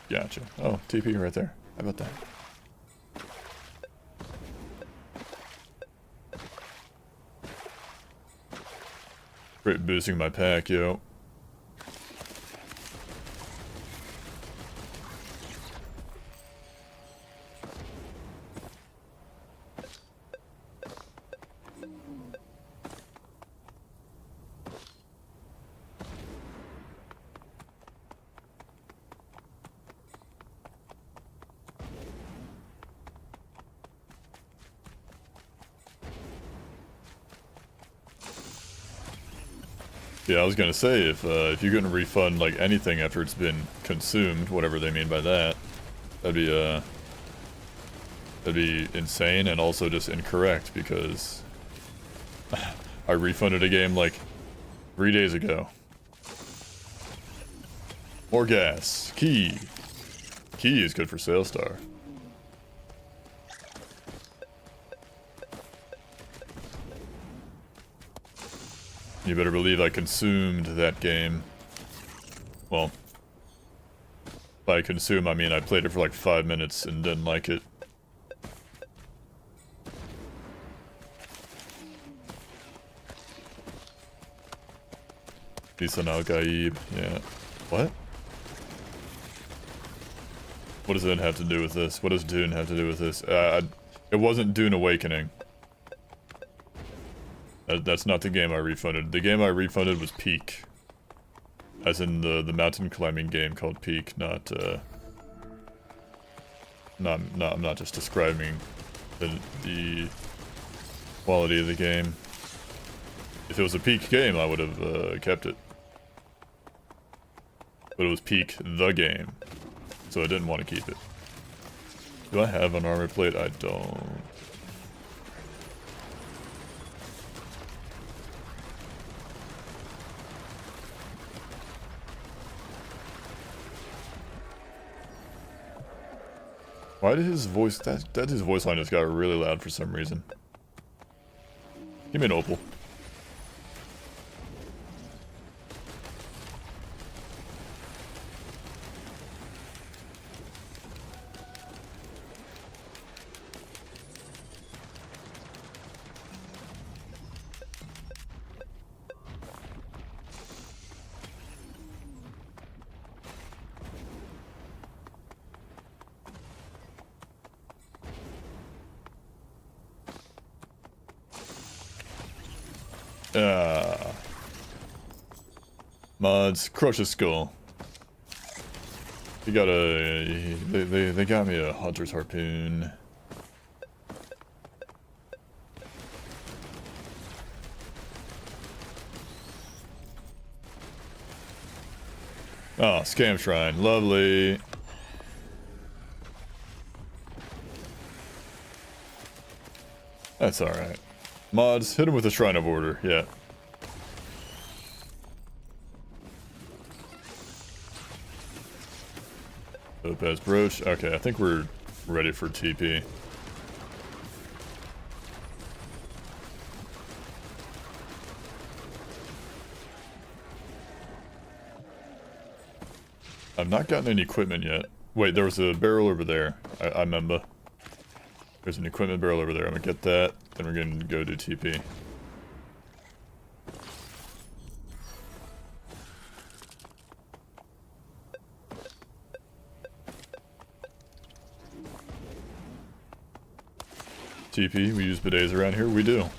Gotcha. Oh, TP right there. How about that? Great boosting my pack, yo. Yeah, I was gonna say, if you couldn't refund like anything after it's been consumed, whatever they mean by that, that'd be insane and also just incorrect because I refunded a game like 3 days ago. More gas. Key. Key is good for Sailstar. You better believe I consumed that game. Well, by consume I mean I played it for like 5 minutes and didn't like it. Lisan al-Gaib, yeah. What? What does that have to do with this? What does Dune have to do with this? It wasn't Dune Awakening. That's not the game I refunded. The game I refunded was Peak. As in the mountain climbing game called Peak, I'm not just describing the quality of the game. If it was a Peak game, I would have kept it. But it was Peak the game, so I didn't want to keep it. Do I have an armor plate? I don't. Why did his voice... That his voice line just got really loud for some reason. Give me an opal. Mods, crush a skull. You got a... They got me a hunter's harpoon. Oh, scam shrine. Lovely. That's alright. Mods, hit him with a shrine of order. Yeah. Topaz brooch. Okay, I think we're ready for TP. I've not gotten any equipment yet. Wait, there was a barrel over there. I remember. There's an equipment barrel over there. I'm gonna get that, then we're gonna go do TP. TP, we use bidets around here? We do.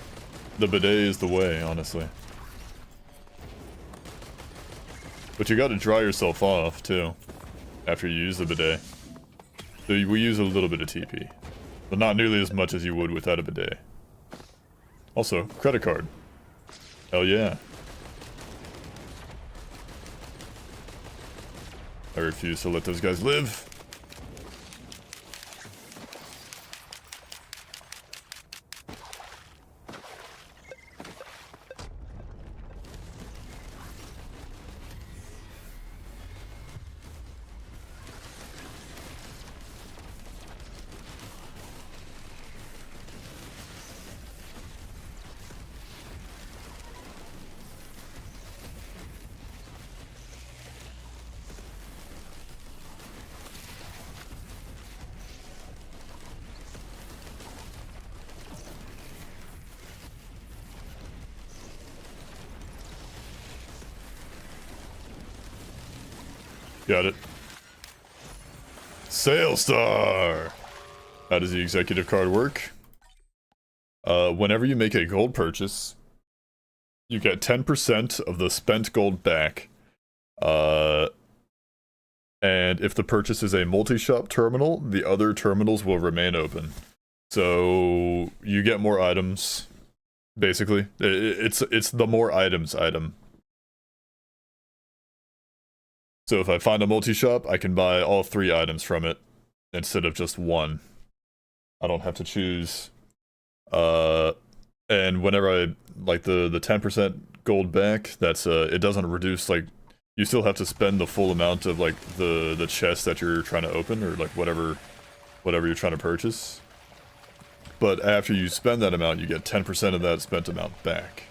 The bidet is the way, honestly. But you gotta dry yourself off, too, after you use the bidet. So we use a little bit of TP. But not nearly as much as you would without a bidet. Also, credit card. Hell yeah. I refuse to let those guys live. Got it. Sale Star! How does the executive card work? Whenever you make a gold purchase, you get 10% of the spent gold back. And if the purchase is a multi-shop terminal, the other terminals will remain open. So you get more items, basically. It's the more items item. So if I find a multi-shop, I can buy all 3 items from it instead of just one. I don't have to choose. And whenever I, like, the 10% gold back, that's, it doesn't reduce, like, you still have to spend the full amount of, like, the chest that you're trying to open, or, like, whatever you're trying to purchase. But after you spend that amount, you get 10% of that spent amount back.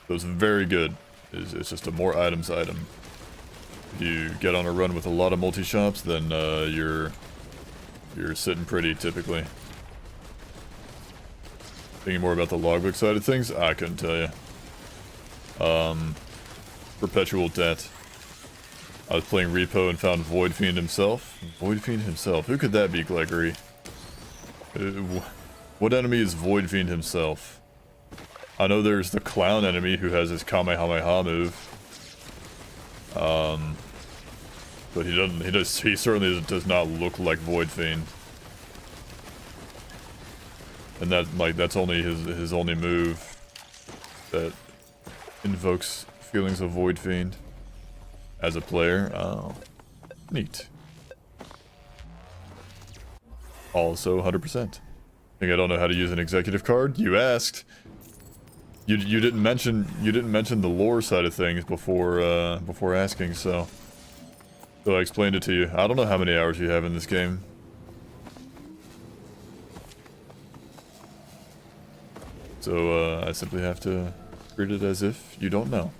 So it's very good. It's just a more items item. If you get on a run with a lot of multi-shops, then you're sitting pretty, typically. Thinking more about the logbook side of things? I couldn't tell you. Perpetual debt. I was playing Repo and found Void Fiend himself. Void Fiend himself. Who could that be, Gregory? What enemy is Void Fiend himself? I know there's the clown enemy who has his Kamehameha move. But he certainly does not look like Void Fiend. And that's only his only move that invokes feelings of Void Fiend as a player. Oh, neat. Also 100%. Think I don't know how to use an executive card? You asked. You didn't mention the lore side of things before asking, so I explained it to you. I don't know how many hours you have in this game. So I simply have to treat it as if you don't know.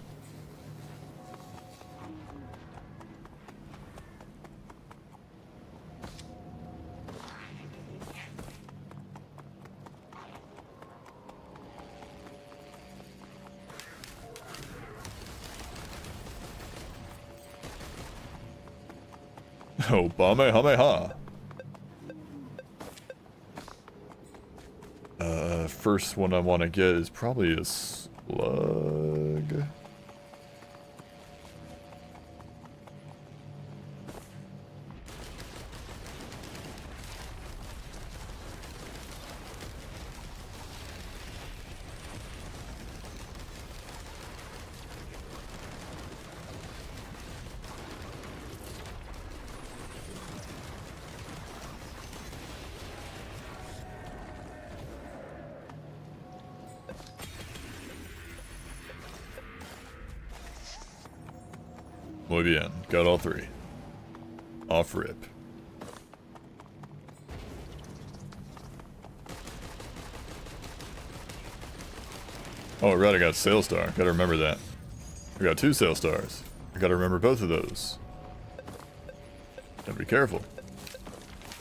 Oh, Bamehameha. First one I want to get is probably a slug. Muy bien. Got all three. Off rip. Oh, right, I got Sail Star. Gotta remember that. I got 2 Sail Stars. I gotta remember both of those. Gotta be careful.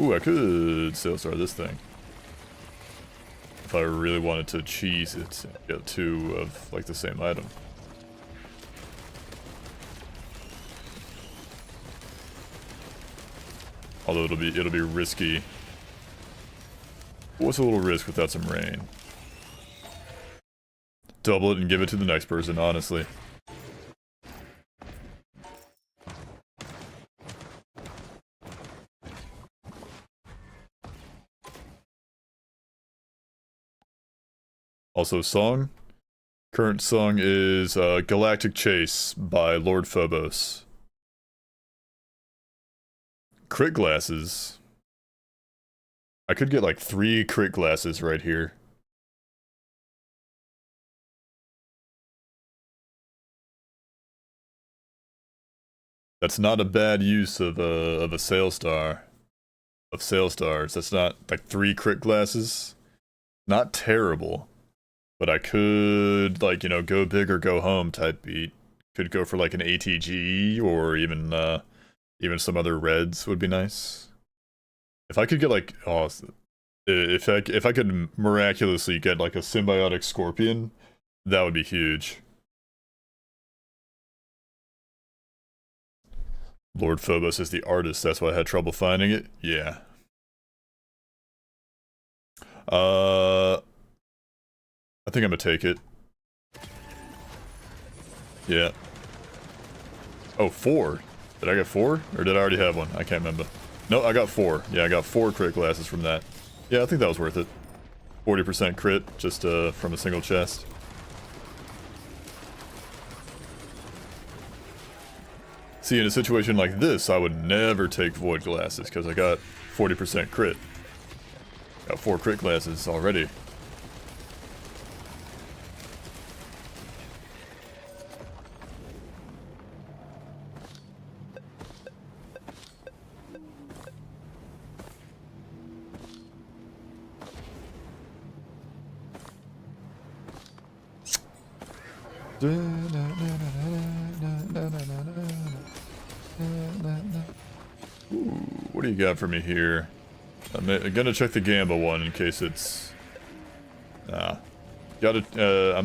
Ooh, I could Sail Star this thing. If I really wanted to cheese it, get 2 of, like, the same item. Although it'll be risky. What's a little risk without some rain? Double it and give it to the next person, honestly. Also, song. Current song is Galactic Chase by Lord Phobos. Crit glasses. I could get like 3 crit glasses right here. That's not a bad use of a Sail Star. Of Sail Stars. That's not like 3 crit glasses. Not terrible. But I could, like, you know, go big or go home type beat. Could go for like an ATG or even some other reds would be nice. If I could get like, oh, if I could miraculously get like a symbiotic scorpion, that would be huge. Lord Phobos is the artist, that's why I had trouble finding it. Yeah. I think I'm gonna take it. Yeah. Oh, 4. Did I get 4? Or did I already have one? I can't remember. No, I got 4. Yeah, I got 4 crit glasses from that. Yeah, I think that was worth it. 40% crit, just from a single chest. See, in a situation like this, I would never take void glasses, because I got 40% crit. Got 4 crit glasses already. Ooh, what do you got for me here? I'm gonna check the Gamba one in case it's... I'm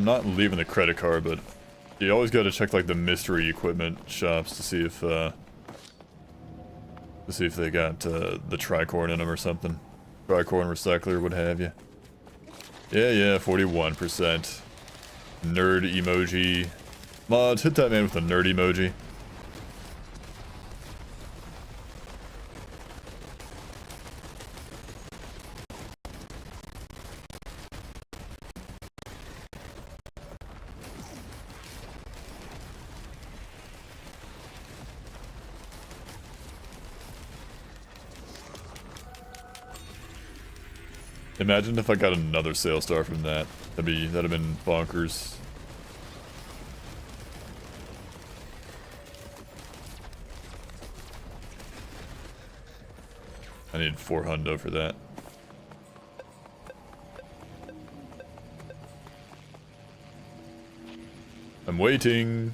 not leaving the credit card, but you always gotta check like the mystery equipment shops to see if they got the tricorn in them or something. Tricorn recycler, what have you. Yeah, 41%. Nerd emoji. Mods, hit that man with a nerd emoji. Imagine if I got another sale star from that. That'd have been bonkers. I need 4 hundo for that. I'm waiting.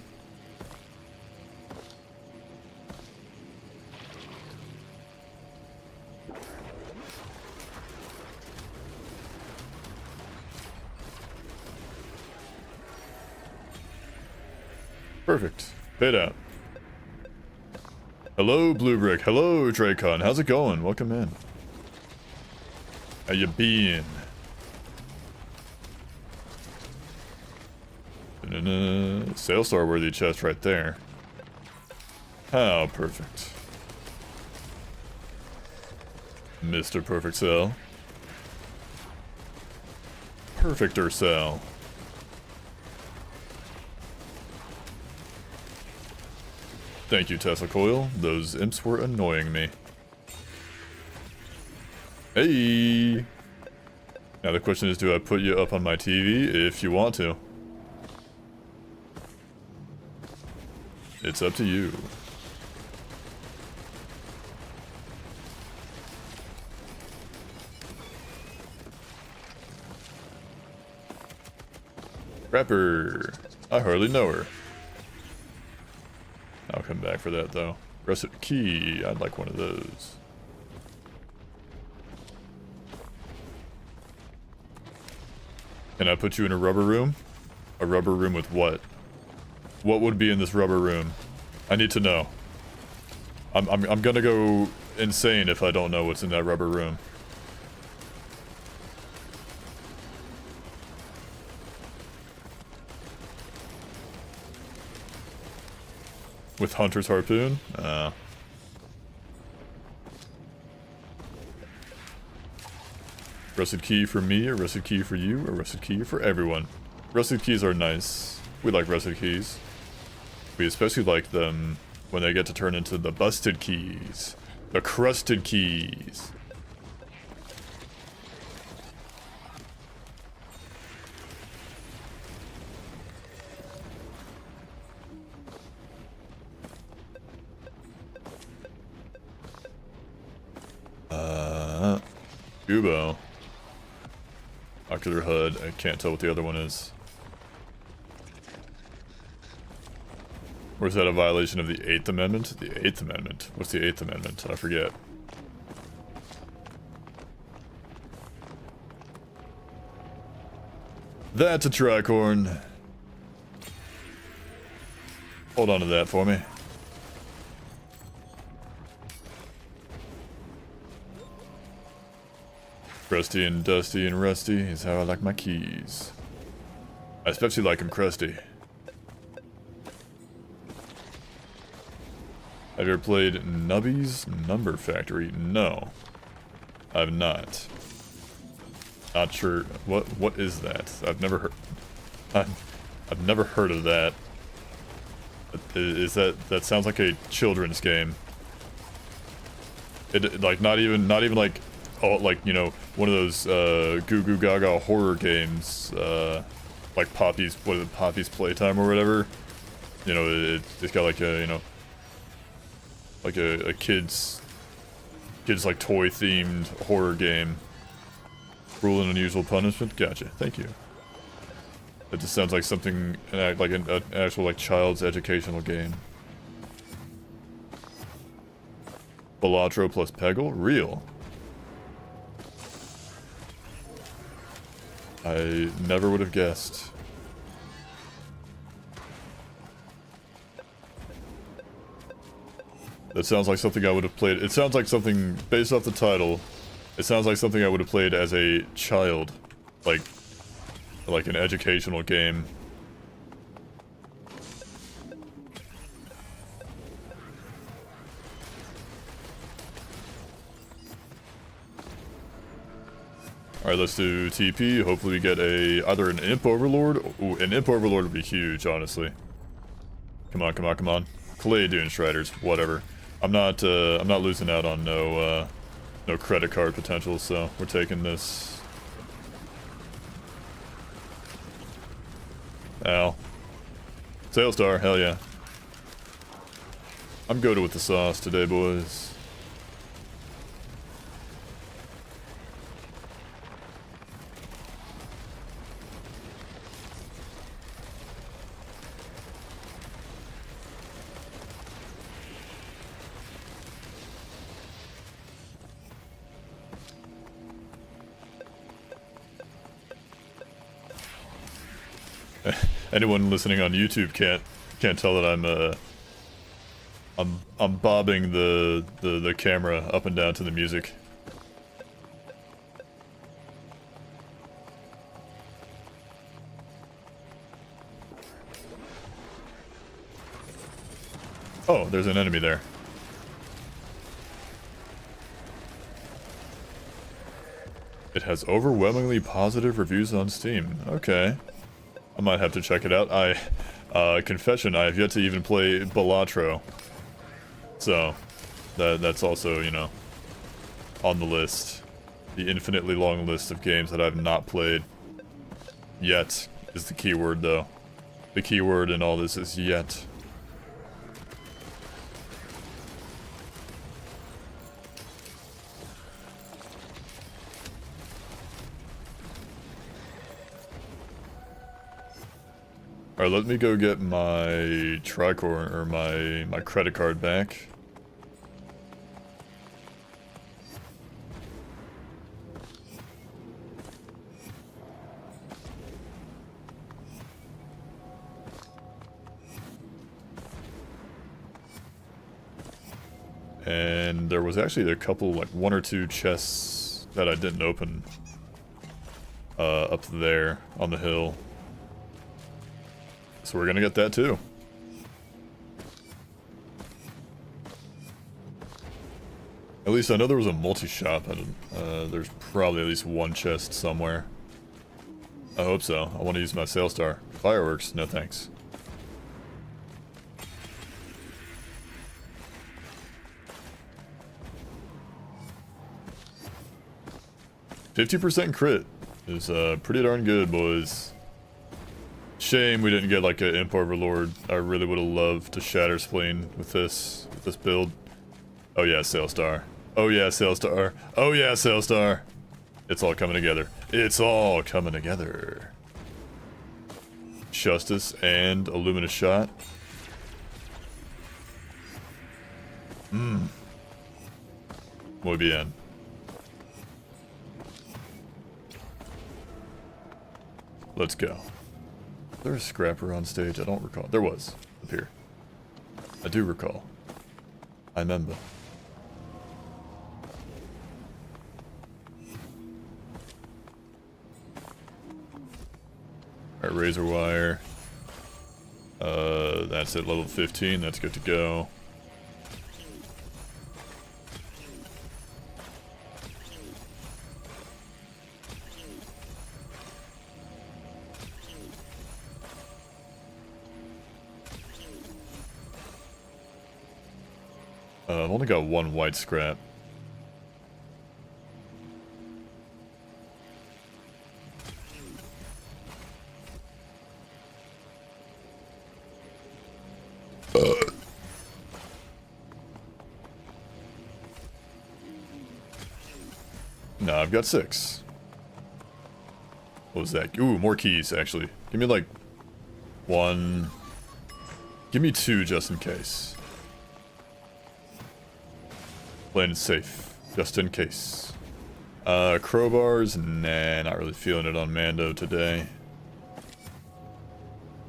Perfect. Paid out. Hello, Blue Brick. Hello, Dracon. How's it going? Welcome in. How you been? Sale star worthy chest right there. How perfect. Mr. Perfect Cell. Perfecter Cell. Thank you, Tesla Coil. Those imps were annoying me. Hey! Now the question is, do I put you up on my TV if you want to? It's up to you. Rapper. I hardly know her. I'll come back for that though. Russet key. I'd like one of those. Can I put you in a rubber room? A rubber room with what? What would be in this rubber room? I need to know. I'm gonna go insane if I don't know what's in that rubber room. With Hunter's Harpoon? Rusted key for me, a rusted key for you, a rusted key for everyone. Rusted keys are nice. We like rusted keys. We especially like them when they get to turn into the busted keys. The crusted keys. Kubo. Ocular HUD. I can't tell what the other one is. Or is that a violation of the 8th Amendment? The 8th Amendment? What's the 8th Amendment? I forget. That's a tricorn. Hold on to that for me. Crusty and dusty and rusty is how I like my keys. I especially like them crusty. Have you ever played Nubby's Number Factory? No. I've not. Not sure. What is that? I've never heard. I've never heard of that. Is that sounds like a children's game? It like not even like, oh, like, you know, one of those goo goo gaga horror games, like Poppy's, what is it, Poppy's Playtime or whatever. You know, it's got like a, you know, like a kids like toy themed horror game. Cruel and Unusual Punishment. Gotcha. Thank you. That just sounds like something like an actual like child's educational game. Balatro plus Peggle? Real. I never would have guessed. That sounds like something I would have played. It sounds like something, based off the title, it sounds like something I would have played as a child. Like an educational game. Alright, let's do TP. Hopefully we get either an Imp Overlord. Ooh, an Imp Overlord would be huge, honestly. Come on, come on, come on. Clay Dune Striders, whatever. I'm not losing out on no credit card potential, so we're taking this. Ow. Sail Star, hell yeah. I'm good with the sauce today, boys. Anyone listening on YouTube can't tell that I'm bobbing the camera up and down to the music. Oh, there's an enemy there. It has overwhelmingly positive reviews on Steam. Okay. I might have to check it out. Confession, I have yet to even play Balatro. So, that's also, you know, on the list. The infinitely long list of games that I've not played yet is the keyword, though. The keyword in all this is yet. Alright, let me go get my tricorn, or my credit card back. And there was actually a couple, like one or two chests that I didn't open up there on the hill. So we're gonna get that too. At least I know there was a multi-shop, and there's probably at least one chest somewhere. I hope so. I want to use my Sail Star. Fireworks? No thanks. %50 crit is pretty darn good, boys. Shame we didn't get like an Imp Overlord. I really would have loved to shatter Spleen with this build. Oh yeah, Sail Star. Oh yeah, Sail Star. Oh yeah, Sail Star. It's all coming together. It's all coming together. Justice and a Luminous Shot. Muy bien. Let's go. Is there a scrapper on stage? I don't recall. There was. Up here. I do recall. I remember. Alright, razor wire. That's at level 15. That's good to go. I've only got one white scrap. No, I've got 6. What was that? Ooh, more keys, actually. Give me, like, 1. Give me 2, just in case. Playing it safe, just in case. Crowbars? Nah, not really feeling it on Mando today.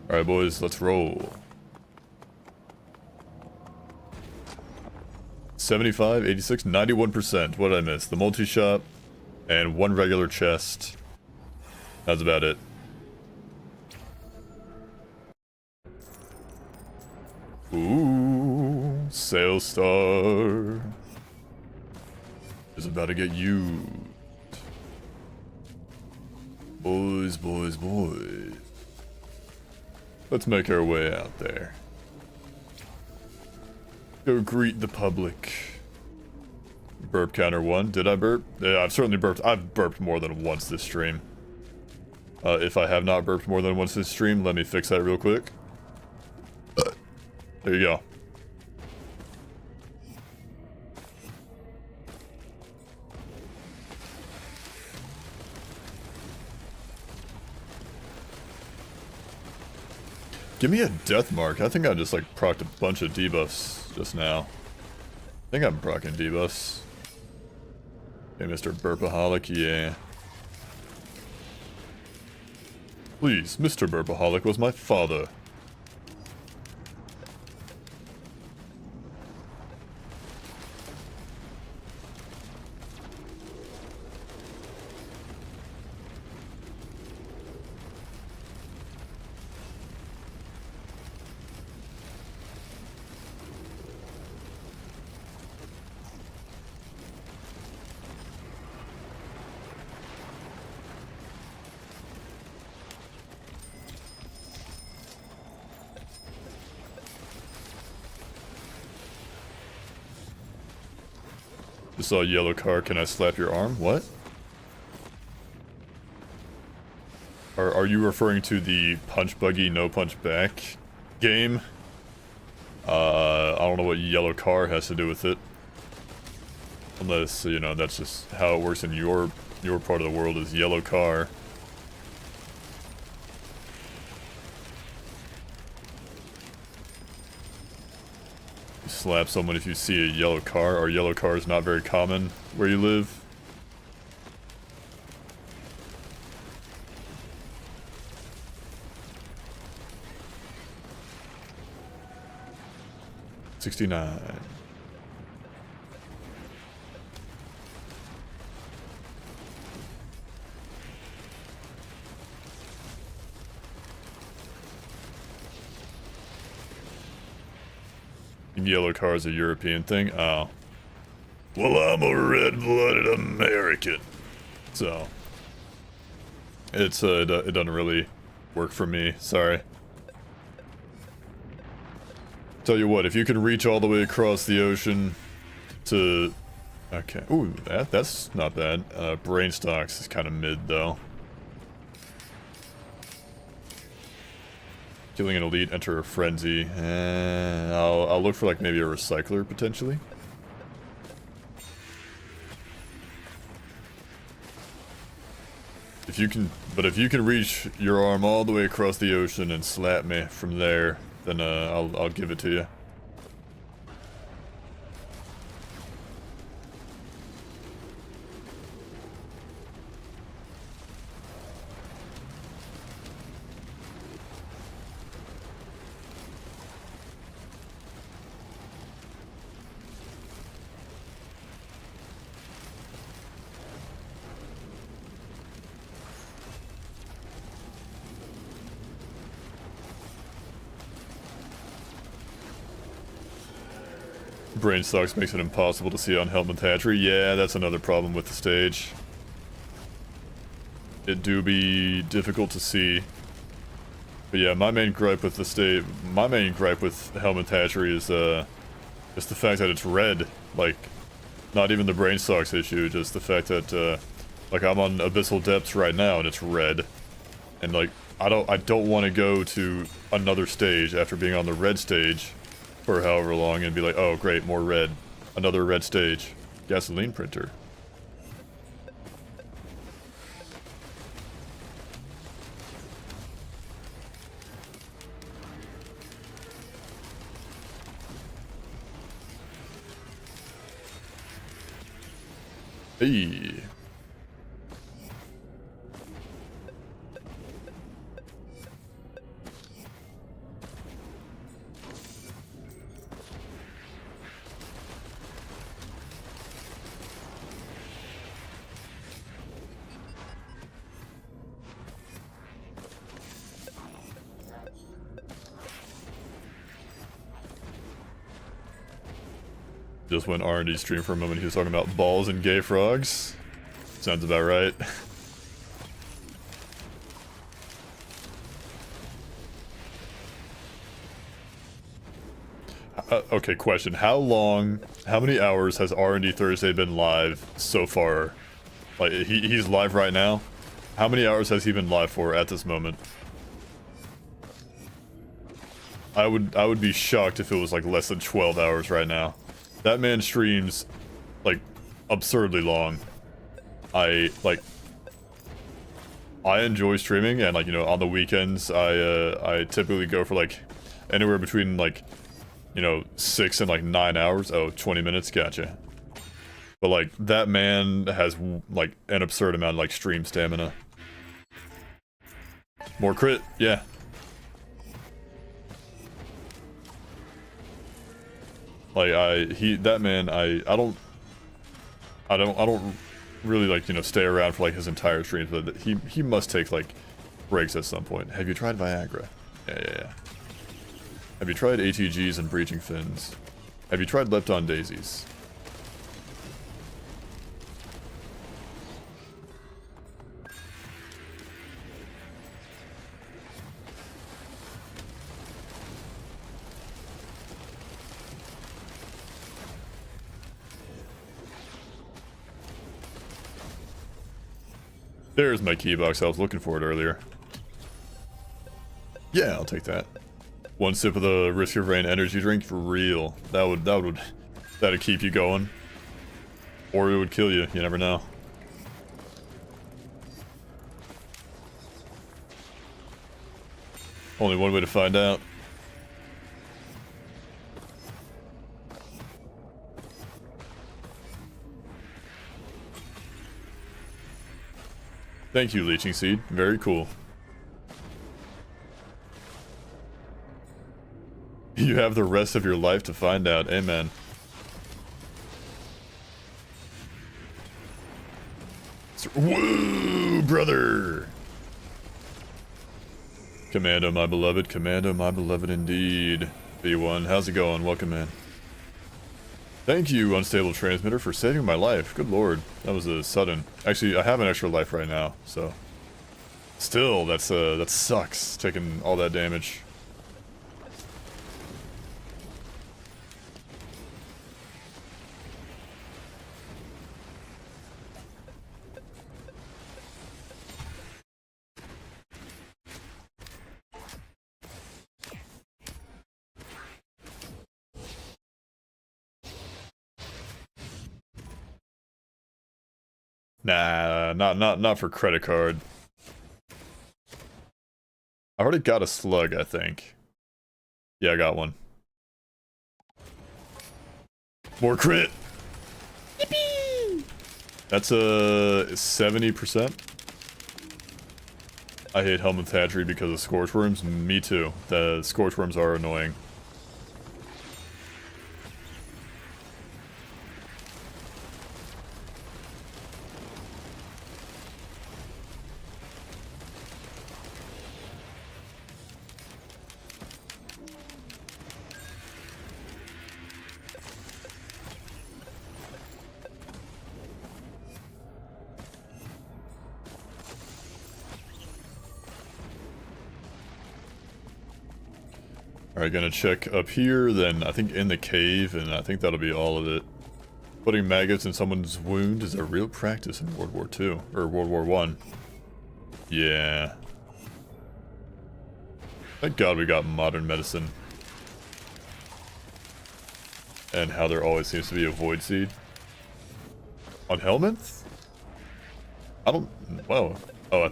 Alright, boys, let's roll. 75, 86, 91%. What did I miss? The multi-shop and 1 regular chest. That's about it. Ooh, Sail Star is about to get used. Boys, boys, boys. Let's make our way out there. Go greet the public. Burp counter 1. Did I burp? Yeah, I've certainly burped. I've burped more than once this stream. If I have not burped more than once this stream, let me fix that real quick. There you go. Give me a death mark. I think I just like procced a bunch of debuffs just now. I think I'm proccing debuffs. Hey, Mr. Burpaholic, yeah. Please, Mr. Burpaholic was my father. Just saw a yellow car, can I slap your arm? What? Are you referring to the punch buggy, no punch back game? I don't know what yellow car has to do with it. Unless, you know, that's just how it works in your part of the world is yellow car. You slap someone if you see a yellow car, or yellow car is not very common where you live. $69. Yellow car is a European thing? Oh. Well, I'm a red-blooded American. So. It doesn't really work for me. Sorry. Tell you what, if you can reach all the way across the ocean to... Okay. Ooh, that's not bad. Brain stocks is kind of mid, though. Killing an elite, enter a frenzy. I'll look for like maybe a recycler potentially. If you can reach your arm all the way across the ocean and slap me from there, then I'll give it to you. Brain sucks makes it impossible to see on Helmet Hatchery. Yeah, that's another problem with the stage. It do be difficult to see. But yeah, my main gripe with Helmet Hatchery is just the fact that it's red. Like, not even the brain sucks issue, just the fact that like I'm on Abyssal Depths right now and it's red. And like I don't want to go to another stage after being on the red stage for however long and be like, oh great, more red. Another red stage. Gasoline printer. Hey. Just went R&D stream for a moment. He was talking about balls and gay frogs. Sounds about right. Okay, question. How many hours has R&D Thursday been live so far? Like, he's live right now? How many hours has he been live for at this moment? I would be shocked if it was like less than 12 hours right now. That man streams like absurdly long. I enjoy streaming, and like, you know, on the weekends I typically go for like anywhere between like, you know, 6 and like 9 hours. Oh, 20 minutes, gotcha. But like that man has like an absurd amount of like stream stamina. More crit, yeah. Like that man, I don't really like, you know, stay around for like his entire streams, but he must take like breaks at some point. Have you tried Viagra? Yeah. Have you tried ATGs and breaching fins? Have you tried Lepton daisies? There's my key box. I was looking for it earlier. Yeah, I'll take that. One sip of the Risk of Rain energy drink for real. That'd keep you going. Or it would kill you. You never know. Only one way to find out. Thank you, Leeching Seed. Very cool. You have the rest of your life to find out. Amen. Woo, brother! Commando, my beloved. Commando, my beloved indeed. B1, how's it going? Welcome, man. Thank you, Unstable Transmitter, for saving my life. Good lord. That was a sudden... Actually, I have an extra life right now, so... Still, that sucks, taking all that damage. Nah, not for credit card. I already got a slug, I think. Yeah, I got one. More crit! Yippee! That's a 70%. I hate Helmet Hatchery because of Scorchworms. Me too. The Scorchworms are annoying. Alright, gonna check up here, then I think in the cave, and I think that'll be all of it. Putting maggots in someone's wound is a real practice in World War II, or World War I. Yeah. Thank God we got modern medicine. And how there always seems to be a void seed. On helmets? I don't... Whoa. Oh, I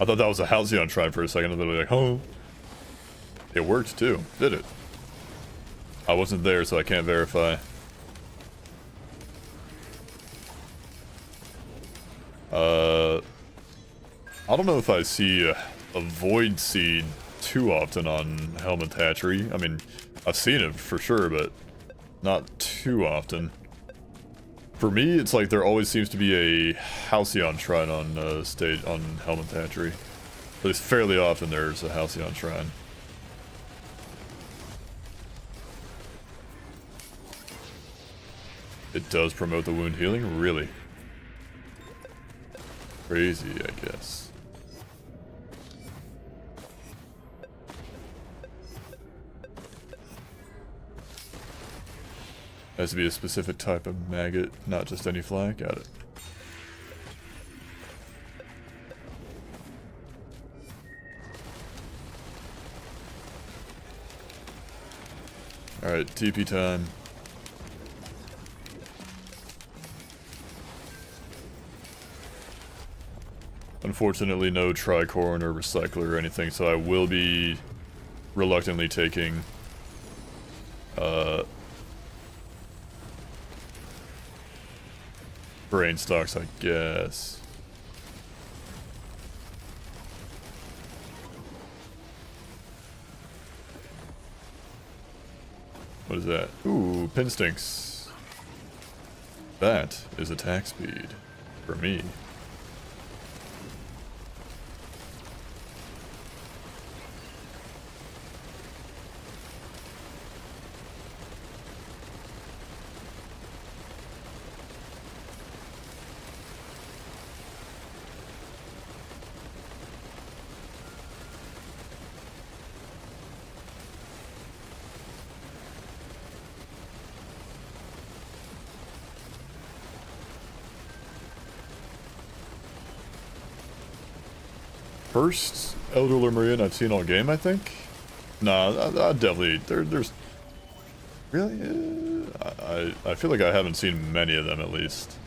thought that was a Halcyon Shrine for a second. I was literally like, oh. It worked too, did it? I wasn't there, so I can't verify. I don't know if I see a void seed too often on Helmet Hatchery. I mean, I've seen it for sure, but not too often. For me, it's like there always seems to be a Halcyon Shrine on on Helmet Hatchery. At least fairly often there's a Halcyon Shrine. It does promote the wound healing? Really? Crazy, I guess. Has to be a specific type of maggot, not just any fly. Got it. Alright, TP time. Unfortunately, no tricorn or recycler or anything, so I will be reluctantly taking brain stocks, I guess. What is that? Ooh, pin stinks. That is attack speed for me. First Elder Lemurian I've seen all game, I think. Nah, I definitely there's really. I feel like I haven't seen many of them at least.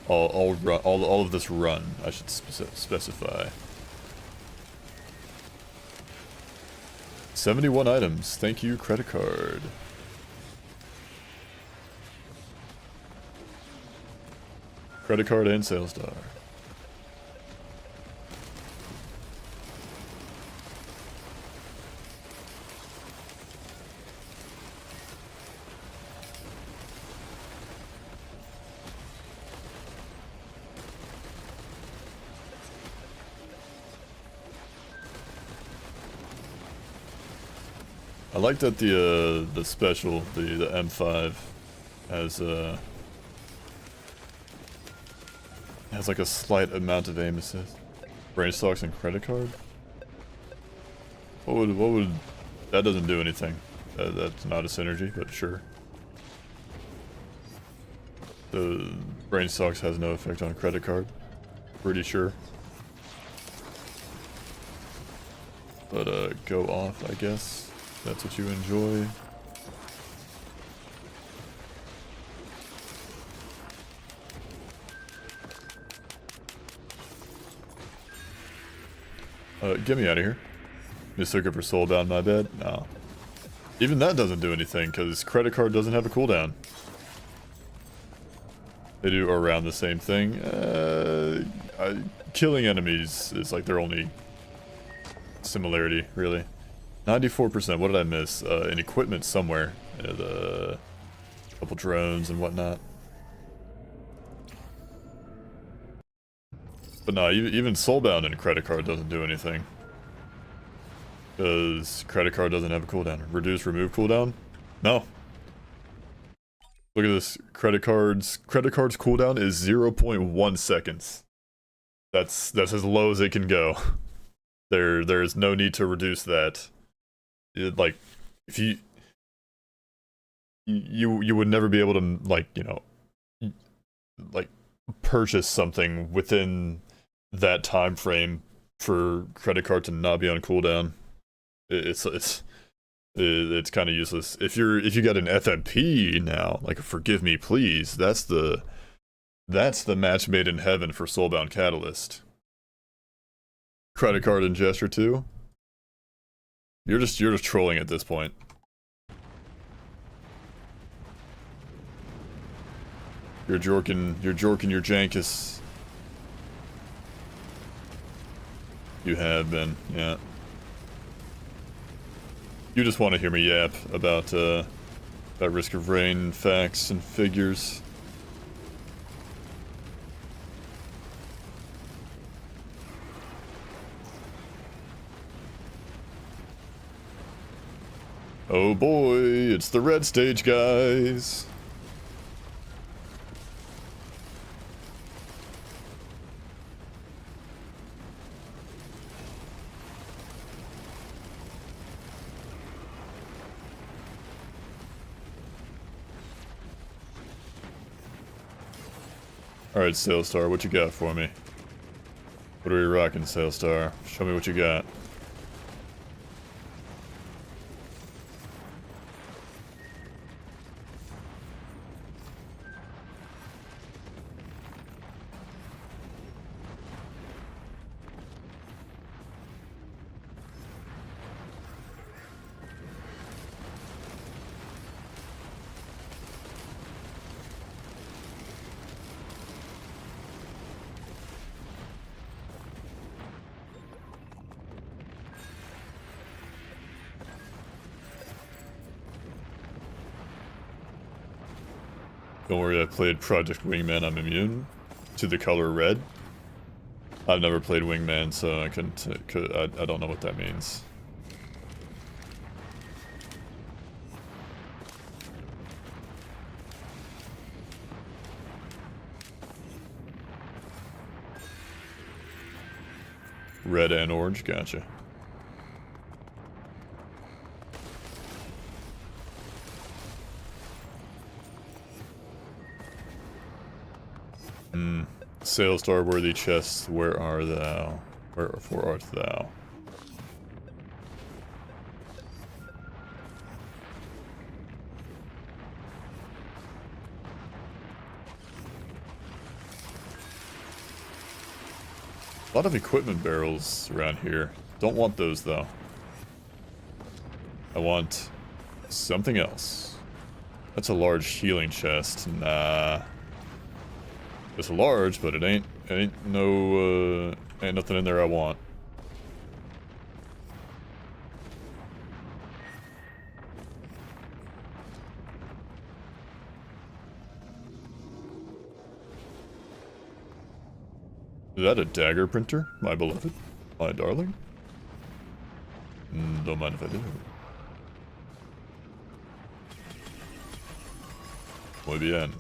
All of this run, I should specify. 71 items. Thank you, credit card. Credit card and sales star. I like that the special, the M5 has like a slight amount of aim assist. Brain stocks and credit card? What would that doesn't do anything. That's not a synergy, but sure. The brain stocks has no effect on credit card. Pretty sure. But go off, I guess. That's what you enjoy. Get me out of here. Mistook it for Soulbound, my bad? No. Even that doesn't do anything, because credit card doesn't have a cooldown. They do around the same thing. Killing enemies is like their only similarity, really. 94%, what did I miss? An equipment somewhere. A couple drones and whatnot. But no, even Soulbound and credit card doesn't do anything. Because credit card doesn't have a cooldown. Reduce, remove cooldown? No. Look at this. Credit card's cooldown is 0.1 seconds. That's as low as it can go. There is no need to reduce that. Like, if you would never be able to, like, you know, like, purchase something within that time frame for credit card to not be on cooldown. It's kind of useless. If you got an FMP now, like a Forgive Me Please, that's the match made in heaven for Soulbound Catalyst. Credit card and gesture too. You're just trolling at this point. You're jorking your jankus. You have been, yeah. You just want to hear me yap about Risk of Rain facts and figures. Oh boy, it's the red stage, guys. Alright, Sailstar, what you got for me? What are we rocking, Sailstar? Show me what you got. Don't worry, I played Project Wingman. I'm immune to the color red. I've never played Wingman, so I couldn't. I don't know what that means. Red and orange, gotcha. Sail star worthy chests, where are thou? Wherefore art thou? A lot of equipment barrels around here. Don't want those though. I want something else. That's a large healing chest. Nah. It's large, but it ain't nothing in there I want. Is that a dagger printer, my beloved? My darling? Don't mind if I do. Muy bien.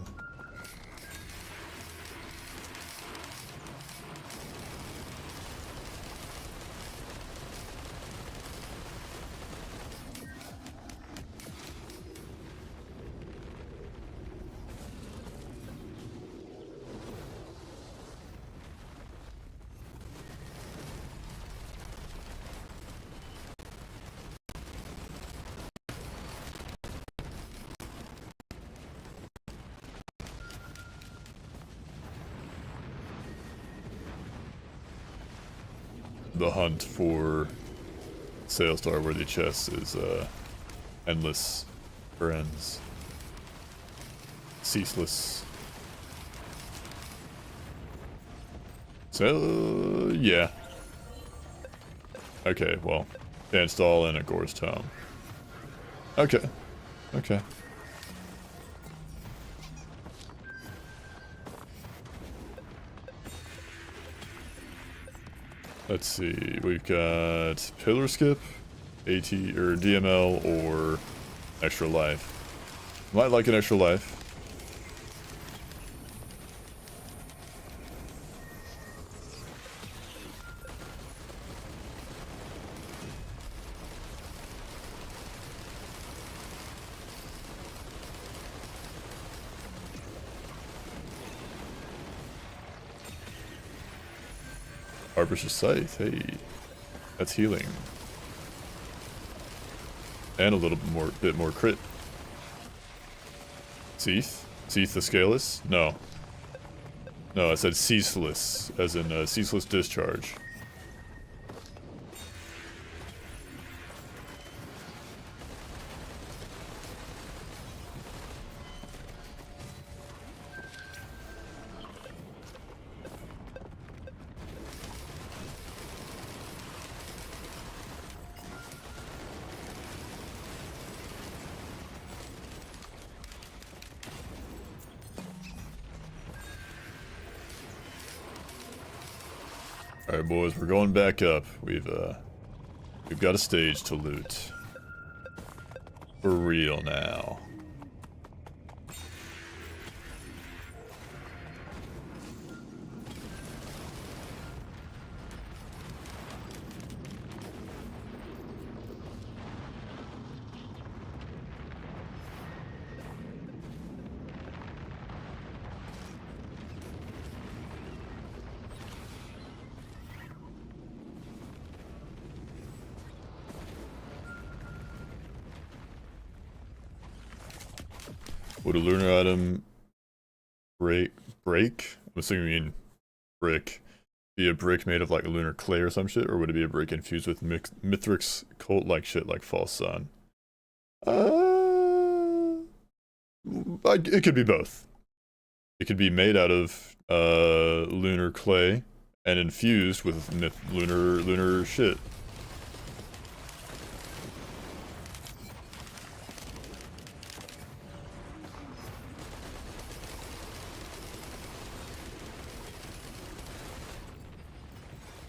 The hunt for Sail Star worthy chests is endless for ends. Ceaseless. So yeah. Okay, well, they install in a Gore's Tome. Okay. Okay. Let's see, we've got Pillar Skip, AT, or DML, or Extra Life. Might like an Extra Life. Harper's Scythe, hey, that's healing. And a little bit more crit. Seath? Seath the Scaleless? No. No, I said ceaseless, as in ceaseless discharge. Alright boys, we're going back up. We've got a stage to loot. For real now. Would a lunar item break? I'm assuming you mean brick. Be a brick made of like a lunar clay or some shit, or would it be a brick infused with Mithrix cult-like shit like False Sun? It could be both. It could be made out of lunar clay and infused with lunar shit.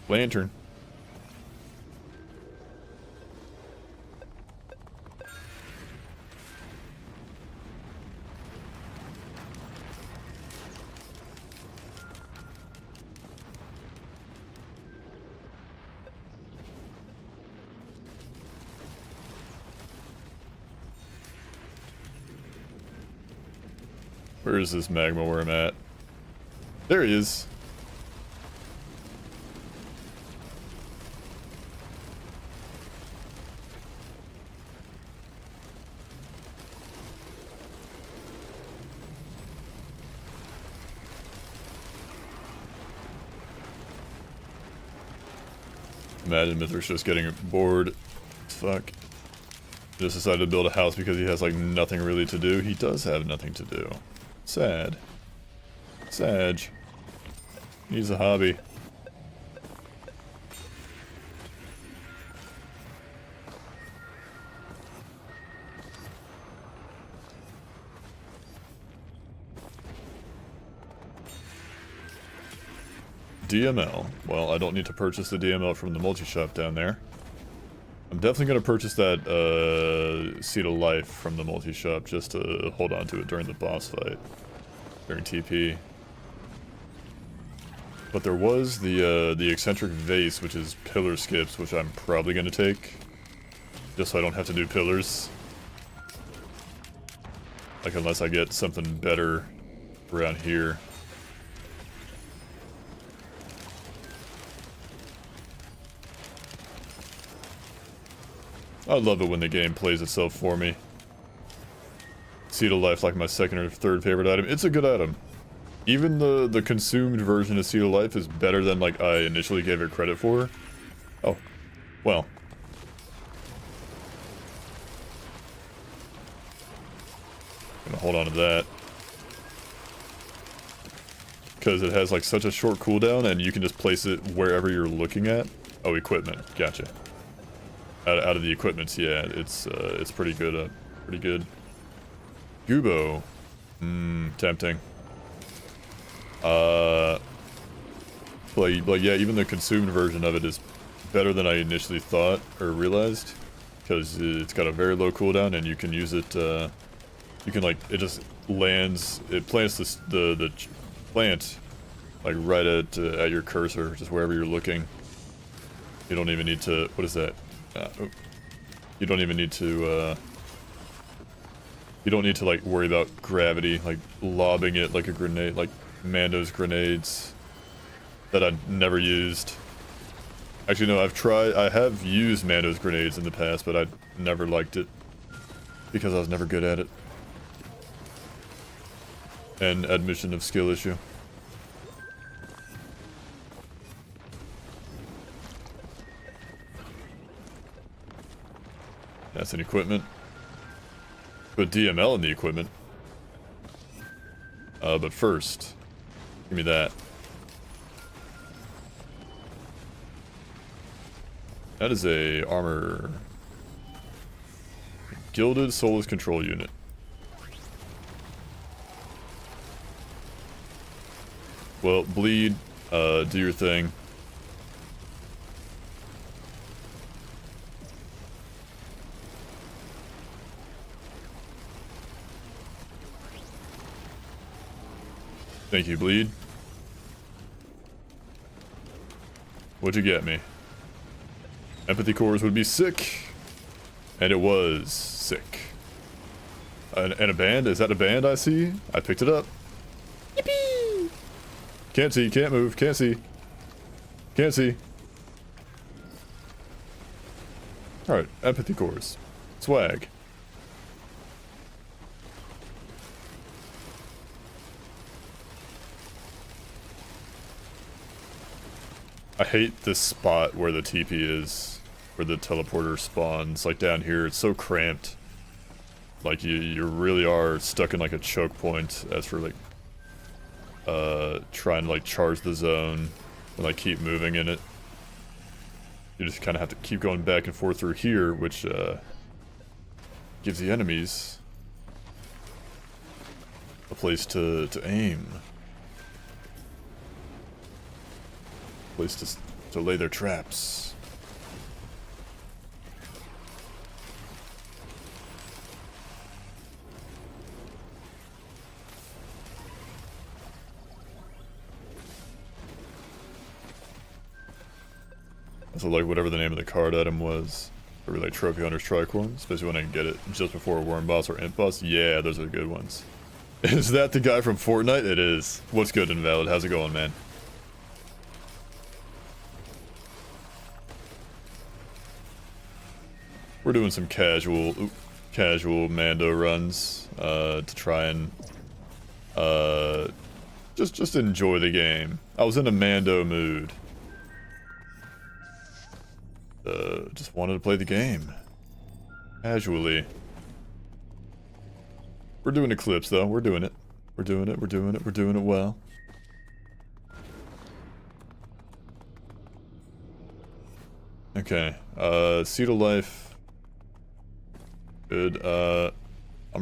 Lantern. Where is this magma where I'm at? There he is. Imagine Mithras just getting bored. Fuck. Just decided to build a house because he has like nothing really to do. He does have nothing to do. Sad. Sag. Needs a hobby. DML. Well, I don't need to purchase the DML from the multi-shop down there. I'm definitely going to purchase that Seed of Life from the multi-shop just to hold on to it during the boss fight. During TP. But there was the eccentric vase, which is pillar skips, which I'm probably going to take. Just so I don't have to do pillars. Like, unless I get something better around here. I love it when the game plays itself for me. Seed of Life, like my second or third favorite item. It's a good item. Even the consumed version of Seed of Life is better than like I initially gave it credit for. Oh, well. Gonna hold on to that. Because it has like such a short cooldown and you can just place it wherever you're looking at. Oh, equipment. Gotcha. Out of the equipments, yeah, it's pretty good. Pretty good. Gubo. Tempting. But yeah, even the consumed version of it is better than I initially thought or realized, because it's got a very low cooldown and you can use it. You can like it just lands. It plants the plant like right at your cursor, just wherever you're looking. You don't even need to. What is that? You don't even need to, you don't need to, like, worry about gravity, like, lobbing it like a grenade, like Mando's grenades that I've never used. Actually, no, I have used Mando's grenades in the past, but I never liked it because I was never good at it. An admission of skill issue. That's an equipment. Put DML in the equipment. But first, give me that. That is a armor. Gilded Soulless Control Unit. Well, bleed, do your thing. Thank you, bleed. What'd you get me? Empathy cores would be sick. And it was sick. And a band? Is that a band I see? I picked it up. Yippee! Can't see, can't move, can't see. Can't see. Alright, empathy cores. Swag. I hate this spot where the TP is, where the teleporter spawns. Like down here, it's so cramped. Like you really are stuck in like a choke point as for like trying to like charge the zone and like keep moving in it. You just kind of have to keep going back and forth through here, which gives the enemies a place to aim. Place to lay their traps. Also, like, whatever the name of the card item was. Or like Trophy Hunter's Tricorn, especially when I can get it just before a Worm Boss or Imp Boss. Yeah, those are the good ones. Is that the guy from Fortnite? It is. What's good, Invalid? How's it going, man? We're doing some casual Mando runs to try and just enjoy the game. I was in a Mando mood. Just wanted to play the game. Casually. We're doing Eclipse though, we're doing it. We're doing it well. Okay, Seed of Life. Good, I'm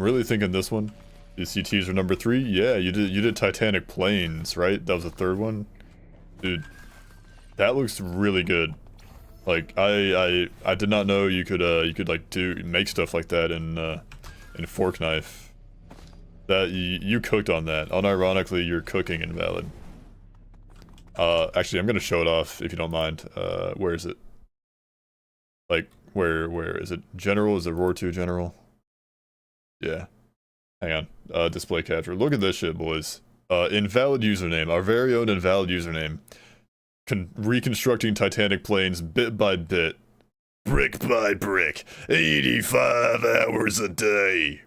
really thinking this one. You see teaser number 3? Yeah, you did Titanic Plains, right? That was the 3rd one? Dude, that looks really good. Like, I did not know you could like make stuff like that in Fork Knife. That you cooked on that. Unironically, you're cooking, Invalid. Actually, I'm gonna show it off if you don't mind. Where is it? Like, where is it? General? Is it Roar 2 General? Yeah. Hang on. Display capture. Look at this shit, boys. Invalid username. Our very own invalid username. Reconstructing Titanic Plains bit by bit, brick by brick, 85 hours a day.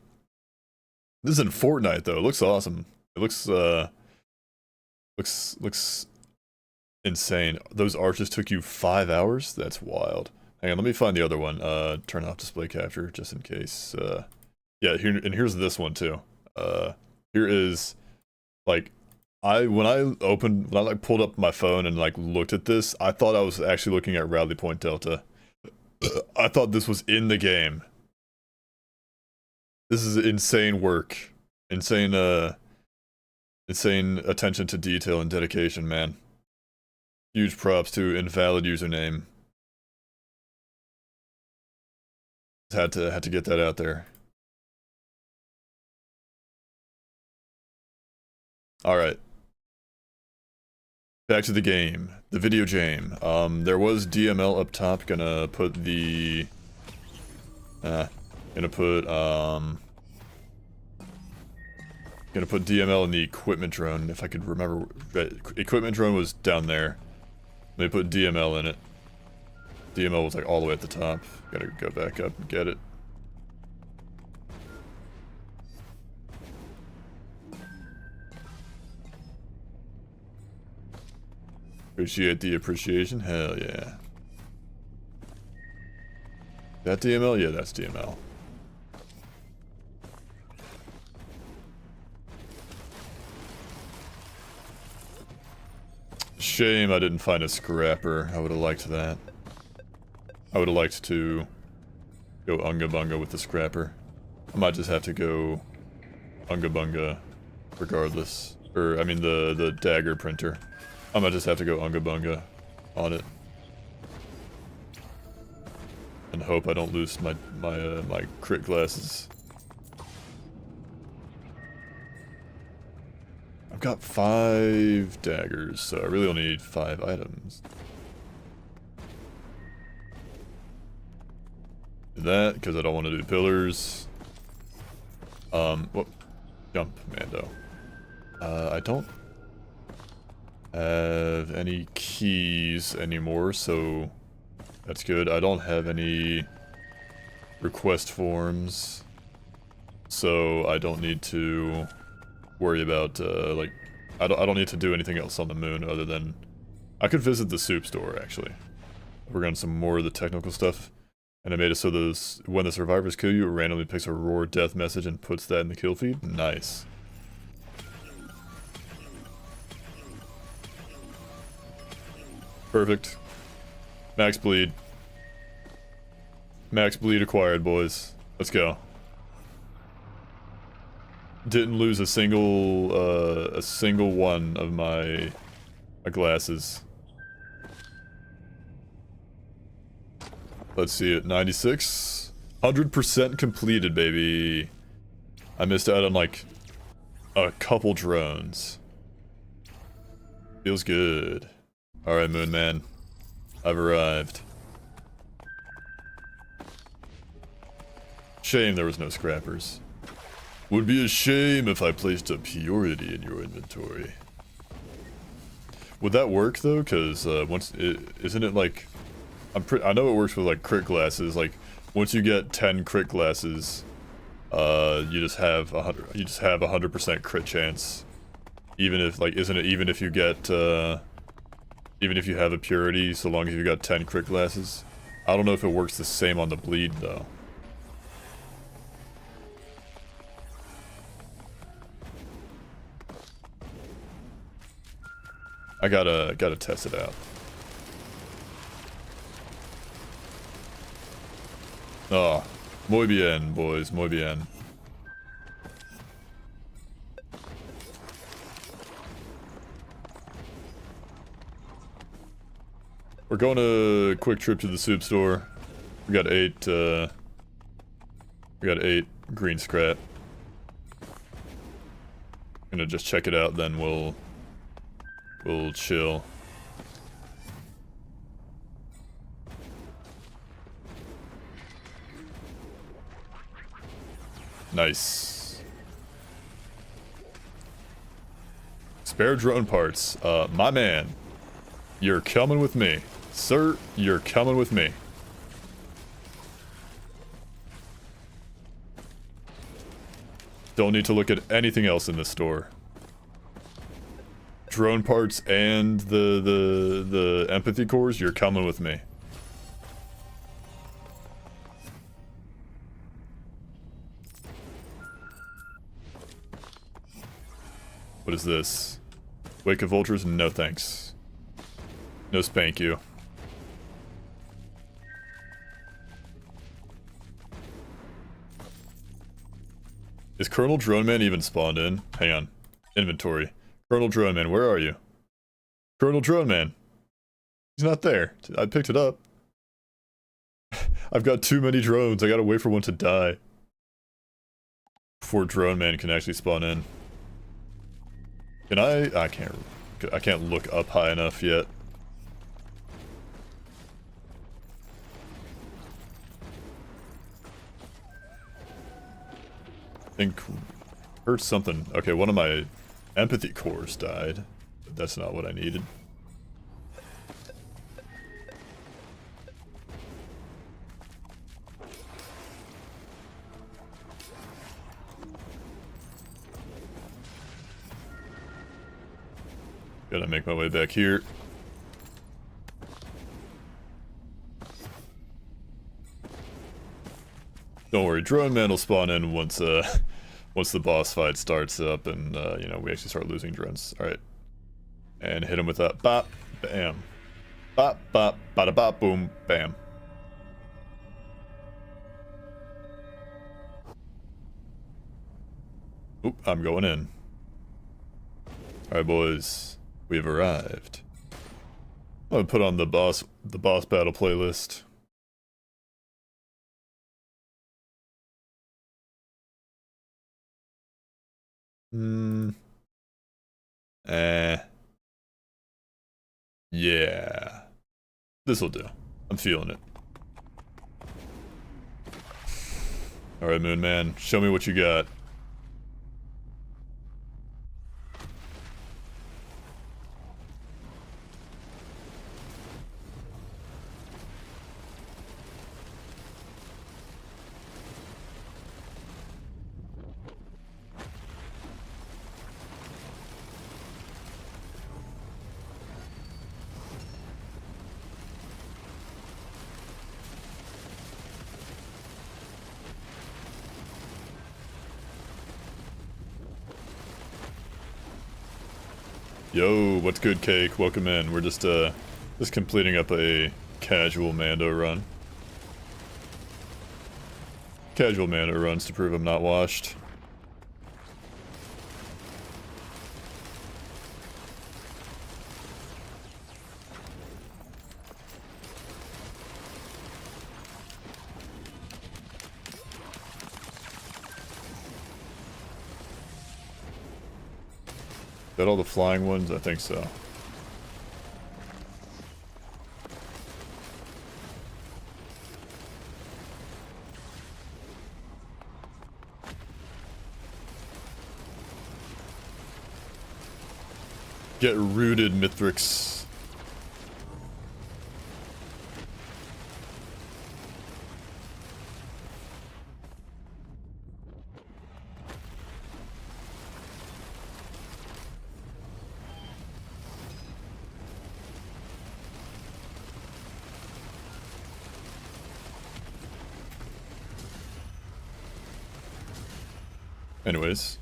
This is in Fortnite though. It looks awesome. It looks insane. Those arches took you 5 hours? That's wild. Hang on, let me find the other one. Turn off display capture just in case. Yeah, here, and here's this one too. Here is like when I like pulled up my phone and like looked at this, I thought I was actually looking at Rally Point Delta. I thought this was in the game. This is insane work. Insane attention to detail and dedication, man. Huge props to Invalid username. Had to get that out there. Alright. Back to the game. The video jam. There was DML up top. Gonna put the... Gonna put DML in the equipment drone, if I could remember. Equipment drone was down there. Let me put DML in it. DML was like all the way at the top. Gotta go back up and get it. Appreciate the appreciation. Hell yeah. That DML? Yeah, that's DML. Shame I didn't find a scrapper. I would have liked that. I would have liked to go Unga Bunga with the scrapper. I might just have to go Unga Bunga regardless. Or, I mean the dagger printer. I might just have to go Unga Bunga on it. And hope I don't lose my crit glasses. I've got 5 daggers, so I really only need 5 items. Do that, because I don't want to do pillars. Whoop. Jump, Mando. I don't have any keys anymore, so that's good. I don't have any request forms, so I don't need to worry about, like, I don't need to do anything else on the moon other than... I could visit the soup store, actually. Work on some more of the technical stuff. And I made it so those, when the survivors kill you, it randomly picks a roar death message and puts that in the kill feed. Nice. Perfect. Max bleed. Max bleed acquired, boys. Let's go. Didn't lose a single one of my glasses. Let's see it. 96. 100% completed, baby. I missed out on like a couple drones. Feels good. Alright, Moon Man. I've arrived. Shame there was no scrappers. Would be a shame if I placed a purity in your inventory. Would that work though? Cause isn't it like, I know it works with like crit glasses. Like once you get 10 crit glasses, you just have 100% crit chance. Even if like, isn't it even if you get even if you have a purity, so long as you got 10 crit glasses? I don't know if it works the same on the bleed though. I gotta test it out. Oh, muy bien, boys, muy bien. We're going a quick trip to the soup store. We got 8 green scrap. Gonna just check it out, then we'll chill. Nice. Spare drone parts. My man. You're coming with me. Sir, you're coming with me. Don't need to look at anything else in this store. Drone parts and the empathy cores, you're coming with me. What is this? Wake of Vultures? No thanks. No spank you. Is Colonel Drone Man even spawned in? Hang on. Inventory. Colonel Drone Man, where are you? Colonel Drone Man. He's not there. I picked it up. I've got too many drones. I gotta wait for one to die before Drone Man can actually spawn in. Can I can't look up high enough yet. I think heard something. Okay, one of my empathy cores died, but that's not what I needed. Gotta make my way back here. Don't worry, Drone Man will spawn in once once the boss fight starts up and you know, we actually start losing drones. Alright. And hit him with that bop, bam. Bop, bop, bada bop, boom, bam. Oop, I'm going in. Alright boys. We have arrived. I'm gonna put on the boss battle playlist. Yeah. This'll do. I'm feeling it. Alright, Moon Man, show me what you got. Yo, what's good, Cake? Welcome in. We're just completing up a casual Mando run. Casual Mando runs to prove I'm not washed. that all the flying ones? I think so. Get rooted, Mithrix. Anyways.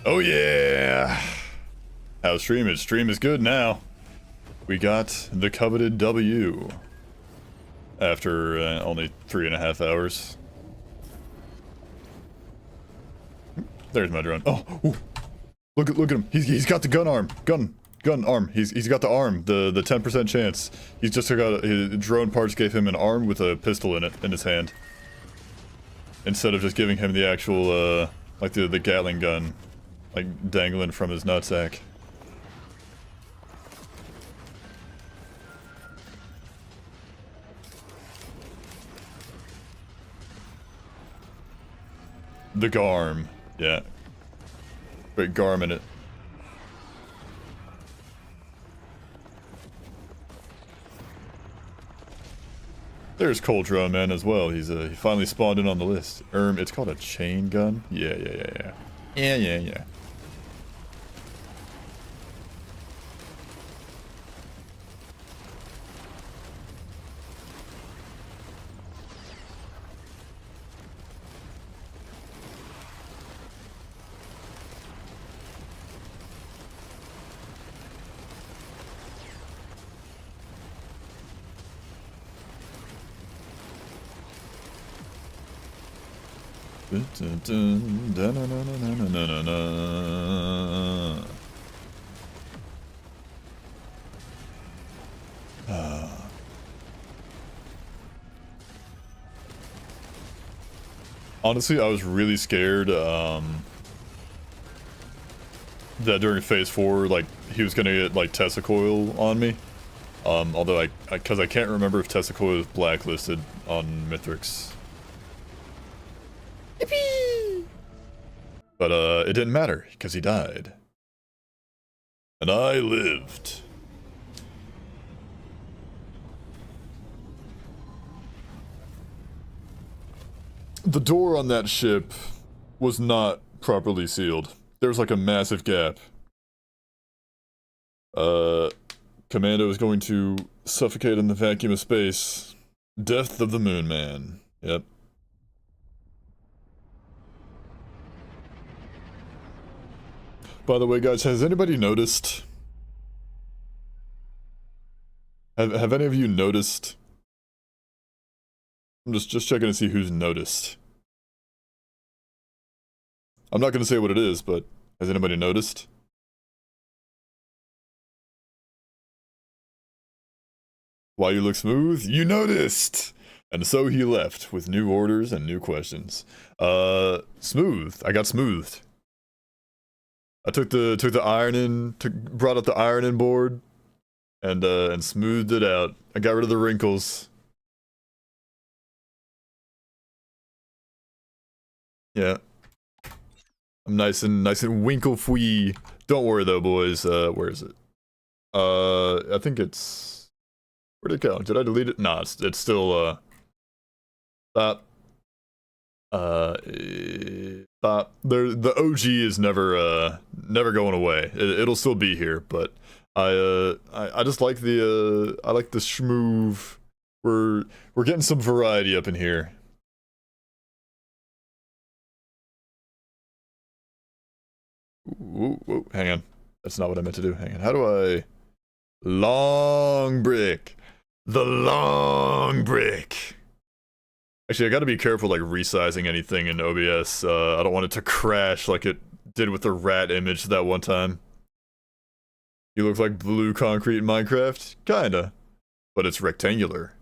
Oh yeah! How's stream? His stream is good now. We got the coveted W. After only 3.5 hours. There's my drone. Oh, ooh. Look at him. He's got the gun arm. Gun arm. He's got the arm. The 10% chance. He's just got his drone parts gave him an arm with a pistol in it in his hand. Instead of just giving him the actual like the Gatling gun. Like, dangling from his nutsack. The Garm. Yeah. Great Garm in it. There's Cold Drone Man as well. He finally spawned in on the list. It's called a chain gun? Yeah. Yeah. Honestly, I was really scared that during phase 4, like, he was gonna get like Tesla coil on me. Although because I can't remember if Tesla coil is blacklisted on Mithrix. Yippee! But it didn't matter because he died, and I lived. The door on that ship was not properly sealed. There was like a massive gap. Commando is going to suffocate in the vacuum of space. Death of the Moon Man. Yep. By the way, guys, has anybody noticed? Have any of you noticed? I'm just checking to see who's noticed. I'm not gonna say what it is, but has anybody noticed? Why you look smooth? You noticed! And so he left with new orders and new questions. Smooth. I got smoothed. I took the ironing, brought up the ironing board, and smoothed it out. I got rid of the wrinkles. Yeah. I'm nice and winkle free. Don't worry though, boys. Where is it? I think it's... Where'd it go? Did I delete it? Nah, it's still, Bop. Bop. The OG is never going away. It'll still be here, but I just like the, I like the schmoove. We're getting some variety up in here. Ooh, hang on. That's not what I meant to do. Hang on. How do I... Long brick. The long brick. Actually, I gotta be careful, like, resizing anything in OBS. I don't want it to crash like it did with the rat image that one time. You look like blue concrete in Minecraft? Kinda. But it's rectangular.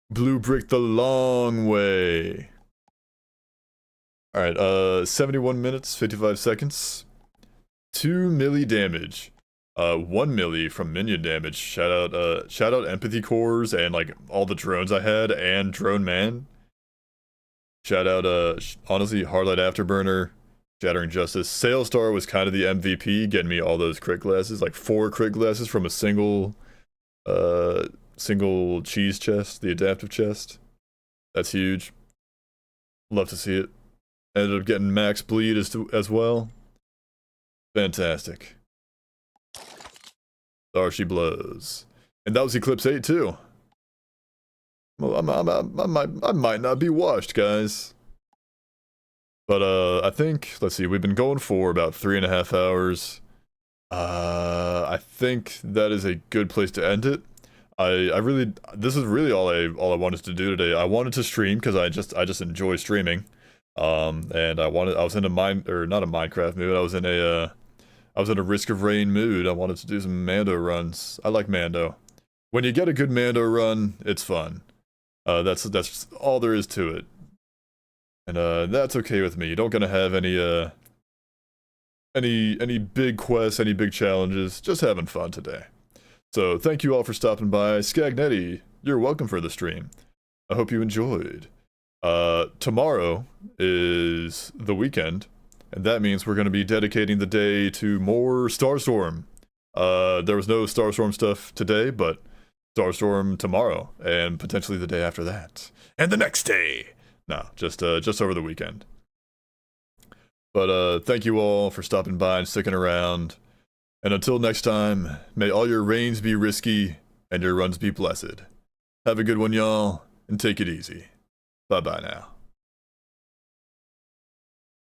Blue brick the long way. Alright, 71 minutes, 55 seconds. 2 milli damage. 1 milli from minion damage. Shout out empathy cores and like all the drones I had and drone man. Shout out honestly Hardlight Afterburner, Shattering Justice. Sailstar was kind of the MVP, getting me all those crit glasses, like 4 crit glasses from a single cheese chest, the adaptive chest. That's huge. Love to see it. Ended up getting max bleed as well. Fantastic. There she blows. And that was Eclipse 8 too. Well, I might not be washed, guys. But I think, let's see, we've been going for about 3.5 hours. I think that is a good place to end it. This is really all I wanted to do today. I wanted to stream because I just enjoy streaming. And I was in a not a Minecraft mood. I was in a Risk of Rain mood. I wanted to do some Mando runs. I like Mando. When you get a good Mando run, it's fun. That's all there is to it. And that's okay with me. You don't gonna have any big quests, any big challenges. Just having fun today. So thank you all for stopping by. Skagnetti, you're welcome for the stream. I hope you enjoyed. Tomorrow is the weekend, and that means we're going to be dedicating the day to more Starstorm. There was no Starstorm stuff today, but Starstorm tomorrow, and potentially the day after that. And the next day! No, just over the weekend. But thank you all for stopping by and sticking around. And until next time, may all your reigns be risky, and your runs be blessed. Have a good one, y'all, and take it easy. Bye-bye now.